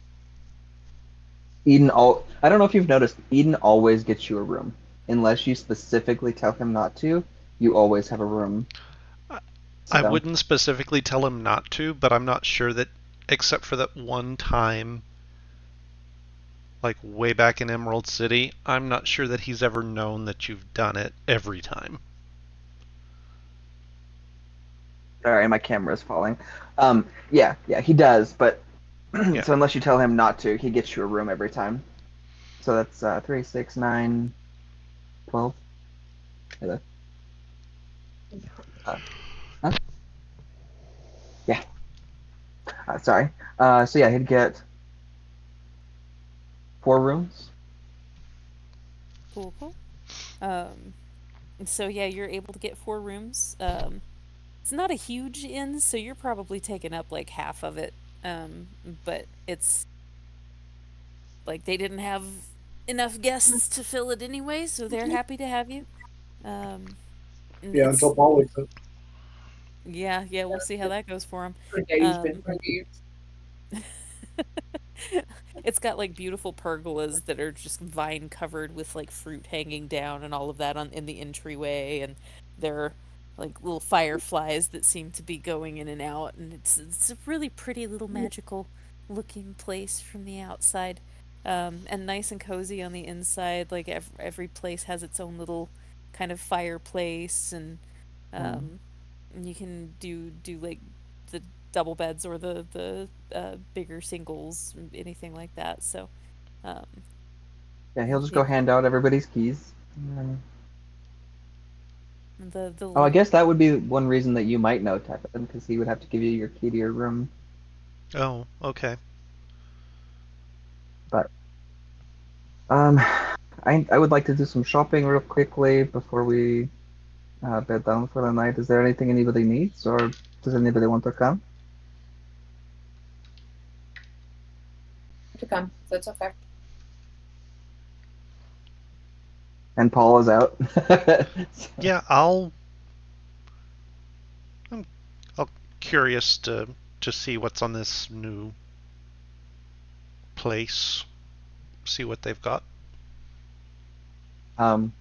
I don't know if you've noticed, Eden always gets you a room. Unless you specifically tell him not to, you always have a room. I So, wouldn't specifically tell him not to, but I'm not sure that, except for that one time, like way back in Emerald City, I'm not sure that he's ever known that you've done it every time. sorry, my camera is falling. Yeah, he does, but Yeah. so unless you tell him not to, he gets you a room every time. So that's 3, 6, 9, 12. Hello. Huh? Yeah. Sorry. So yeah, he'd get 4 rooms. cool, cool. And so yeah, you're able to get 4 rooms. It's not a huge inn, so you're probably taking up like half of it. But it's like they didn't have enough guests to fill it anyway, so they're happy to have you. Um, and Yeah, it's until Paul wakes up. yeah, we'll see how that goes for him. The day's been Um, produced. it's got like beautiful pergolas that are just vine covered with like fruit hanging down and all of that on in the entryway, and there are like little fireflies that seem to be going in and out, and it's a really pretty little magical looking place from the outside, and nice and cozy on the inside. Like every place has its own little kind of fireplace, Mm. and you can do like the double beds or the bigger singles, anything like that. So, um, Yeah, he'll just yeah, go hand out everybody's keys. And then... Oh, I the guess that would be one reason that you might know Tevin, because he would have to give you your key to your room. Oh, okay. But um, I would like to do some shopping real quickly before we bed down for the night. Is there anything anybody needs, or does anybody want to come? To come, so it's okay. And Paul is out. So, Yeah, I'm curious to see what's on this new place. See what they've got. um,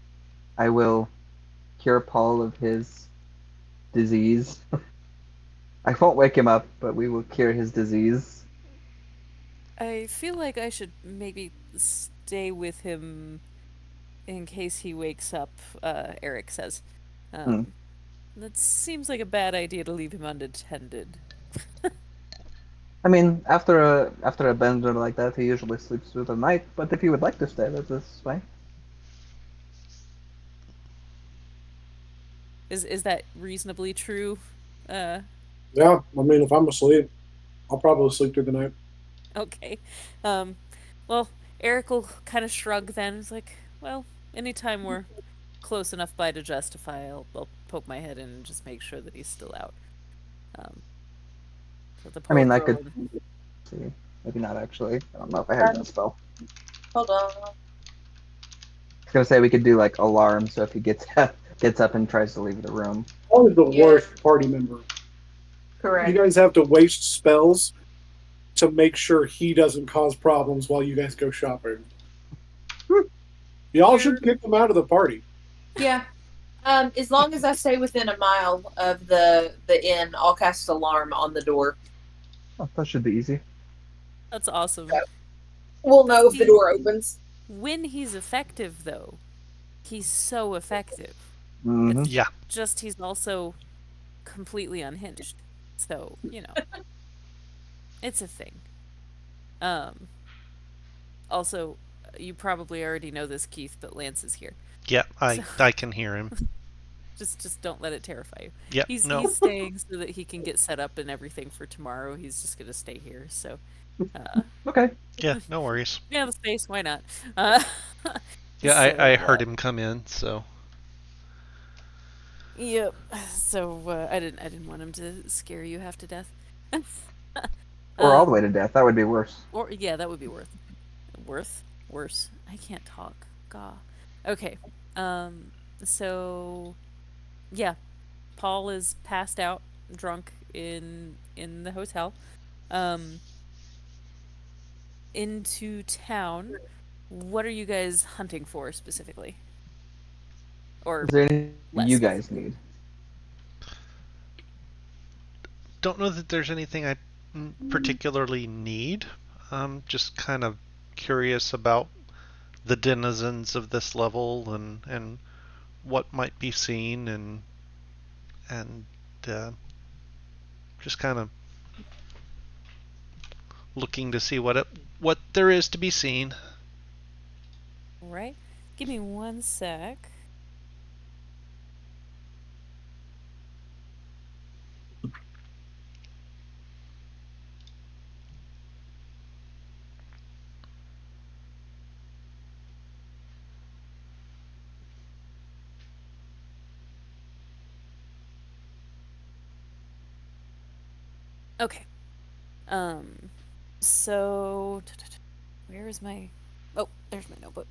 I will cure Paul of his disease. I won't wake him up, but we will cure his disease. I feel like I should maybe stay with him in case he wakes up. Eric says, Hmm. that seems like a bad idea to leave him unattended. I mean, after a bender like that, he usually sleeps through the night. But if you would like to stay, that's fine. Is that reasonably true? Uh, Yeah, I mean, if I'm asleep, I'll probably sleep through the night. okay. Um, well, Eric will kind of shrug then. He's like, well, anytime we're close enough by to justify, I'll poke my head in and just make sure that he's still out. Um, so the I mean, poke I girl could and see. Maybe not actually. I don't know if I have that spell. Hold on. I was gonna say we could do like alarm, so if he gets up and tries to leave the room. Always the Yeah. worst party member. You Correct. guys have to waste spells to make sure he doesn't cause problems while you guys go shopping. Y'all should kick him out of the party. Yeah. As long as I stay within a mile of the inn, I'll cast alarm on the door. Oh, that should be easy. that's awesome. We'll know if the See- door opens. When he's effective, though, he's so effective. Hmm. It's Yeah. just he's also completely unhinged. So, it's a thing. Um, Also, you probably already know this, Keith, but Lance is here. Yeah, So I can hear him. just don't let it terrify you. Yep. No. He's staying so that he can get set up and everything for tomorrow. He's just gonna stay here. So Okay. Yeah. No worries. yeah, the space, why not? Uh, Yeah, I so heard him come in. So. yep. So I didn't want him to scare you half to death. Or all the way to death. That would be worse. Or yeah, that would be worse. I can't talk. Gah. Okay. Um. So yeah, Paul is passed out, drunk in the hotel. Um. Into town. What are you guys hunting for specifically, or Is there anything less you guys specifically? need? Don't know that there's anything I particularly need. Just kind of curious about the denizens of this level and what might be seen and uh, just kind of looking to see what there is to be seen. All right. Give me 1 sec. Okay. Um. So where is my? Oh, there's my notebook.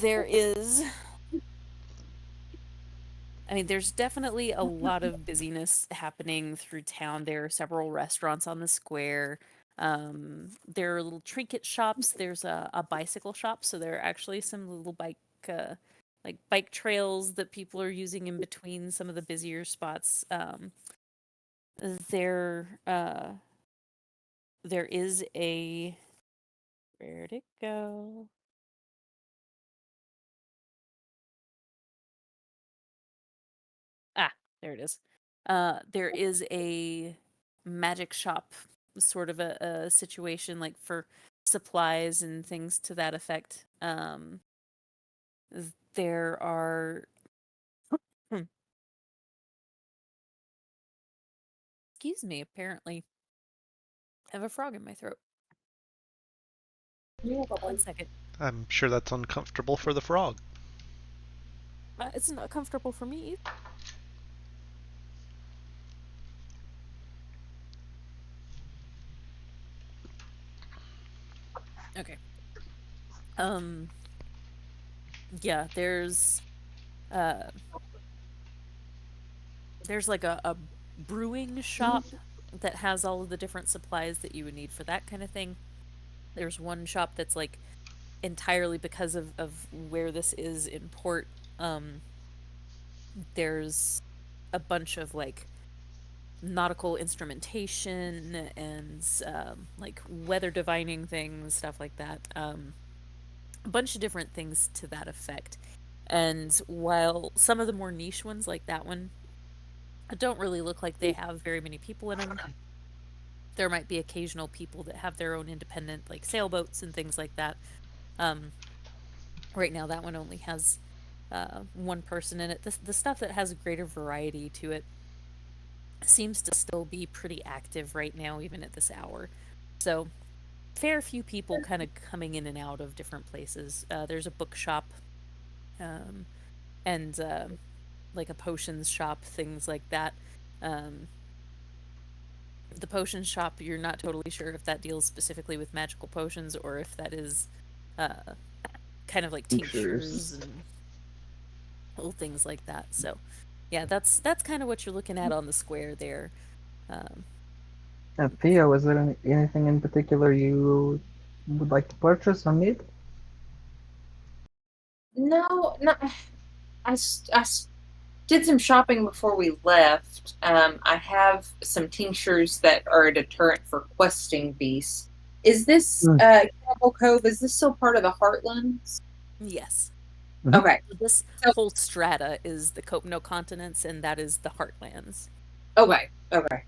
There is. I mean, there's definitely a lot of busyness happening through town. There are several restaurants on the square. There are little trinket shops. There's a bicycle shop, so there are actually some little uh, like bike trails that people are using in between some of the busier spots. There, there is a where'd it go? Ah, there it is. There is a magic shop, sort of a situation like for supplies and things to that effect. There are, hmm, excuse me, apparently I have a frog in my throat. 1 second. I'm sure that's uncomfortable for the frog. It's not comfortable for me. Okay. Um, yeah, uh there's like a brewing shop that has all of the different supplies that you would need for that kind of thing. There's one shop that's like entirely because of where this is in port. Um, there's a bunch of like nautical instrumentation and like weather divining things, stuff like that. A bunch of different things to that effect. And while some of the more niche ones, like that one, don't really look like they have very many people in them, there might be occasional people that have their own independent, like sailboats and things like that. Um, right now, that one only has one person in it. The stuff that has a greater variety to it seems to still be pretty active right now, even at this hour. So, fair few people kind of coming in and out of different places. There's a bookshop, um, and like a potions shop, things like that. Um, the potions shop, you're not totally sure if that deals specifically with magical potions or if that is uh, kind of like tinctures Tinctures. and little things like that. So, yeah, that's kind of what you're looking at on the square there. Um, Theo, is there anything in particular you would like to purchase or need? No, no. Did some shopping before we left. I have some tinctures that are a deterrent for questing beasts. Is this Hmm. Cannibal Cove? Is this still part of the Heartlands? yes. Okay. This So whole strata is the Copno continents, and that is the Heartlands. okay. Okay.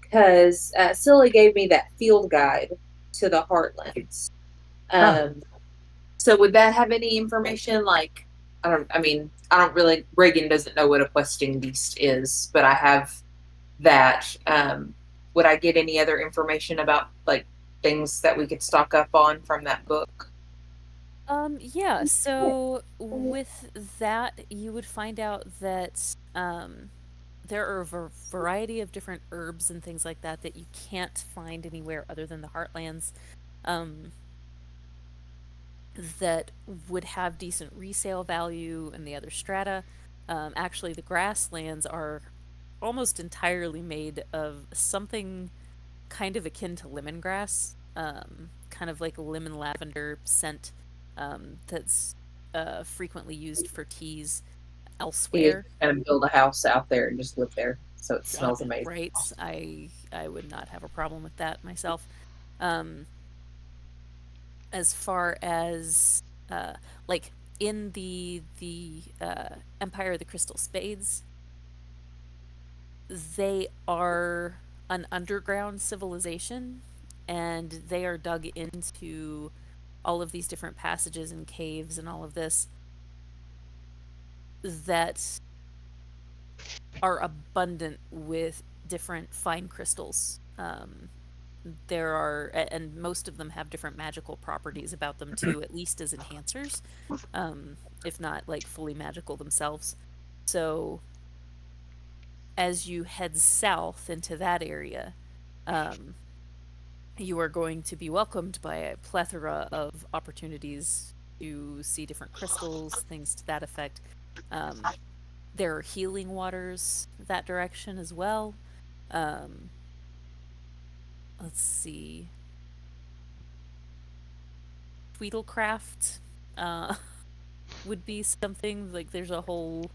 Because Silly gave me that field guide to the Heartlands. Ah, Um, so would that have any information? Like, I mean, I don't really. Reagan doesn't know what a questing beast is, but I have that. Would I get any other information about like things that we could stock up on from that book? Yeah, so with that, you would find out that there are a variety of different herbs and things like that that you can't find anywhere other than the Heartlands. Um, that would have decent resale value in the other strata. Actually, the grasslands are almost entirely made of something kind of akin to lemongrass, kind of like a lemon lavender scent that's frequently used for teas You elsewhere. kind of build a house out there and just live there, so it smells amazing. Right? I would not have a problem with that myself. Um, as far as like in the Empire of the Crystal Spades, they are an underground civilization, and they are dug into all of these different passages and caves and all of this that are abundant with different fine crystals. There are, and most of them have different magical properties about them too, at least as enhancers, if not like fully magical themselves. So as you head south into that area, um, you are going to be welcomed by a plethora of opportunities to see different crystals, things to that effect. Um, there are healing waters that direction as well. Um, let's see. Tweedlecraft would be something like there's a whole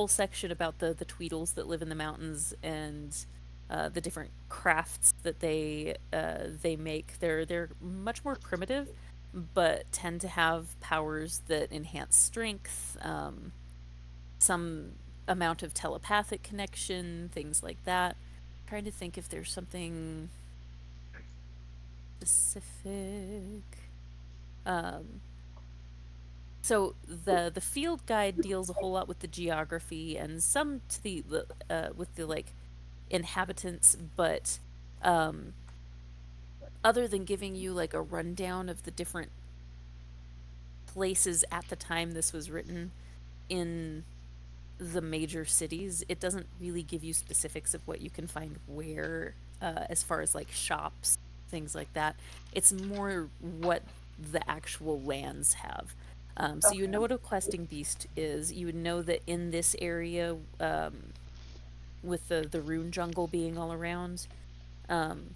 section about the Tweedles that live in the mountains and the different crafts that they make. They're much more primitive, but tend to have powers that enhance strength, some amount of telepathic connection, things like that. Trying to think if there's something specific. Um, So the field guide deals a whole lot with the geography and some to the with the like inhabitants, but um, other than giving you like a rundown of the different places at the time this was written in the major cities, it doesn't really give you specifics of what you can find where, as far as like shops, things like that. It's more what the actual lands have. So you would know what a questing beast is. You would know that in this area, with the rune jungle being all around, um,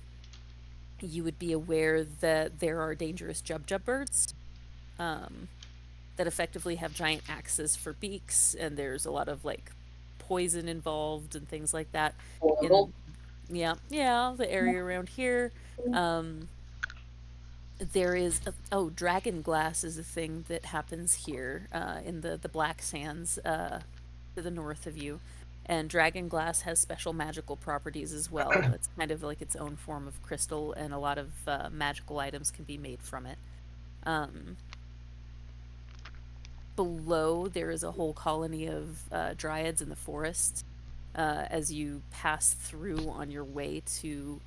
you would be aware that there are dangerous jub birds. Um, that effectively have giant axes for beaks, and there's a lot of like poison involved and things like that. Horrible. In yeah, the area around here. Um, there is dragon glass is a thing that happens here in the Black Sands to the north of you. And dragon glass has special magical properties as well. It's kind of like its own form of crystal, and a lot of magical items can be made from it. Um, below there is a whole colony of dryads in the forest as you pass through on your way to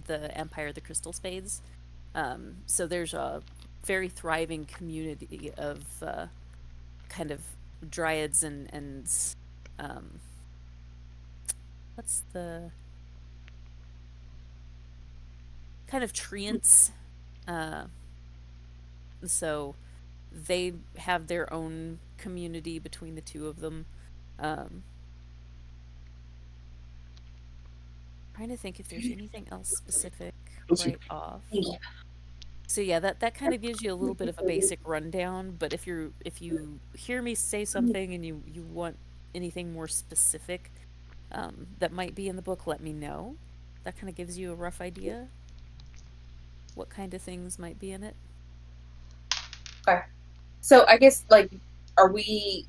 the Empire of the Crystal Spades. So there's a very thriving community of kind of dryads and um, what's the kind of treants. Uh, so they have their own community between the two of them. Um, Trying to think if there's anything else specific right off. So yeah, that kind of gives you a little bit of a basic rundown, but if you hear me say something and you want anything more specific that might be in the book, let me know. That kind of gives you a rough idea what kind of things might be in it. Okay. So I guess like, are we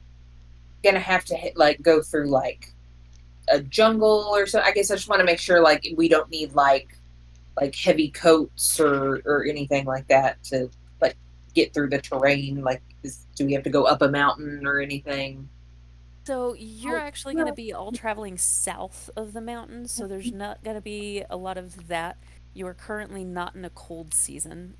gonna have to like go through like a jungle or so? I guess I just want to make sure like we don't need like heavy coats or anything like that to like get through the terrain. Like, do we have to go up a mountain or anything? So you're Oh, actually going to no. be all traveling south of the mountains, so there's not going to be a lot of that. You are currently not in a cold season.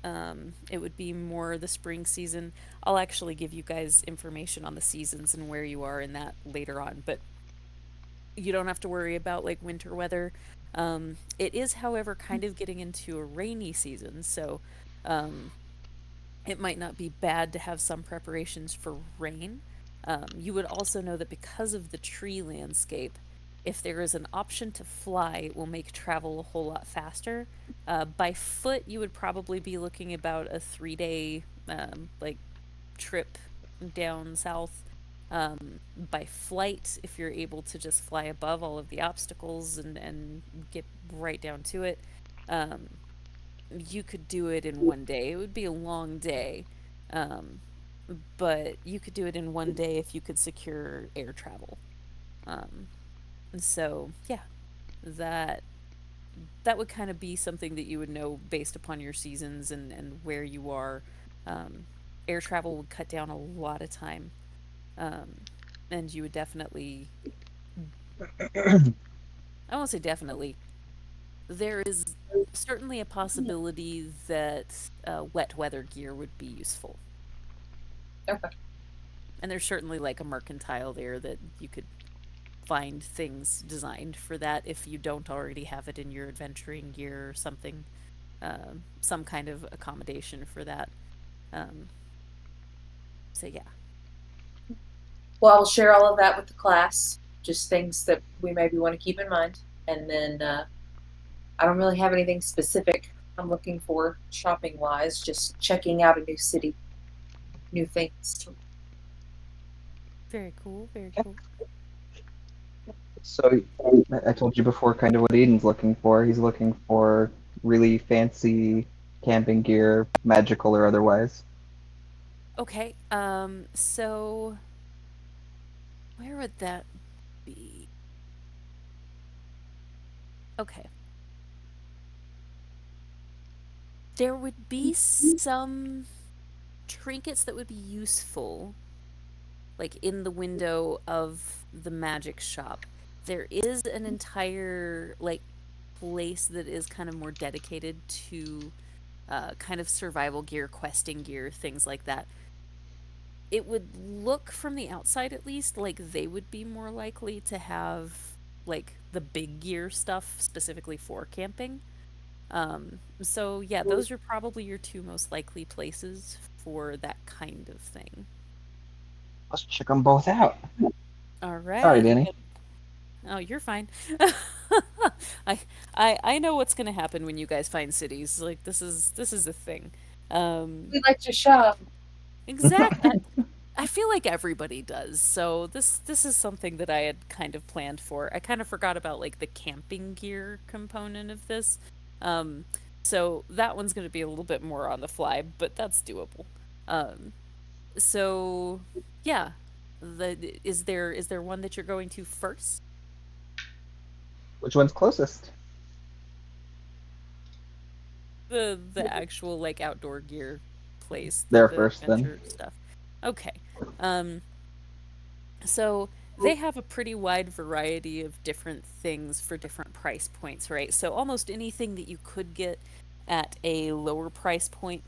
It would be more the spring season. I'll actually give you guys information on the seasons and where you are in that later on, but you don't have to worry about like winter weather. It is, however, kind of getting into a rainy season, so um, it might not be bad to have some preparations for rain. You would also know that because of the tree landscape, if there is an option to fly, it will make travel a whole lot faster. By foot, you would probably be looking about a 3 day like trip down south. By flight, if you're able to just fly above all of the obstacles and get right down to it, um, you could do it in 1 day. It would be a long day, um, but you could do it in 1 day if you could secure air travel. Um, and so, yeah, that that would kind of be something that you would know based upon your seasons and where you are. Um, Air travel would cut down a lot of time, um, and you would definitely, I won't say definitely, there is certainly a possibility that wet weather gear would be useful. Okay. And there's certainly like a mercantile there that you could find things designed for that if you don't already have it in your adventuring gear or something, some kind of accommodation for that. Um, so yeah, Well, I'll share all of that with the class. Just things that we maybe want to keep in mind, and then I don't really have anything specific I'm looking for shopping wise. Just checking out a new city, new things. very cool, very Yeah. cool. So I told you before kind of what Eden's looking for. He's looking for really fancy camping gear, magical or otherwise. Okay, so where would that be? Okay, there would be some trinkets that would be useful like in the window of the magic shop. There is an entire like place that is kind of more dedicated to kind of survival gear, questing gear, things like that. It would look from the outside at least like they would be more likely to have like the big gear stuff specifically for camping. So yeah, those are probably your two most likely places for that kind of thing. Let's check them both out. All Sorry, right. Danny. Oh, you're fine. I know what's gonna happen when you guys find cities. Like this is a thing. Um, We like to shop. exact. I feel like everybody does. So this is something that I had kind of planned for. I kind of forgot about like the camping gear component of this. Um, so that one's gonna be a little bit more on the fly, but that's doable. Um, so yeah, is there one that you're going to first? Which one's closest? The actual like outdoor gear place, There the first, then. adventure stuff. Okay. Um so they have a pretty wide variety of different things for different price points, right? So almost anything that you could get at a lower price point,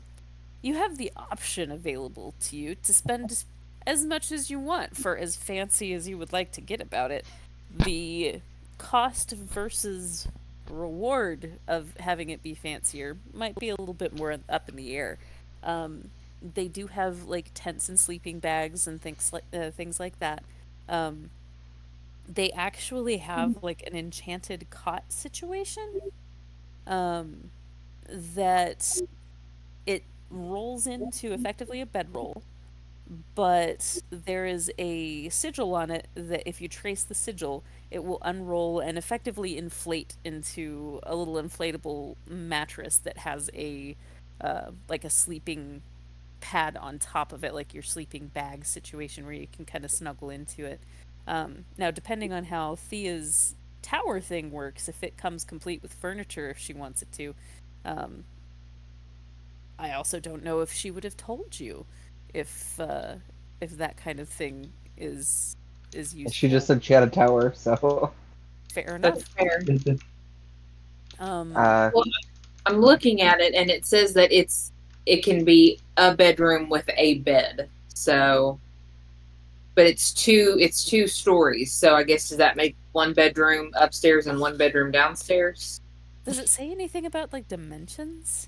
you have the option available to you to spend as much as you want for as fancy as you would like to get about it. The cost versus reward of having it be fancier might be a little bit more up in the air. They do have like tents and sleeping bags and things like that. Um, they actually have like an enchanted cot situation um, that it rolls into effectively a bedroll, but there is a sigil on it that if you trace the sigil, it will unroll and effectively inflate into a little inflatable mattress that has a like a sleeping pad on top of it, like your sleeping bag situation where you can kind of snuggle into it. Now, depending on how Thea's tower thing works, if it comes complete with furniture, if she wants it to, um, I also don't know if she would have told you if if that kind of thing is She just useful. said she had a tower, so Fair That's enough. fair. Um, uh, Well, I'm looking at it, and it says that it can be a bedroom with a bed. So, but it's two stories. So I guess does that make one bedroom upstairs and one bedroom downstairs? does it say anything about like dimensions?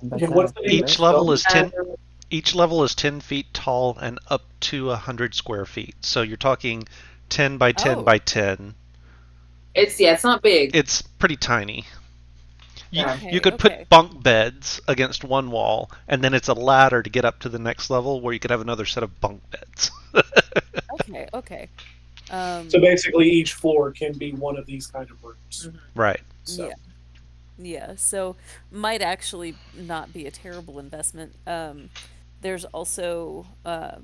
that Yeah, kind what's of the name thing, of the Each right? level stone? is 10. Uh, Each level is 10 feet tall and up to 100 square feet. So you're talking 10 by 10 Oh, by 10. it's not big. It's pretty tiny. You okay, could put okay, bunk beds against one wall, and then it's a ladder to get up to the next level where you could have another set of bunk beds. okay, okay. So Um, basically, each floor can be one of these kind of rooms. Mhm. Right. yeah, So yeah. So might actually not be a terrible investment. There's also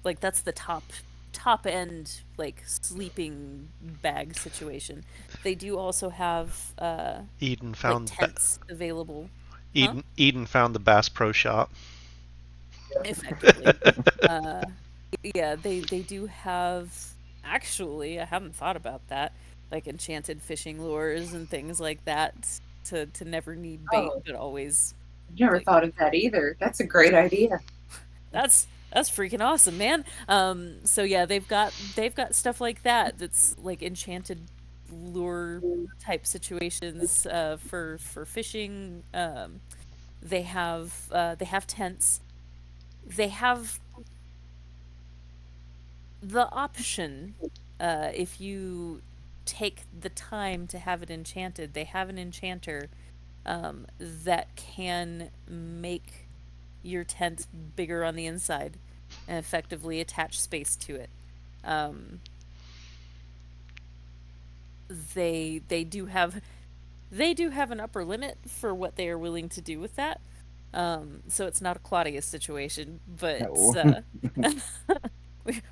like that's the top end like sleeping bag situation. They do also have Eden like found ba- tents available. Huh? Eden found the Bass Pro Shop. Effectively. Uh, yeah, they do have actually, I haven't thought about that, like enchanted fishing lures and things like that to never need bait Oh, but always I've never like thought of that either. That's a great idea. that's freaking awesome, man. So yeah, they've got stuff like that that's like enchanted lure type situations for fishing. They have tents. They have the option, if you take the time to have it enchanted, they have an enchanter that can make your tent bigger on the inside and effectively attach space to it. Um, they do have an upper limit for what they are willing to do with that. So it's not a Claudius situation, but No.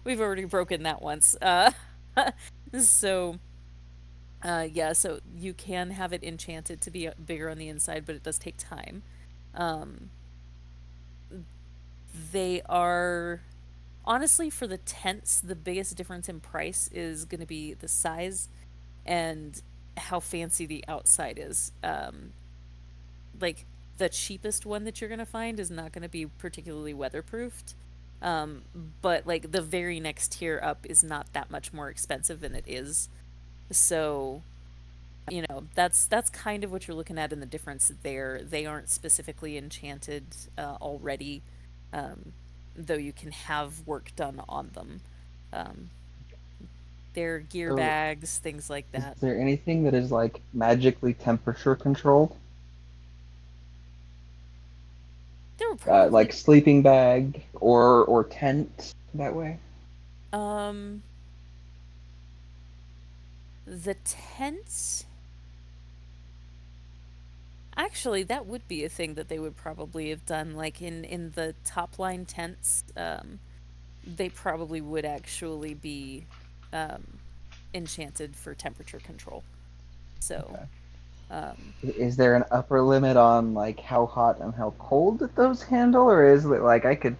we've already broken that once. So yeah, so you can have it enchanted to be bigger on the inside, but it does take time. Um, they are honestly for the tents, the biggest difference in price is going to be the size and how fancy the outside is. Like the cheapest one that you're going to find is not going to be particularly weatherproofed. But like the very next tier up is not that much more expensive than it is. So that's kind of what you're looking at in the difference there. They aren't specifically enchanted already, um, though you can have work done on them. Um, they're gear So, bags, things like is that. there anything that is like magically temperature controlled? There were Like probably sleeping bag or tent that way? um, the tents. Actually, that would be a thing that they would probably have done, like in the top line tents. They probably would actually be um, enchanted for temperature control. So, Okay. um, Is there an upper limit on like how hot and how cold that those handle, or is it like I could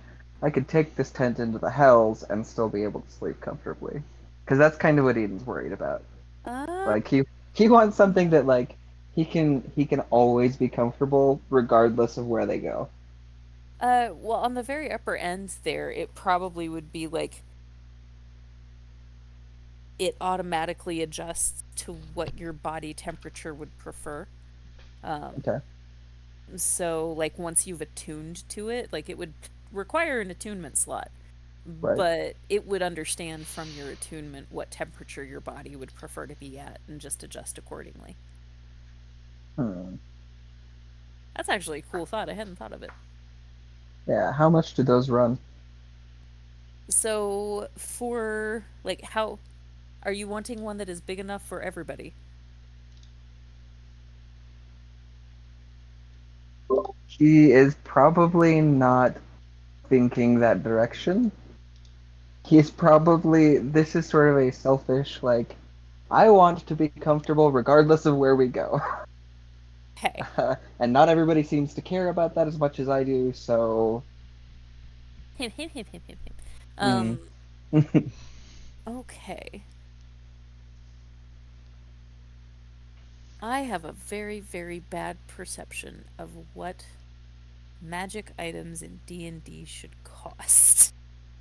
take this tent into the hells and still be able to sleep comfortably? Because that's kind of what Eden's worried about. uh, Like he wants something that like he can always be comfortable regardless of where they go. well, on the very upper end there, it probably would be like it automatically adjusts to what your body temperature would prefer. Um, Okay, so like once you've attuned to it, like it would require an attunement slot, right. but it would understand from your attunement what temperature your body would prefer to be at and just adjust accordingly. Hmm. That's actually a cool thought. I hadn't thought of it. Yeah, how much do those run? So for like how are you wanting one that is big enough for everybody? She is probably not thinking that direction. He's probably, this is sort of a selfish, like, I want to be comfortable regardless of where we go. Hey. And not everybody seems to care about that as much as I do, so. Him, him, him, him, him, him. Mm. Okay. I have a very, very bad perception of what magic items in D&D should cost.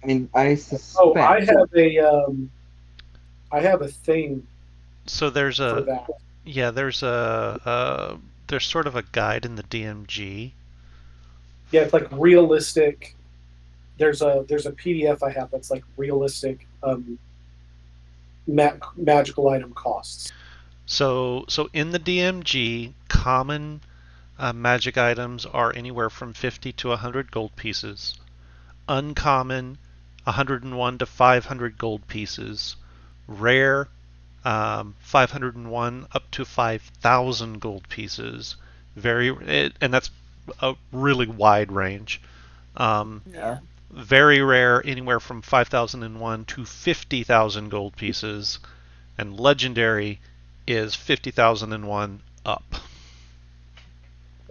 I mean, I Oh, suspect. I have a thing So there's for a that. yeah, there's sort of a guide in the DMG. Yeah, it's like realistic. There's a PDF I have that's like realistic magical item costs. So in the DMG, common magic items are anywhere from 50 to 100 gold pieces. Uncommon, 101 to 500 gold pieces. Rare, 501 up to 5,000 gold pieces. And that's a really wide range. Um, Yeah. very rare, anywhere from 5,001 to 50,000 gold pieces, and legendary is 50,001 up.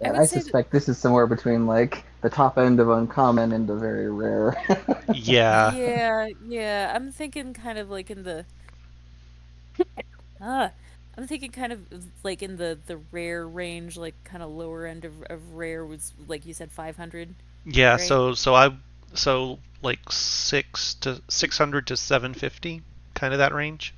I Yeah, would I say that, suspect this is somewhere between like the top end of uncommon and the very rare. Yeah, yeah, I'm thinking kind of like in the ah, I'm thinking kind of like in the rare range, like kind of lower end of rare was like you said 500, yeah. right? So like 600 to 750, kind of that range.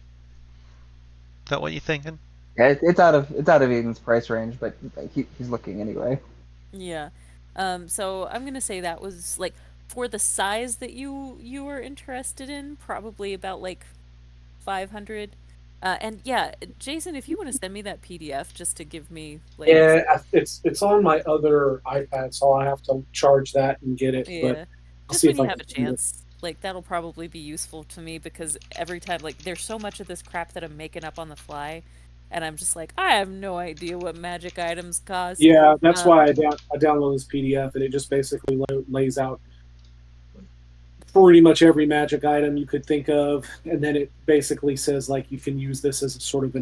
Is that what you thinking? Yeah, it's out of Eden's price range, but he's looking anyway. Yeah. So I'm gonna say that was like for the size that you were interested in, probably about like 500. And yeah, Jason, if you want to send me that PDF just to give me like Yeah, it's on my other iPad, so I have to charge that and get it. But yeah, I'll just see when if you I have can a find it. chance, like that'll probably be useful to me because every time like there's so much of this crap that I'm making up on the fly and I'm just like I have no idea what magic items cost. Yeah, that's Um why I download this PDF, and it just basically lays out pretty much every magic item you could think of, and then it basically says like you can use this as a sort of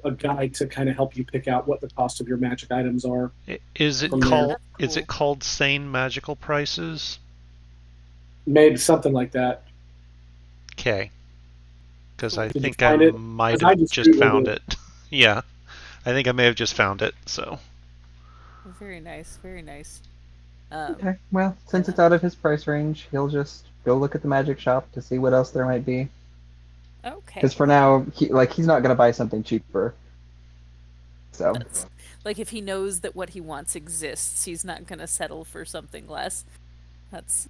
a guide to kind of help you pick out what the cost of your magic items are Is it from yeah, there. called that's is it cool. called sane magical prices? Maybe something like that. Okay, because I Cool. Did you think I find it? might Because I have just just googled found it. it. Yeah, I think I may have just found it. So Very nice, very nice. Okay, well, since Yeah. it's out of his price range, he'll just go look at the magic shop to see what else there might be. Because Okay. for now, he's not gonna buy something cheaper. So That's like if he knows that what he wants exists, he's not gonna settle for something less. That's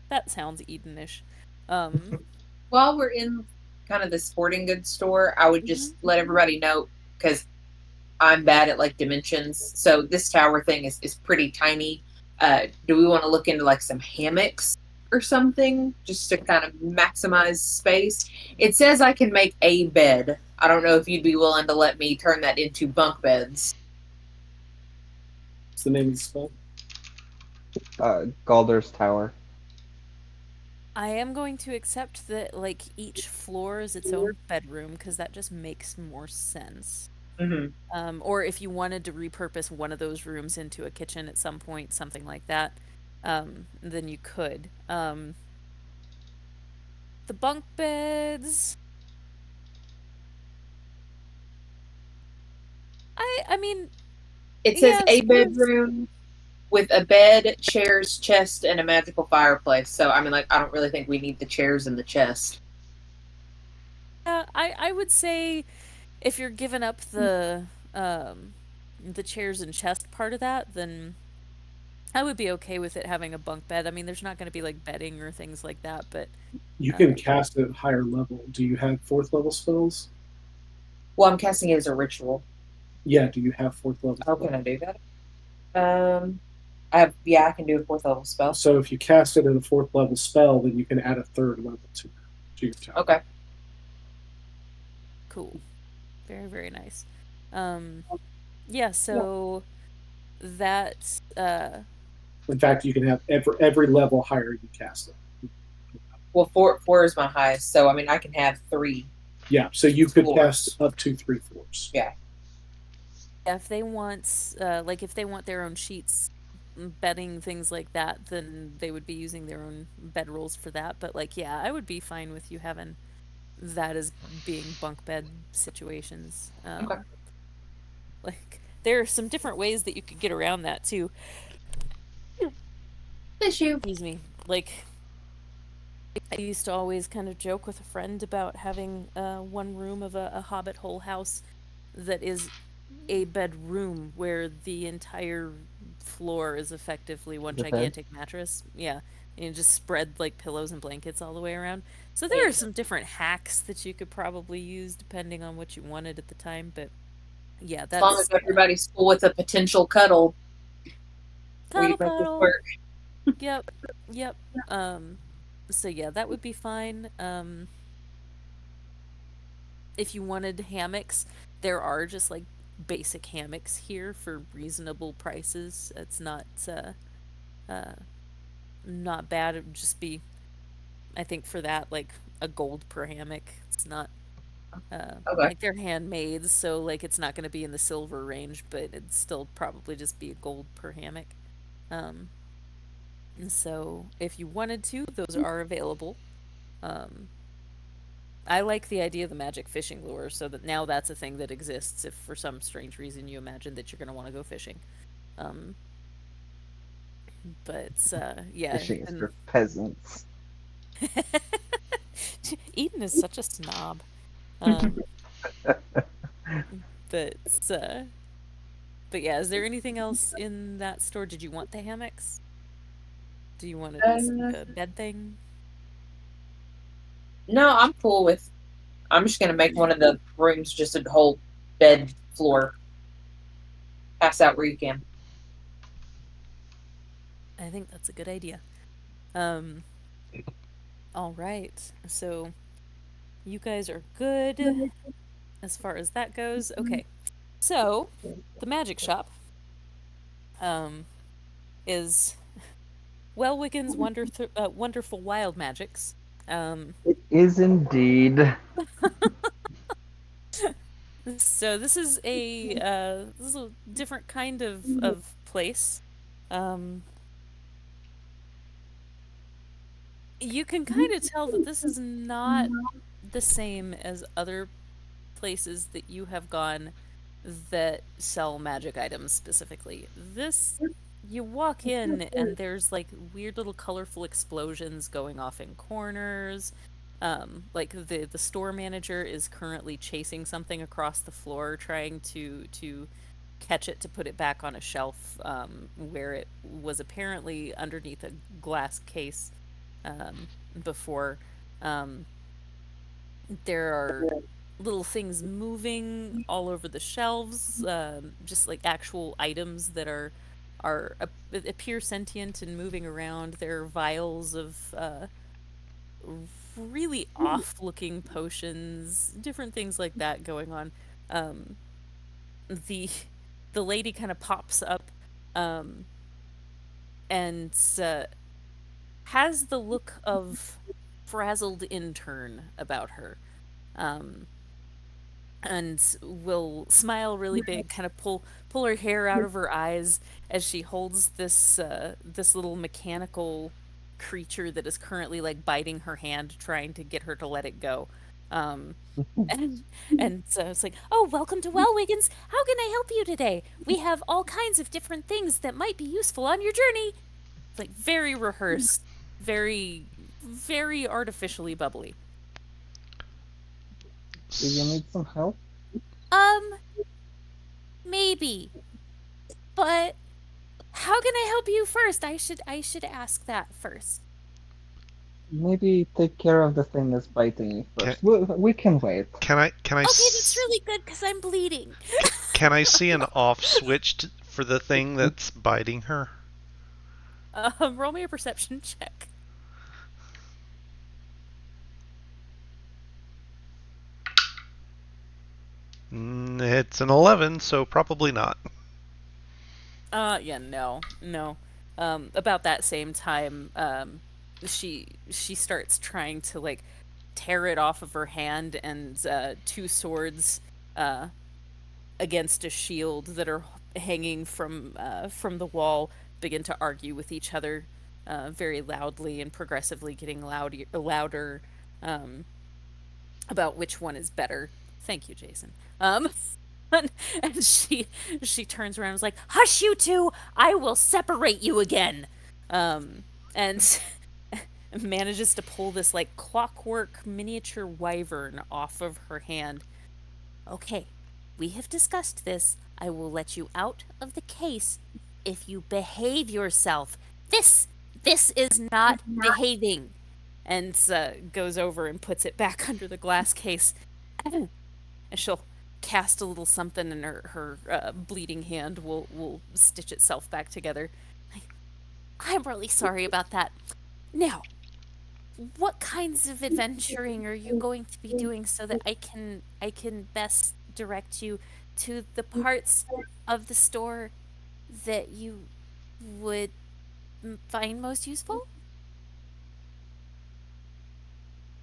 that sounds Edenish. Um, While we're in kind of the sporting goods store, I would mhm. just let everybody know because I'm bad at like dimensions. So this tower thing is pretty tiny. Do we want to look into like some hammocks or something just to kind of maximize space? It says I can make a bed. I don't know if you'd be willing to let me turn that into bunk beds. What's the name of the spell? Galder's Tower. I am going to accept that like each floor is its own bedroom because that just makes more sense. Mm-hmm. Or if you wanted to repurpose one of those rooms into a kitchen at some point, something like that, then you could. The bunk beds. I mean, It says yeah, I a suppose. bedroom with a bed, chairs, chest, and a magical fireplace. So I mean, like, I don't really think we need the chairs and the chest. Yeah, I would say if you're giving up the chairs and chest part of that, then I would be okay with it having a bunk bed. I mean, there's not going to be like bedding or things like that, but You can uh, cast it at higher level. Do you have fourth level spells? Well, I'm casting it as a ritual. Yeah. Do you have fourth level How spells? can I do that? Um, I can do a fourth level spell. So if you cast it at a fourth level spell, then you can add a third level to your tower. Okay. cool. Very, very nice. Um, yeah, so that's In fact, you can have every level higher you cast it. Well, four is my highest, so I mean I can have three Yeah, so you could floors. cast up to 3 floors. Yeah. If they want, like, if they want their own sheets, bedding, things like that, then they would be using their own bedrolls for that. But, like, yeah, I would be fine with you having that as being bunk bed situations. Okay. Like, there are some different ways that you could get around that, too. Issue. Excuse me. Like, I used to always kind of joke with a friend about having one room of a hobbit hole house that is a bedroom where the entire floor is effectively one The bed. gigantic mattress. Yeah. And you just spread like pillows and blankets all the way around. So there Yeah. are some different hacks that you could probably use depending on what you wanted at the time, but yeah, As long as that's everybody's cool with a potential cuddle, we cuddle make this cuddle. work. Yep. Yep. Um so yeah, that would be fine. If you wanted hammocks, there are just like basic hammocks here for reasonable prices. It's uh not bad. It would just be, I think, for that like a gold per hammock. It's not Okay. like they're handmade, so like it's not going to be in the silver range, but it'd still probably just be a gold per hammock. Um, and so if you wanted to, those are available. Um, I like the idea of the magic fishing lure, so that now that's a thing that exists if for some strange reason you imagine that you're going to want to go fishing. Um, but yeah, Fishing is and for peasants. Eden is such a snob. Um, but but yeah, is there anything else in that store? Did you want the hammocks? Do you want Uh, a bed thing? no, I'm cool with. I'm just gonna make one of the rooms just a whole bed floor. Pass out where you can. I think that's a good idea. Um, all right. So you guys are good as far as that goes. Okay. So the magic shop um is Wellwicken's wonderful wild magics. Um, It is indeed. so this is a different kind of place. Um, you can kind of tell that this is not the same as other places that you have gone that sell magic items specifically. This, you walk in and there's like weird little colorful explosions going off in corners. Like the store manager is currently chasing something across the floor, trying to catch it to put it back on a shelf, where it was apparently underneath a glass case, before. Um, there are little things moving all over the shelves, just like actual items that appear sentient and moving around. There are vials of really off-looking potions, different things like that going on. Um, the the lady kind of pops up, um, and has the look of frazzled intern about her. Um, and will smile really big, kind of pull her hair out of her eyes as she holds this little mechanical creature that is currently like biting her hand, trying to get her to let it go. Um, and and so it's like, oh, welcome to Wellwiggins. How can I help you today? We have all kinds of different things that might be useful on your journey. Like very rehearsed, very artificially bubbly. Do you need some help? Um, maybe. But how can I help you first? I should ask that first. Maybe take care of the thing that's biting you Can, first. We can wait. Okay, that's really good because I'm bleeding. can I see an off switch for the thing that's biting her? Roll me a perception check. It's an 11, so probably not. Yeah, no. About that same time, she starts trying to like tear it off of her hand, and two swords uh, against a shield that are hanging from the wall begin to argue with each other very loudly and progressively getting louder um, about which one is better. Thank you, Jason. And, and she turns around and is like, "Hush, you two! I will separate you again." And manages to pull this like clockwork miniature wyvern off of her hand. "Okay, we have discussed this. I will let you out of the case if you behave yourself. This this is not behaving." And goes over and puts it back under the glass case. And she'll cast a little something, and her bleeding hand will stitch itself back together. "I'm really sorry about that. Now, what kinds of adventuring are you going to be doing so that I can best direct you to the parts of the store that you would find most useful?"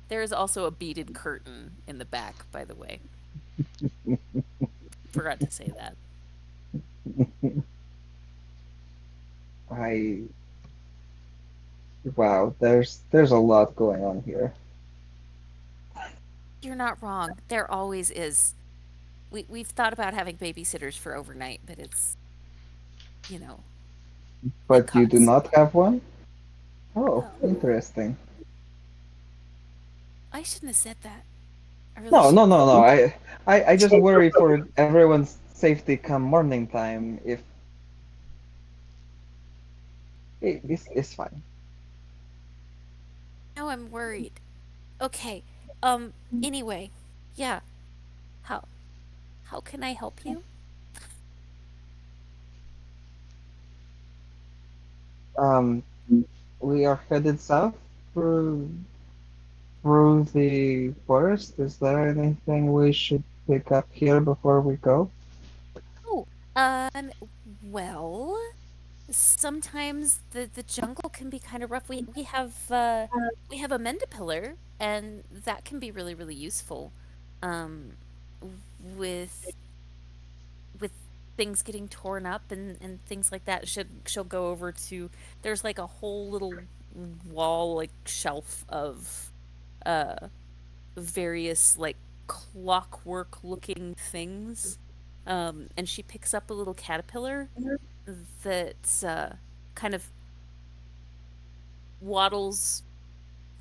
There is also a beaded curtain in the back, by the way. Forgot to say that. I wow, there's a lot going on here. You're not wrong. There always is. We've thought about having babysitters for overnight, but it's, you know, it But you do costs. not have one? Oh, Oh, interesting. I shouldn't have said that. I really No, no, shouldn't. no, no. I just worry for everyone's safety come morning time if it's fine. Now I'm worried. Okay. Anyway, yeah. How how can I help you? Um, we are headed south through through the forest. Is there anything we should pick up here before we go? Oh, um, well, sometimes the jungle can be kind of rough. We have a mendipillar, and that can be really really useful. Um, with with things getting torn up and things like that. She'll go over to, there's like a whole little wall like shelf of uh various like clockwork looking things. And she picks up a little caterpillar that kind of waddles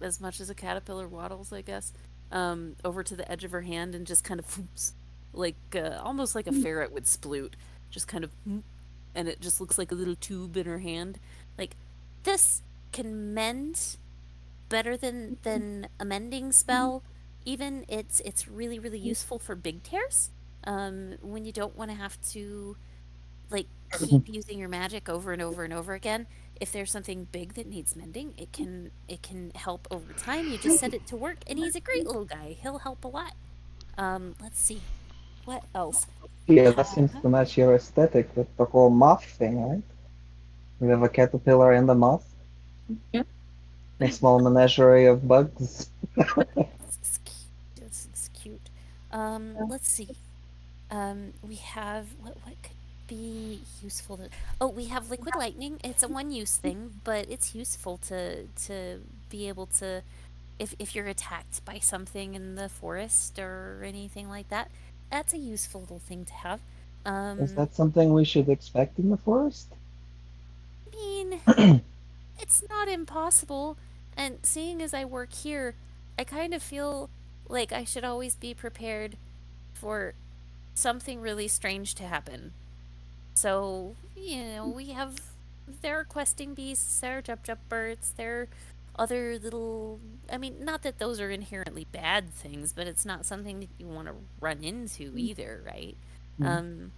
as much as a caterpillar waddles, I guess, over to the edge of her hand and just kind of like almost like a ferret would sploot, just kind of, and it just looks like a little tube in her hand. Like, this can mend better than a mending spell. Even it's really really useful for big tears. When you don't want to have to like keep using your magic over and over and over again. If there's something big that needs mending, it can help over time. You just set it to work, and he's a great little guy. He'll help a lot. Let's see. What else? Yeah, that seems to match your aesthetic with the whole moth thing, right? We have a caterpillar and a moth, Yeah. a small menagerie of bugs. It's cute. It's cute. Let's see. We have what could be useful to. Oh, we have liquid lightning. It's a one-use thing, but it's useful to be able to, if you're attacked by something in the forest or anything like that. That's a useful little thing to have. Is Um, that something we should expect in the forest? I mean, it's not impossible. And seeing as I work here, I kind of feel like I should always be prepared for something really strange to happen. So, we have, there are questing beasts, there are jump birds, there are other little, I mean, not that those are inherently bad things, but it's not something that you want to run into either, right? Hmm. Um,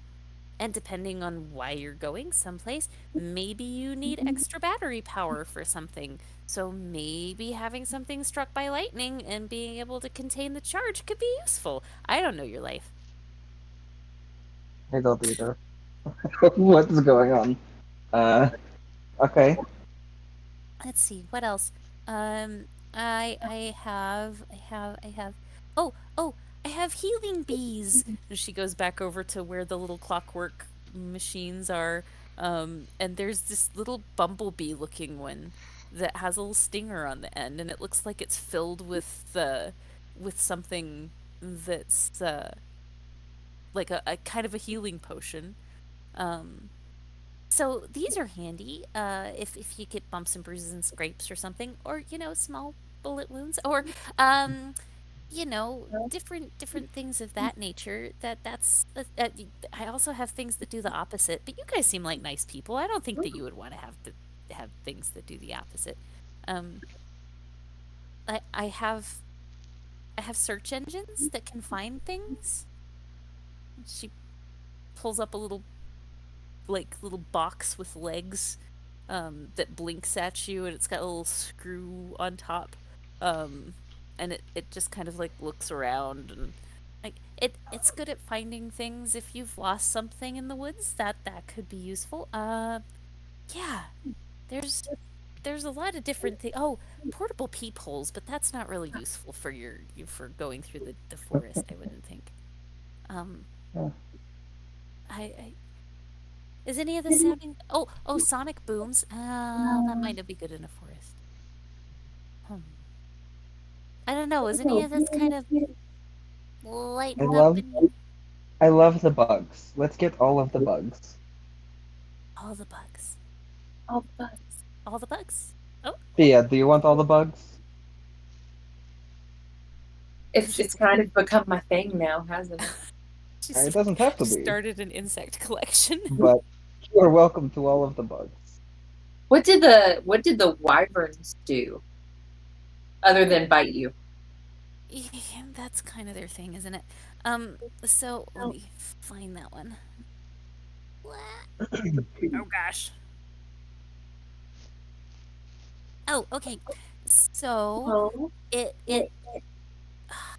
and depending on why you're going someplace, maybe you need extra battery power for something. So maybe having something struck by lightning and being able to contain the charge could be useful. I don't know your life. I don't either. What's going on? Uh, Okay. Let's see, what else? Um, I have. Oh, I have healing bees. And she goes back over to where the little clockwork machines are. And there's this little bumblebee looking one that has a little stinger on the end, and it looks like it's filled with something that's like a kind of a healing potion. Um, so these are handy if you get bumps and bruises and scrapes or something, or small bullet wounds, or um, different things of that nature. I also have things that do the opposite. But you guys seem like nice people. I don't think that you would want to have things that do the opposite. Um, I I have I have search engines that can find things. She pulls up a little box with legs that blinks at you, and it's got a little screw on top. Um, and it just kind of like looks around, and like it's good at finding things if you've lost something in the woods that could be useful. Yeah, there's there's a lot of different things. Oh, portable peepholes, but that's not really useful for for going through the forest, I wouldn't think. Um, Yeah. I is any of this sounding? Oh, sonic booms. That might not be good in a forest. Hmm. I don't know. Is any of this kind of I lighting up love in I love the bugs. Let's get all of the bugs. all the bugs? All the bugs. All the bugs. Oh, Thea, do you want all the bugs? It's kind of become my thing now, hasn't it? she's It doesn't have to she be, started an insect collection. but you are welcome to all of the bugs. What did the wyverns do other than bite you? Yeah, that's kind of their thing, isn't it? So let me find that one. What? Oh gosh. Oh, okay. So Oh, it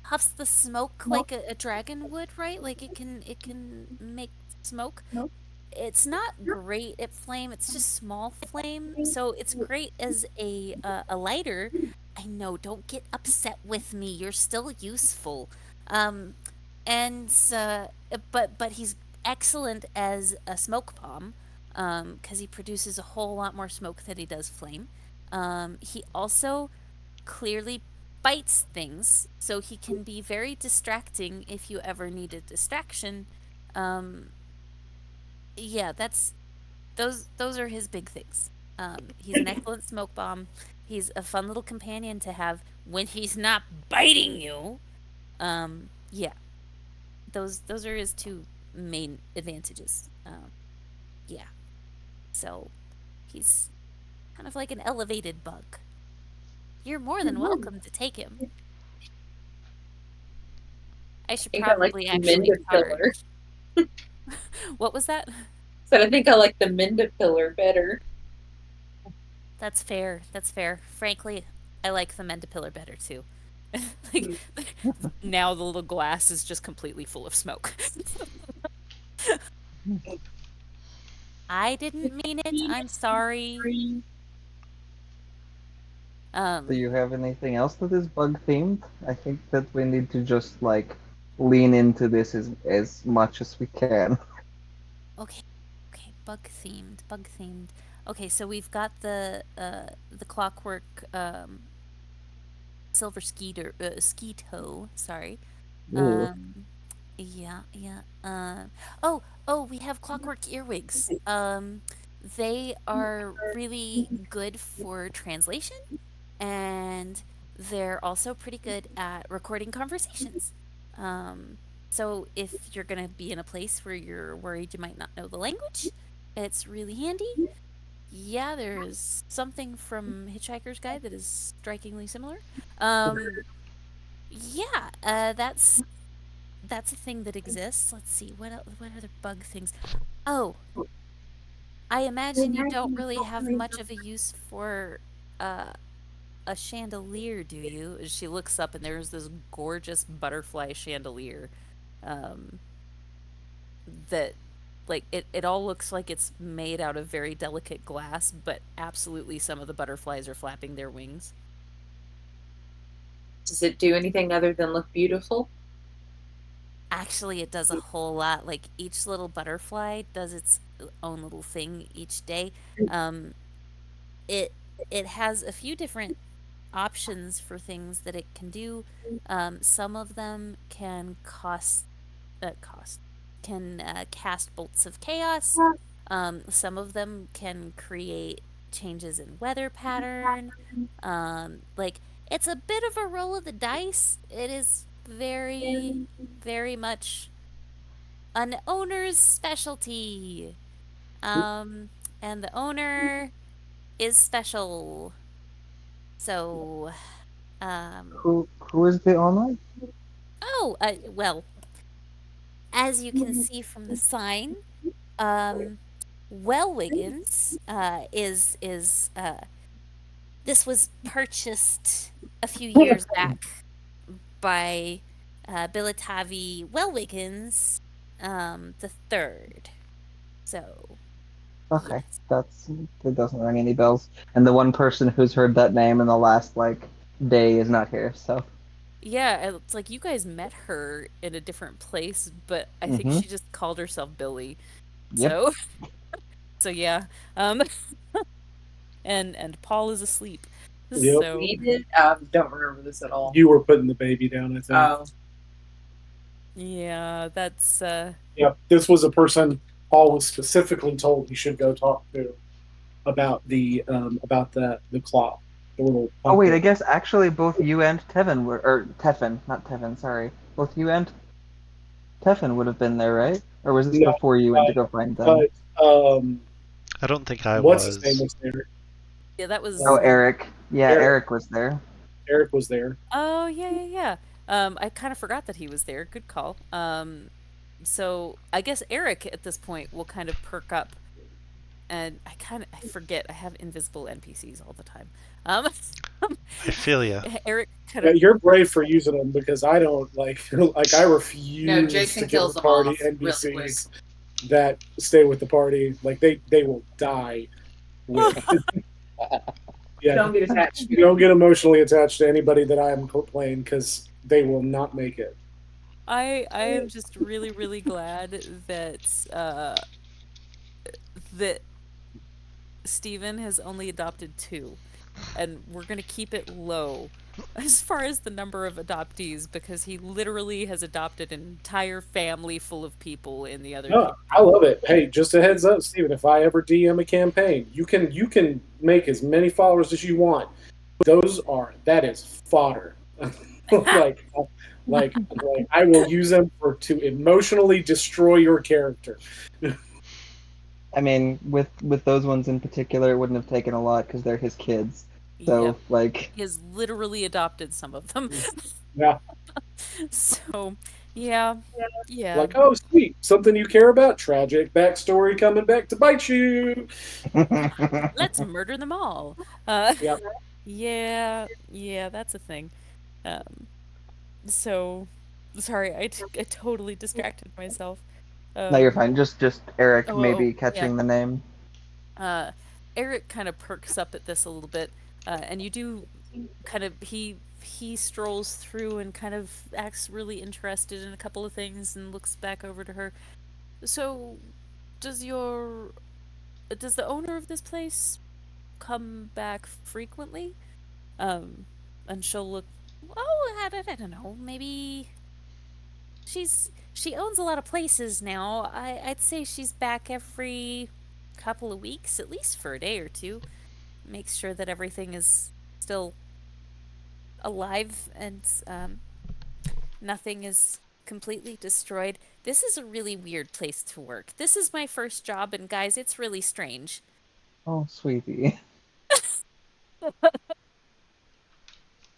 puffs the smoke like a dragon would, right? Like it can make smoke. It's not great at flame. It's just small flame. So it's great as a lighter. I know, don't get upset with me. You're still useful. Um and he's excellent as a smoke bomb cuz he produces a whole lot more smoke than he does flame. He also clearly bites things, so he can be very distracting if you ever need a distraction. Um, yeah, those are his big things. He's an excellent smoke bomb. He's a fun little companion to have when he's not biting you. Yeah, those are his two main advantages. Yeah, so he's kind of like an elevated bug. You're more than welcome to take him. I I should think I like probably the actually Mendipiller. charge. What was that? So I think I like the Mendipiller better. That's fair. That's fair. Frankly, I like the Mendipiller better too. Like now the little glass is just completely full of smoke. I didn't mean it. I'm sorry. Do Um, you have anything else that is bug themed? I think that we need to just like lean into this as much as we can. okay. Okay, bug themed, bug themed. Okay, so we've got the clockwork silver skeeter ski toe, sorry. Ooh. Yeah, yeah. Oh, we have clockwork earwigs. They are really good for translation, and they're also pretty good at recording conversations. Um, so if you're gonna be in a place where you're worried you might not know the language, it's really handy. Yeah, there's something from Hitchhiker's Guide that is strikingly similar. Um, yeah, that's a thing that exists. Let's see, what other bug things? Oh, I imagine you don't really have much of a use for uh, a chandelier, do you? She looks up and there's this gorgeous butterfly chandelier um, that like it all looks like it's made out of very delicate glass, but absolutely some of the butterflies are flapping their wings. Does it do anything other than look beautiful? Actually, it does a whole lot. Like each little butterfly does its own little thing each day. Um, it it has a few different options for things that it can do. Some of them can cost can cast bolts of chaos. Some of them can create changes in weather pattern. Like it's a bit of a roll of the dice. It is very, very much an owner's specialty. Um, and the owner is special. So, um, Who is the owner? well, as you can see from the sign, um, Wiggins this was purchased a few years back by Bilatavi Wiggins, the third. So, Okay, yes. that doesn't ring any bells. And the one person who's heard that name in the last like day is not here. So. Yeah, it's like you guys met her in a different place, but I think Mm-hmm. she just called herself Billy. Yep. So, so yeah. Um, and Paul is asleep. Yep. So, We did. Don't remember this at all. You were putting the baby down, I think. Oh, yeah, that's Yep. This was a person Paul was specifically told he should go talk to about the claw, the little Oh wait, I pumpkin. guess actually both you and Tevin were, or Tefin, not Tevin. Sorry, both you and Tefin would have been there, right? Or was this No, before you went to go find them? but I don't think I what's his name was. was there? yeah, that Oh, was Eric. Yeah, Eric. Eric was there. Eric was there. oh yeah. I kind of forgot that he was there. Good call. So I guess Eric at this point will kind of perk up, and I forget I have invisible NPCs all the time. Um, I feel ya. Eric kind Yeah, of you're brave for using them because I don't like like I refuse no, to Jason give kills the them party off really quick. NPCs that stay with the party. Like they will die with. Yeah, Don't get attached. you don't get emotionally attached to anybody that I'm playing because they will not make it. I am just really really glad that Steven has only adopted two, and we're gonna keep it low as far as the number of adoptees because he literally has adopted an entire family full of people in the other No, I campaign. love it. Hey, just a heads up, Steven, if I ever DM a campaign, you can make as many followers as you want. That is fodder. like like I will use them to emotionally destroy your character. I mean, with those ones in particular, it wouldn't have taken a lot because they're his kids. So Yep, like, he has literally adopted some of them. Yeah. So, yeah, yeah. Like, oh sweet, something you care about, tragic backstory coming back to bite you. Let's murder them all. Uh, Yep. yeah, that's a thing. Um, so sorry, I totally distracted myself. no, you're Um, fine. Just Eric oh, maybe yeah. catching the name. Uh, Eric kind of perks up at this a little bit, and you do kind of he strolls through and kind of acts really interested in a couple of things and looks back over to her. So, does your does the owner of this place come back frequently? Um, and she'll look. Oh, I don't know. Maybe she owns a lot of places now. I'd say she's back every couple of weeks, at least for a day or two. Makes sure that everything is still alive and nothing is completely destroyed. This is a really weird place to work. This is my first job, and guys, it's really strange. Oh, sweetie.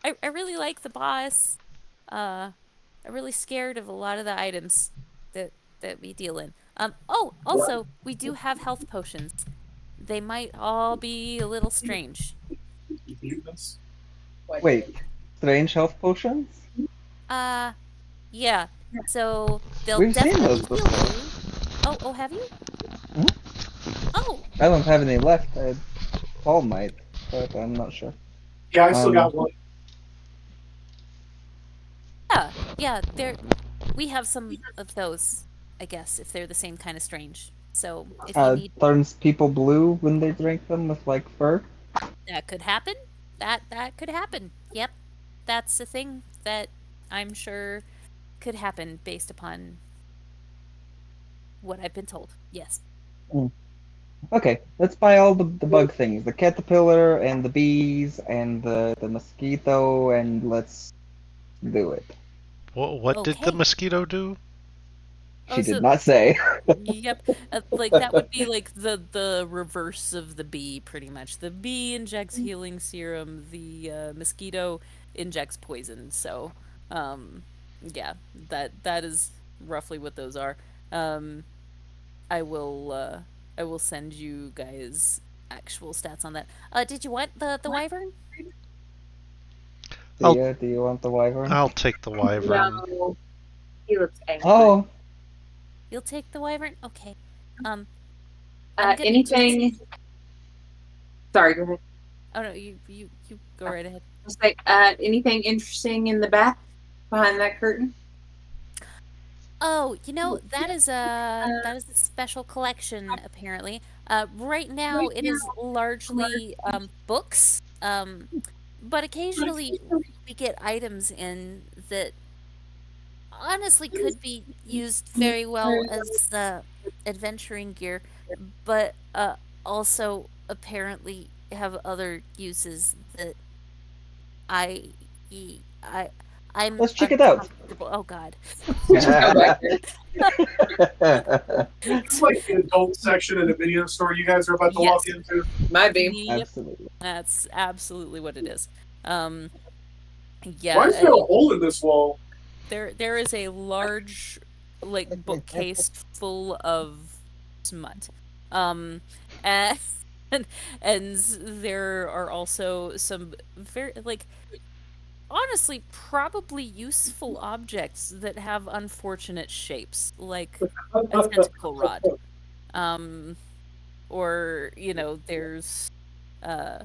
I really like the boss. I'm really scared of a lot of the items that we deal in. Oh, also, we do have health potions. They might all be a little strange. You mute this? What Wait, did? strange health potions? Uh, yeah. So they'll We've seen definitely those heal before. you. Oh, have you? Hmm? Oh, I don't have any left. Paul might, but I'm not sure. Yeah, I still Um, got one. yeah. We have some of those, I guess, if they're the same kind of strange. So if you need, turns people blue when they drink them with like fur. that could happen. That could happen. Yep, that's a thing that I'm sure could happen based upon what I've been told. Yes. Mm. Okay, let's buy all the bug things, the caterpillar and the bees and the mosquito, and let's do it. What did the Okay. mosquito do? She Oh, did so not say. yep, like that would be like the reverse of the bee, pretty much. The bee injects healing serum. The mosquito injects poison. So, um, yeah, that is roughly what those are. Um, I will I will send you guys actual stats on that. Did you want the wyvern? I'll Do you want the wyvern? I'll take the wyvern. No, he looks angry. Oh, You'll take the wyvern. Okay. Um, I'm gonna just. Anything? Sorry, go ahead. Oh no, you go right ahead. Just like anything interesting in the back behind that curtain? Oh, that is a special collection apparently. Right now it is largely books. But occasionally we get items in that honestly could be used very well as adventuring gear, but also apparently have other uses that I I I'm let's check it out. uncomfortable. Oh God. Just go back there. Is this like the adult section in a video store you guys are about to walk Yes. into? Might be. Yep. Absolutely. That's absolutely what it is. Um, Why yeah, is there a hole in this wall? there is a large like bookcase full of smut. Um, and and there are also some very like honestly probably useful objects that have unfortunate shapes, like a tentacle rod. Um, or there's uh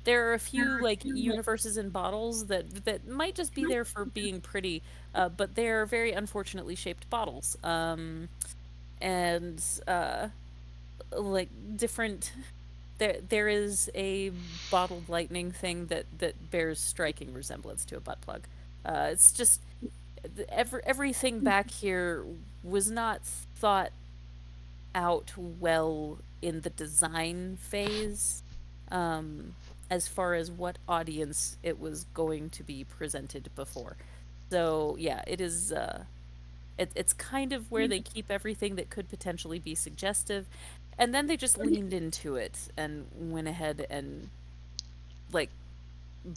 there are a few like universes in bottles that might just be there for being pretty, but they're very unfortunately shaped bottles. And like different. There is a bottled lightning thing that bears striking resemblance to a butt plug. It's just everything back here was not thought out well in the design phase, as far as what audience it was going to be presented before. So yeah, it is. It's kind of where they keep everything that could potentially be suggestive, and then they just leaned into it and went ahead and like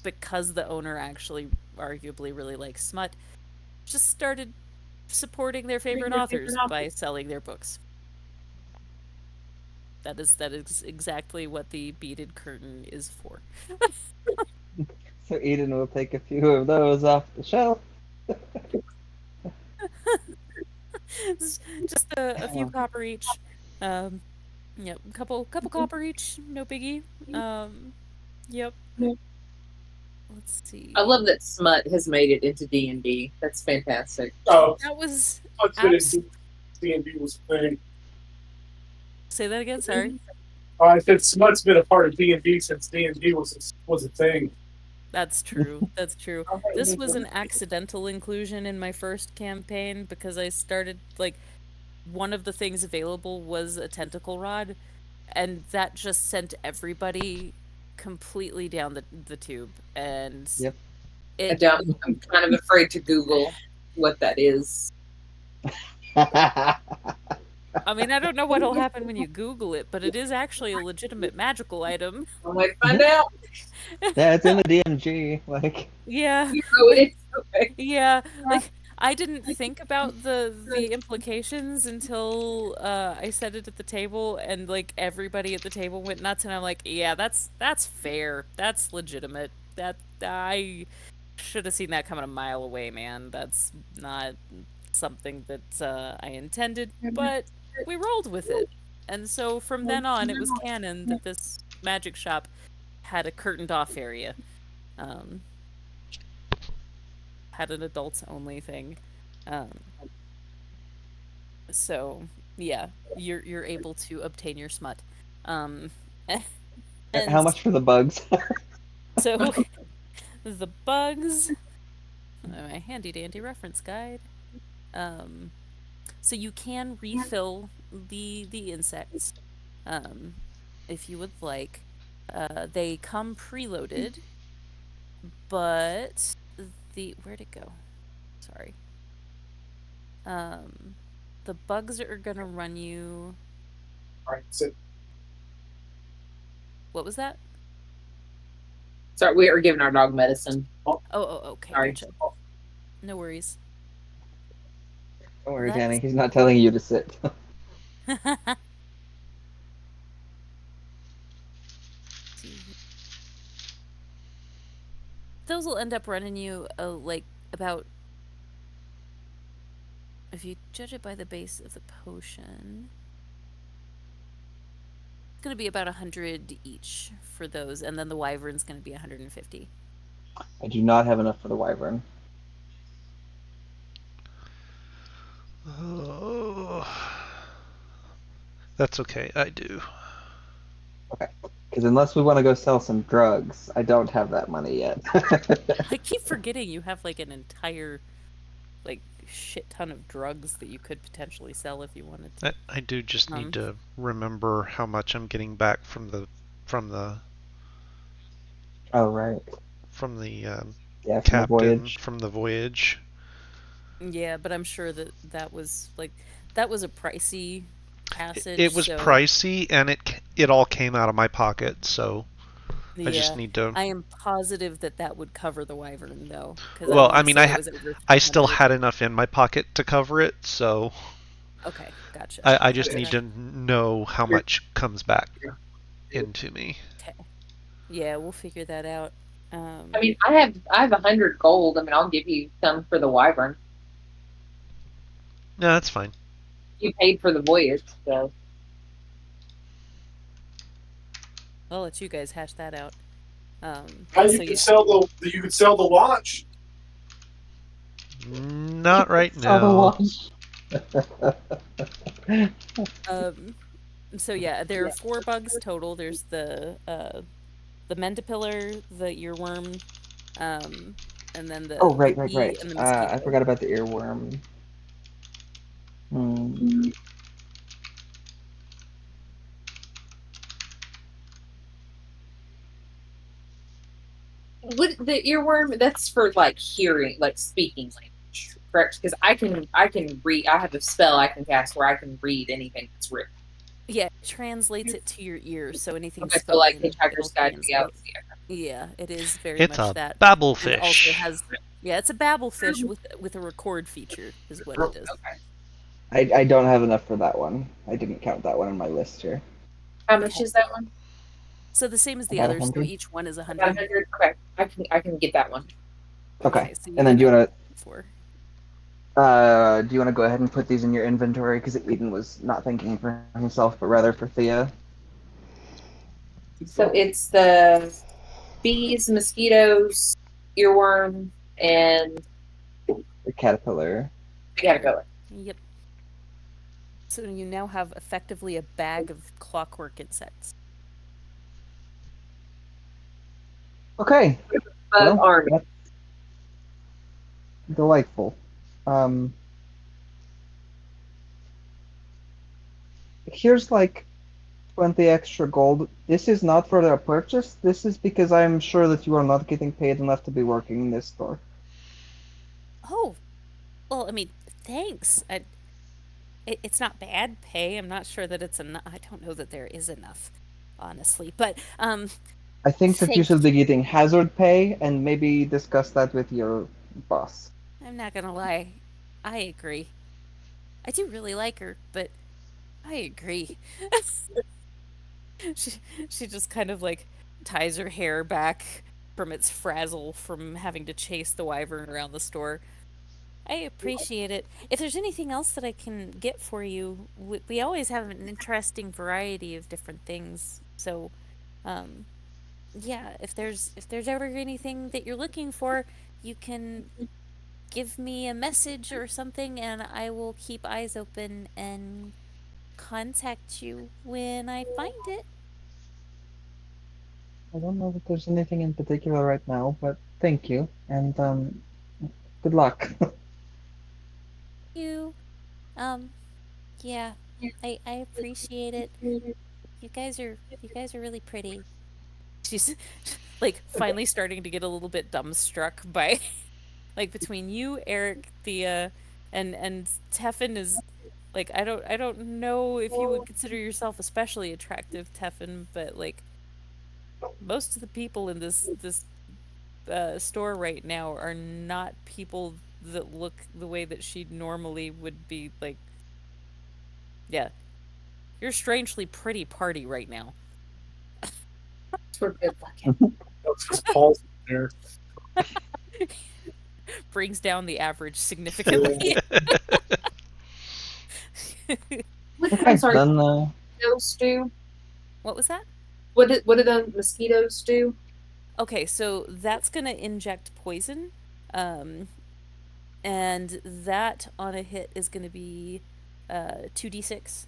because the owner actually arguably really likes smut, just started supporting their favorite authors by selling their books. That is exactly what the beaded curtain is for. So Eden will take a few of those off the shelf. Just a few copper each. Um, yep, couple copper each, no biggie. Yep. Let's I see. love that Smut has made it into D&D. That's fantastic. Oh, That was let's get into D&D was a thing. Say that again. Sorry. I said Smut's been a part of D&D since D&D was a thing. That's true. That's true. This was an accidental inclusion in my first campaign because I started like one of the things available was a tentacle rod, and that just sent everybody completely down the tube. And Yep. it I'm kind of afraid to Google what that is. I mean, I don't know what'll happen when you Google it, but it is actually a legitimate magical item. I might find out. Yeah, it's in the DMG. Like, Yeah. Oh, it is. Okay. Yeah, like I didn't think about the implications until I said it at the table, and like everybody at the table went nuts, and I'm like, yeah, that's fair, that's legitimate. That I should have seen that coming a mile away, man. That's not something that I intended, but we rolled with it. And so from then on, it was canon that this magic shop had a curtained off area. Um, had an adults only thing. Um, so yeah, you're able to obtain your smut. Um, How and much for the bugs? so the bugs, my handy dandy reference guide. Um, so you can refill the insects, um, if you would like. They come preloaded, but the where'd it go? Sorry. Um, the bugs are gonna run you. All right, so What was that? Sorry, we are giving our dog medicine. Oh, okay, Sorry. gotcha. No worries. Don't worry, That Danny. He's not telling you to sit. those will end up running you like about, if you judge it by the base of the potion, it's gonna be about 100 each for those, and then the wyvern's gonna be 150. I do not have enough for the wyvern. Oh, that's okay. I do. Okay. Because unless we want to go sell some drugs, I don't have that money yet. I keep forgetting you have like an entire like shit ton of drugs that you could potentially sell if you wanted to. I do just need Um, to remember how much I'm getting back from the from the Oh, right. from the Yeah, from the captain voyage. from the voyage. yeah, but I'm sure that that was a pricey It passage, was so pricey, and it all came out of my pocket, so I just yeah. need to. I am positive that that would cover the wyvern though, because I Well, I want to mean, say it was over I still 300. had enough in my pocket to cover it, so Okay, gotcha. I just need Gotcha. to know how much comes back into me. Okay. Yeah, we'll figure that out. I mean, I have 100 gold. I mean, I'll give you some for the wyvern. No, that's fine. You paid for the voyage, so I'll let you guys hash that out. how So you yeah. could sell the watch? Not right Saw the now. watch. So yeah, there are 4 bugs total. There's the Mentipillar, the earworm, and then Oh, the right, right, bee right. and the I mosquito. forgot about the earworm. Hmm. what the earworm? That's for like hearing, like speaking language, correct? Because I can read. I have a spell I can cast where I can read anything that's written. Yeah, it translates it to your ear, so anything Okay, so like spoken, it'll Hitchhiker's Guide to the translate. Galaxy. Yeah, it is very It's much a that, and also babblefish. has yeah, it's a babblefish with a record feature, is what it is. Okay. I don't have enough for that one. I didn't count that one on my list here. How much Okay. is that one? So the same as the About others, so 100? each one is About 100. 100. Okay, I can get that one. Okay. Okay, so you And then get do you that want for. to go ahead and put these in your inventory? Because Eden was not thinking for himself, but rather for Thea. So it's the bees, mosquitoes, earworm, and The caterpillar. the caterpillar. Yep. So you now have effectively a bag of clockwork insects. Okay. Bug Well, army. that's delightful. Um, here's like 20 extra gold. This is not for the purchase. This is because I'm sure that you are not getting paid enough to be working in this store. Oh, well, I mean, thanks. It's not bad pay. I'm not sure that it's enough. I don't know that there is enough, honestly. But I think that you thank should be you. getting hazard pay and maybe discuss that with your boss. I'm not gonna lie. I agree. I do really like her, but I agree. she she just kind of like ties her hair back from its frazzle from having to chase the wyvern around the store. I appreciate it. If there's anything else that I can get for you, we always have an interesting variety of different things. So, um, yeah, if there's ever anything that you're looking for, you can give me a message or something, and I will keep eyes open and contact you when I find it. I don't know that there's anything in particular right now, but thank you, and good luck. You, um, yeah, I appreciate it. You guys are really pretty. She's like finally starting to get a little bit dumbstruck by like between you, Eric, and Teffin is like I don't know if you would consider yourself especially attractive, Teffin, but like most of the people in this store right now are not people that look the way that she normally would be. Like, yeah, you're strangely pretty party right now. We're good looking. That's because Paul's there. Brings down the average Yeah. significantly. I'm Okay, sorry. then Mosquitoes do. What was that? What do the mosquitoes do? Okay, so that's gonna inject poison. Um, and that on a hit is gonna be 2d6.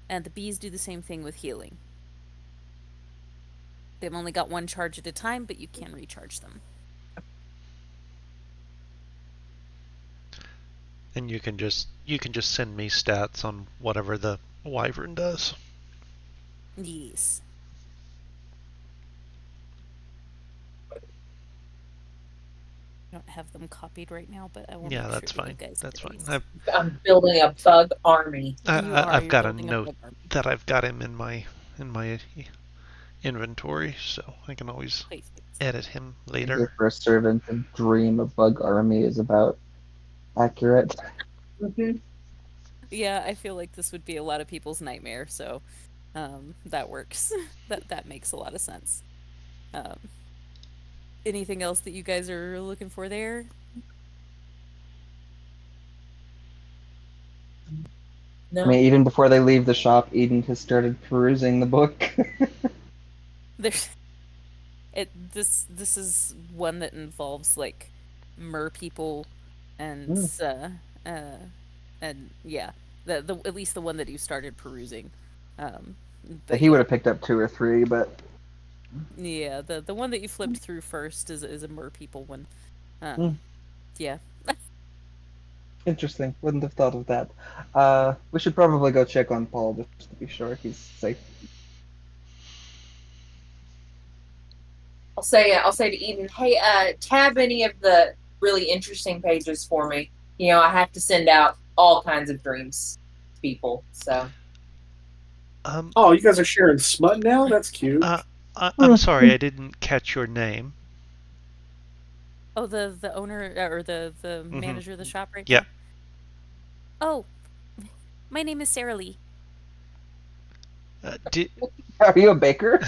And the bees do the same thing with healing. They've only got one charge at a time, but you can recharge them. And you can just send me stats on whatever the wyvern does. Yes. I don't have them copied right now, but I will Yeah, make that's sure that you fine. guys That's get fine. these. I'm building a bug army. I've You're got a building a note bug army. that I've got him in my inventory, so I can always Perfect. edit him easier later. for a servant to dream a bug army is about accurate. Hmm. Yeah, I feel like this would be a lot of people's nightmare, so that works. That makes a lot of sense. Um, anything else that you guys are looking for there? I No. mean, even before they leave the shop, Eden has started perusing the book. There's this is one that involves like mer people and Hmm. uh and yeah, the at least the one that you started perusing. Um, but He would yeah, have picked up two or three, but yeah, the one that you flipped through first is a mer people one. hmm, Yeah. interesting. Wouldn't have thought of that. We should probably go check on Paul just to be sure he's safe. I'll say to Eden, hey, tab any of the really interesting pages for me. I have to send out all kinds of dreams to people. So Um, Oh, you guys are sharing smut now? That's cute. uh, I'm Hmm. sorry, I didn't catch your name. Oh, the owner or the Mm-hmm. manager of the shop right Yep. now. Oh, my name is Sarah Lee. Did Are you a baker?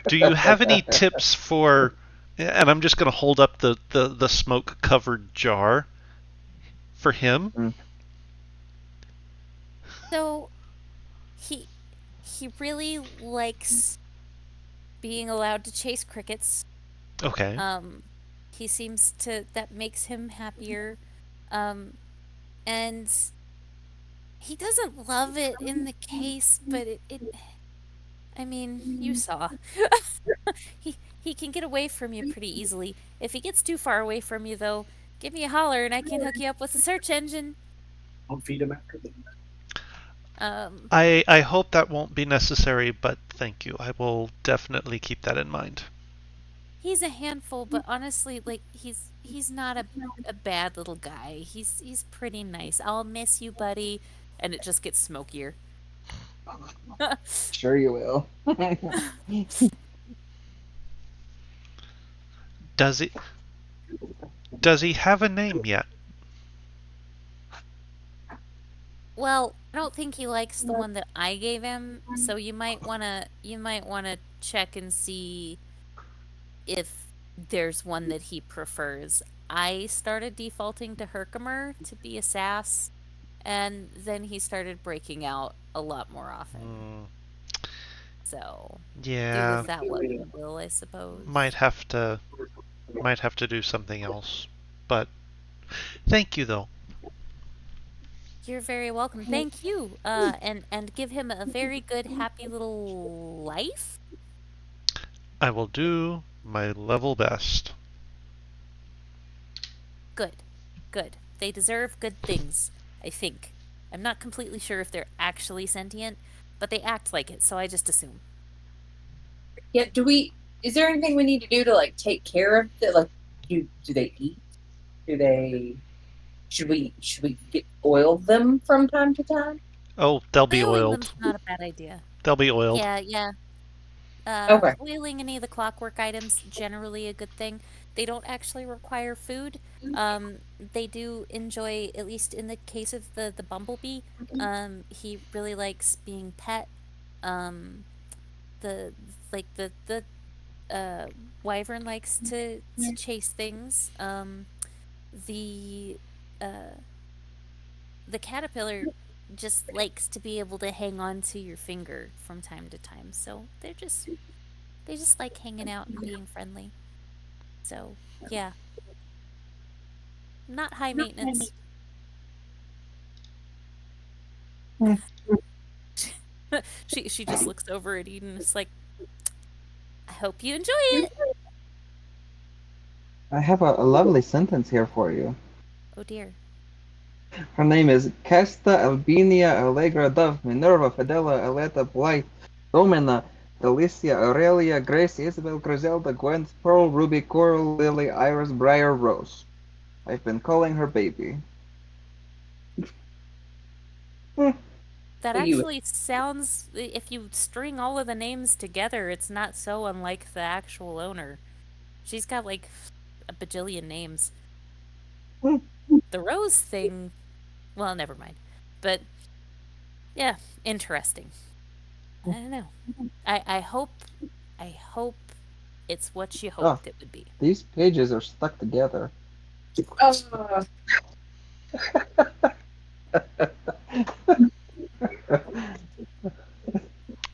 do you have any tips for? And I'm just going to hold up the smoke covered jar for him. Hmm. So he he really likes being allowed to chase crickets. Okay. Um, he seems to that makes him happier. Um, and he doesn't love it in the case, but it I mean, you saw. He can get away from you pretty easily. If he gets too far away from you though, give me a holler and I can hook you up with a search engine. I'll feed him after them. Um, I hope that won't be necessary, but thank you. I will definitely keep that in mind. he's a handful, but honestly, like he's not a bad little guy. He's pretty nice. I'll miss you, buddy. And it just gets smokier. Sure you will. Does he does he have a name yet? Well, I don't think he likes the one that I gave him, so you might wanna check and see if there's one that he prefers. I started defaulting to Herkimer to be a sass, and then he started breaking out a lot more often. Mm, So, do yeah, with that what you will, I might suppose. have to might have to do something else. But thank you though. You're very welcome. Thank you. And give him a very good, happy little life. I will do my level best. Good. Good. They deserve good things, I think. I'm not completely sure if they're actually sentient, but they act like it, so I just assume. Yeah, do we? Is there anything we need to do to like take care of it? Like, do they eat? Do they? Should we get oil them from time to time? Oh, they'll be Oiling oiled. them's not a bad idea. They'll be oiled. Yeah, yeah. Okay. Oiling any of the clockwork items generally a good thing. They don't actually require food. They do enjoy, at least in the case of the bumblebee. He really likes being pet. Um, the the wyvern likes to chase things. The uh the caterpillar just likes to be able to hang on to your finger from time to time. So they just like hanging out and being friendly. So, yeah, not high maintenance. Hmm. She just looks over at Eden. It's like, I hope you enjoy it. I have a lovely sentence here for you. Oh dear. Her name is Casta Albinia Allegra Dove Minerva Fidela Aleta Blight Domina Delicia Aurelia Grace Isabel Griselda Gwent Pearl Ruby Coral Lily Iris Briar Rose. I've been calling her baby. Hmm. That Will you? actually sounds, if you string all of the names together, it's not so unlike the actual owner. She's got like a bajillion names. Hmm. The Rose thing, well, never mind. But yeah, interesting. I don't know. I hope it's what you Oh, hoped it would be. these pages are stuck together.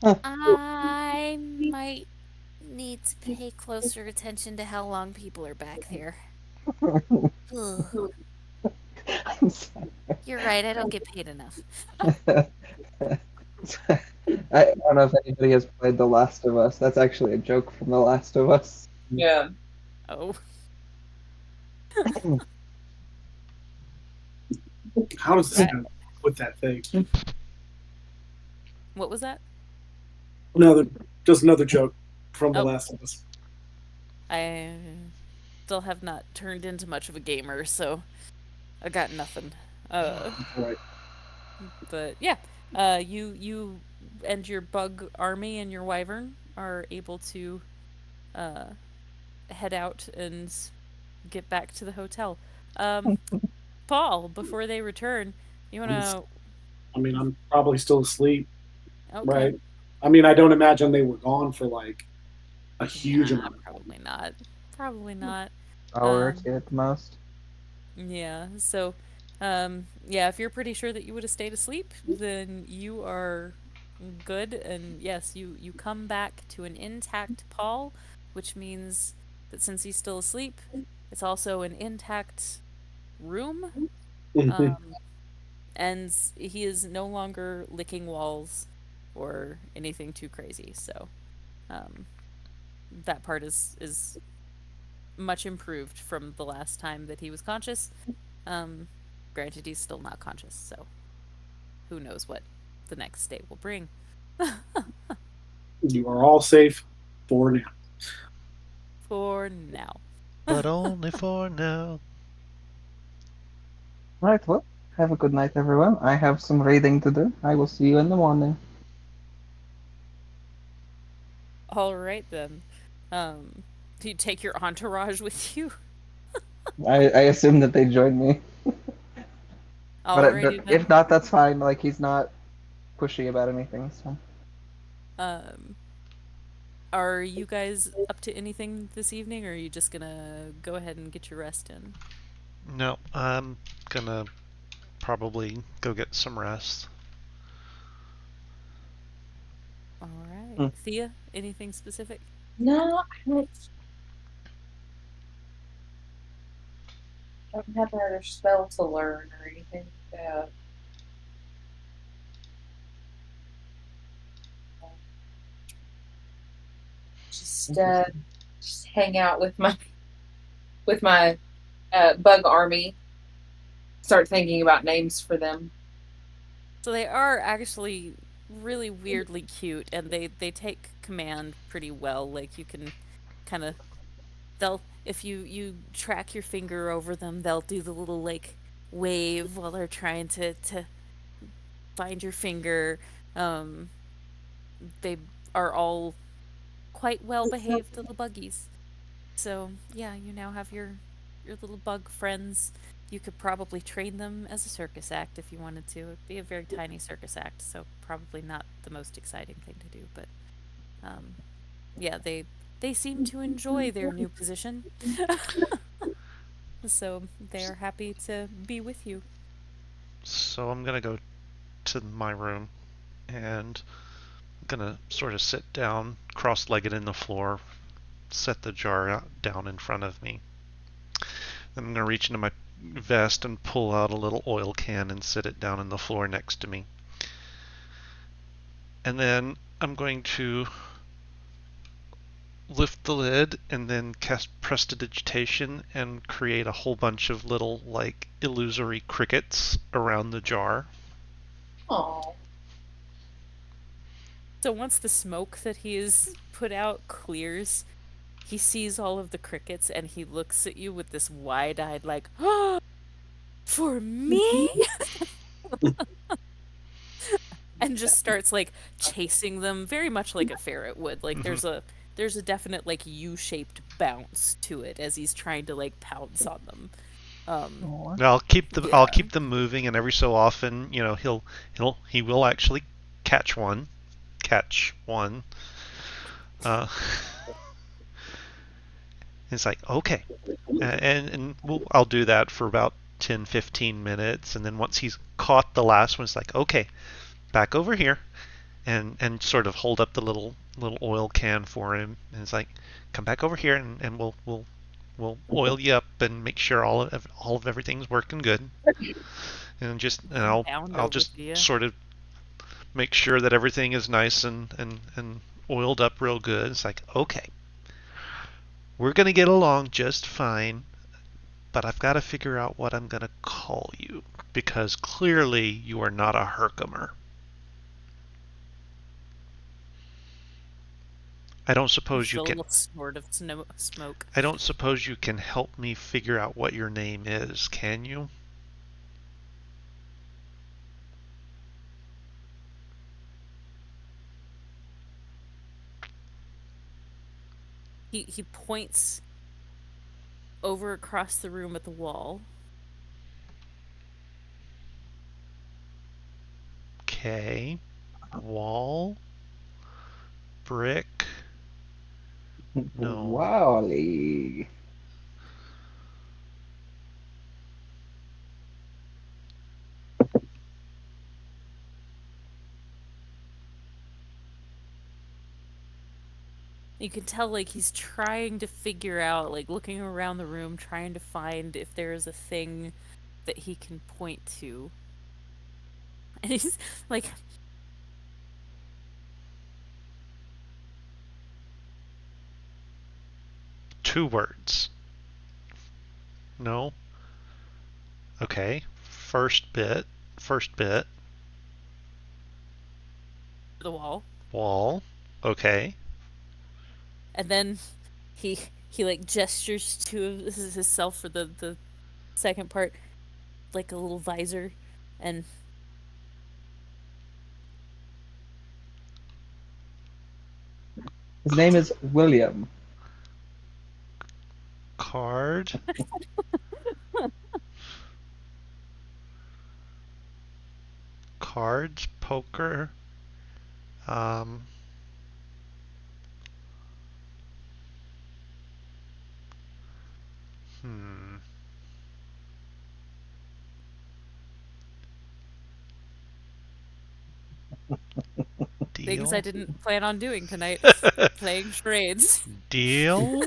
Uh, I might need to pay closer attention to how long people are back there. Ugh. I'm sorry. You're right, I don't get paid enough. I don't know if anybody has played The Last of Us. That's actually a joke from The Last of Us. yeah. Oh. How does this I, go with that thing? what was that? Another, just another joke from The Oh, Last of Us. I still have not turned into much of a gamer, so I got nothing. Uh, Right. but yeah, you and your bug army and your wyvern are able to uh head out and get back to the hotel. Um, Paul, before they return, you I'm, wanna? I mean, I'm probably still asleep, Okay. right? I mean, I don't imagine they were gone for like a huge Nah, amount of time. probably not. Probably not. Hour or Um, two at the most. yeah. So, yeah, if you're pretty sure that you would have stayed asleep, then you are good. And yes, you come back to an intact Paul, which means that since he's still asleep, it's also an intact room. Um, and he is no longer licking walls or anything too crazy. So, um, that part is much improved from the last time that he was conscious. Um, Granted, he's still not conscious, so who knows what the next day will bring. You are all safe for now. For now. But only for now. Right, well, have a good night, everyone. I have some reading to do. I will see you in the morning. All right then. Do you take your entourage with you? I assume that they join me. But Alrighty if then. not, that's fine. Like, he's not pushy about anything, so. Um, Are you guys up to anything this evening, or are you just gonna go ahead and get your rest in? No, I'm gonna probably go get some rest. All right. Mm. Thea, anything specific? No, I don't have another spell to learn or anything like that. Just uh, Interesting. just hang out with my bug army. Start thinking about names for them. So they are actually really weirdly cute, and they take command pretty well. Like you can kind of they'll if you track your finger over them, they'll do the little like wave while they're trying to find your finger. Um, they are all quite well behaved little buggies. So yeah, you now have your little bug friends. You could probably train them as a circus act if you wanted to. It'd be a very tiny circus act, so probably not the most exciting thing to do. But um, yeah, they seem to enjoy their new position, so they are happy to be with you. So I'm gonna go to my room and I'm gonna sort of sit down, cross-legged in the floor, set the jar down in front of me. Then I'm gonna reach into my vest and pull out a little oil can and sit it down on the floor next to me. And then I'm going to lift the lid and then cast prestidigitation and create a whole bunch of little like illusory crickets around the jar. Oh, So once the smoke that he has put out clears, he sees all of the crickets and he looks at you with this wide-eyed like, "Oh, for me?" and just starts like chasing them very much like a ferret would. Like Mhm. there's a definite like U-shaped bounce to it as he's trying to like pounce on them. Um Aw. I'll yeah. keep them moving, and every so often, he will actually catch one. Uh, it's like okay, I'll do that for about 10-15 minutes, and then once he's caught the last one, it's like okay, back over here, and sort of hold up the little oil can for him, and it's like come back over here, and we'll oil you up and make sure all of everything's working good, and Come bound I'll over just to you. sort of make sure that everything is nice and oiled up real good. It's like okay, we're gonna get along just fine, but I've got to figure out what I'm gonna call you because clearly you are not a Herkimer. I don't You suppose you feel a can. little snort of smoke. I don't suppose you can help me figure out what your name is, can you? He points over across the room at the wall. Okay. Wall. Brick. No. Wally. You can tell like he's trying to figure out, like looking around the room, trying to find if there is a thing that he can point to. And he's like, 2 words. No. Okay. First bit. First bit. the wall. Wall. Okay. And then he he like gestures to himself for the second part, like a little visor, and His name is William. Card. Cards. Poker. Um. Hmm. Things I Deal? didn't plan on doing tonight. Playing charades. Deal?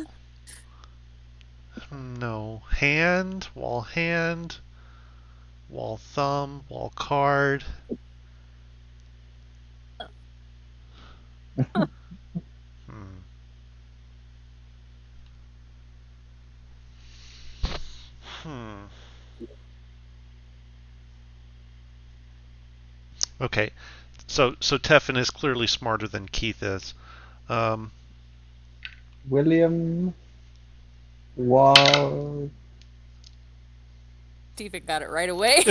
No. Hand, wall thumb, wall card. Hmm. Hmm. Okay. So Teffin is clearly smarter than Keith is. Um, William Wall. Steven got it right away.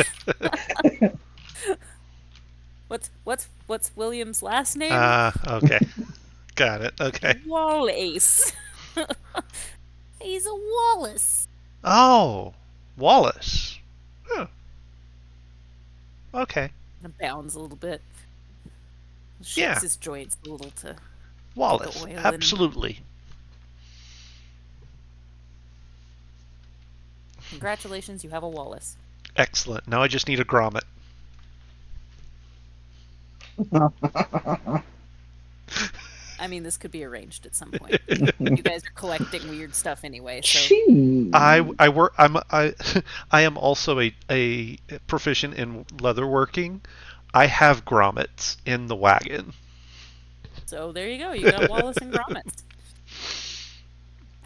What's William's last name? okay. Got it. Okay. Wallace. He's a Wallace. Oh, Wallace. Huh. Okay. And bounds a little bit. Yeah, Shakes his joints a little to get the Wallace. oil in. Absolutely. Congratulations, you have a Wallace. Excellent. Now I just need a grommet. I mean, this could be arranged at some point. You guys are collecting weird stuff anyway, so She. I work. I am also a proficient in leatherworking. I have grommets in the wagon. there you go. You got Wallace and grommets.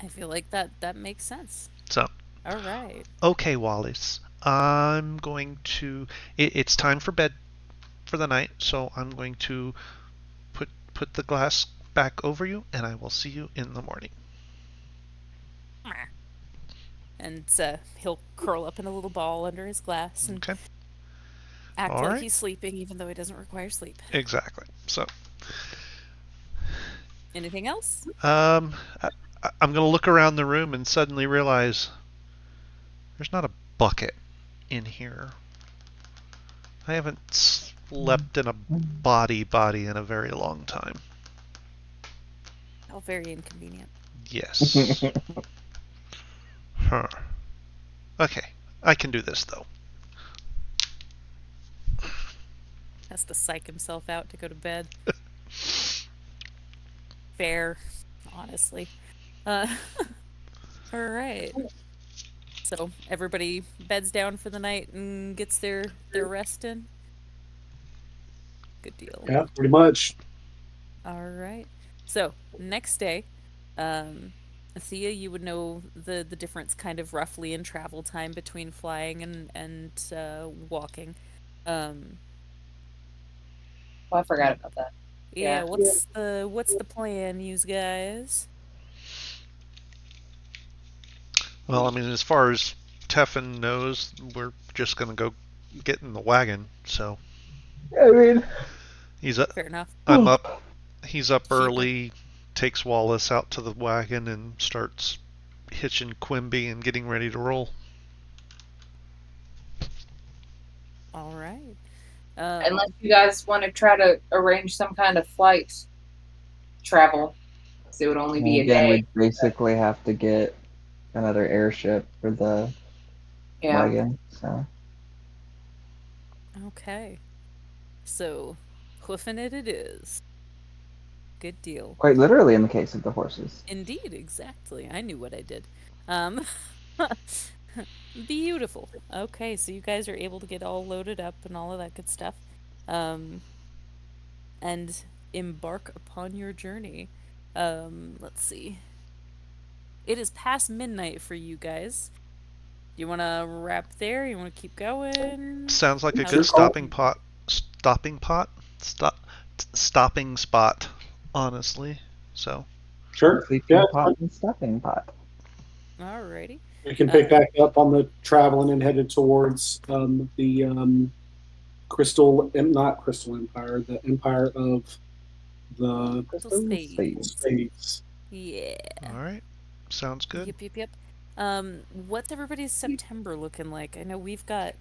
I feel like that makes sense. So All right. okay, Wallace. I'm going to. It's time for bed for the night, so I'm going to put the glass back over you, and I will see you in the morning. And he'll curl up in a little ball under his glass and Okay. act All like right. he's sleeping, even though he doesn't require sleep. Exactly. So, Anything else? I, I'm going to look around the room and suddenly realize there's not a bucket in here. I haven't slept in a body in a very long time. Oh, very inconvenient. Yes. Huh. Okay. I can do this, though. Has to psych himself out to go to bed. Fair, honestly. All right. So everybody beds down for the night and gets their rest in. Good deal. Yeah, pretty much. All right. So next day, Thea, you would know the difference kind of roughly in travel time between flying and walking. Um, Oh, I forgot about that. yeah. Yeah. What's the plan, you guys? Well, I mean, as far as Teffin knows, we're just going to go get in the wagon, so. I mean, He's up. Fair enough. I'm up. He's up She- early, takes Wallace out to the wagon, and starts hitching Quimby and getting ready to roll. All right. Unless you guys want to try to arrange some kind of flight travel. So it would only be a again, day. we'd basically have to get another airship for the Yeah. wagon. So Okay. So, hoofing it is. Good deal. quite literally in the case of the horses. Indeed, exactly. I knew what I did. Beautiful. Okay, so you guys are able to get all loaded up and all of that good stuff. And embark upon your journey. Let's see. It is past midnight for you guys. You want to wrap there? You want to keep going? Sounds like a How's good it stopping going? stopping spot, honestly. So, Sure. Sleeping Yeah, pot and stuffing pot. Alrighty. we can pick back up on the traveling and headed towards the not Crystal Empire, the Empire of the Crystal Spades. Spades. Yeah. all right, sounds good. Yep. What's everybody's September looking like? I know we've got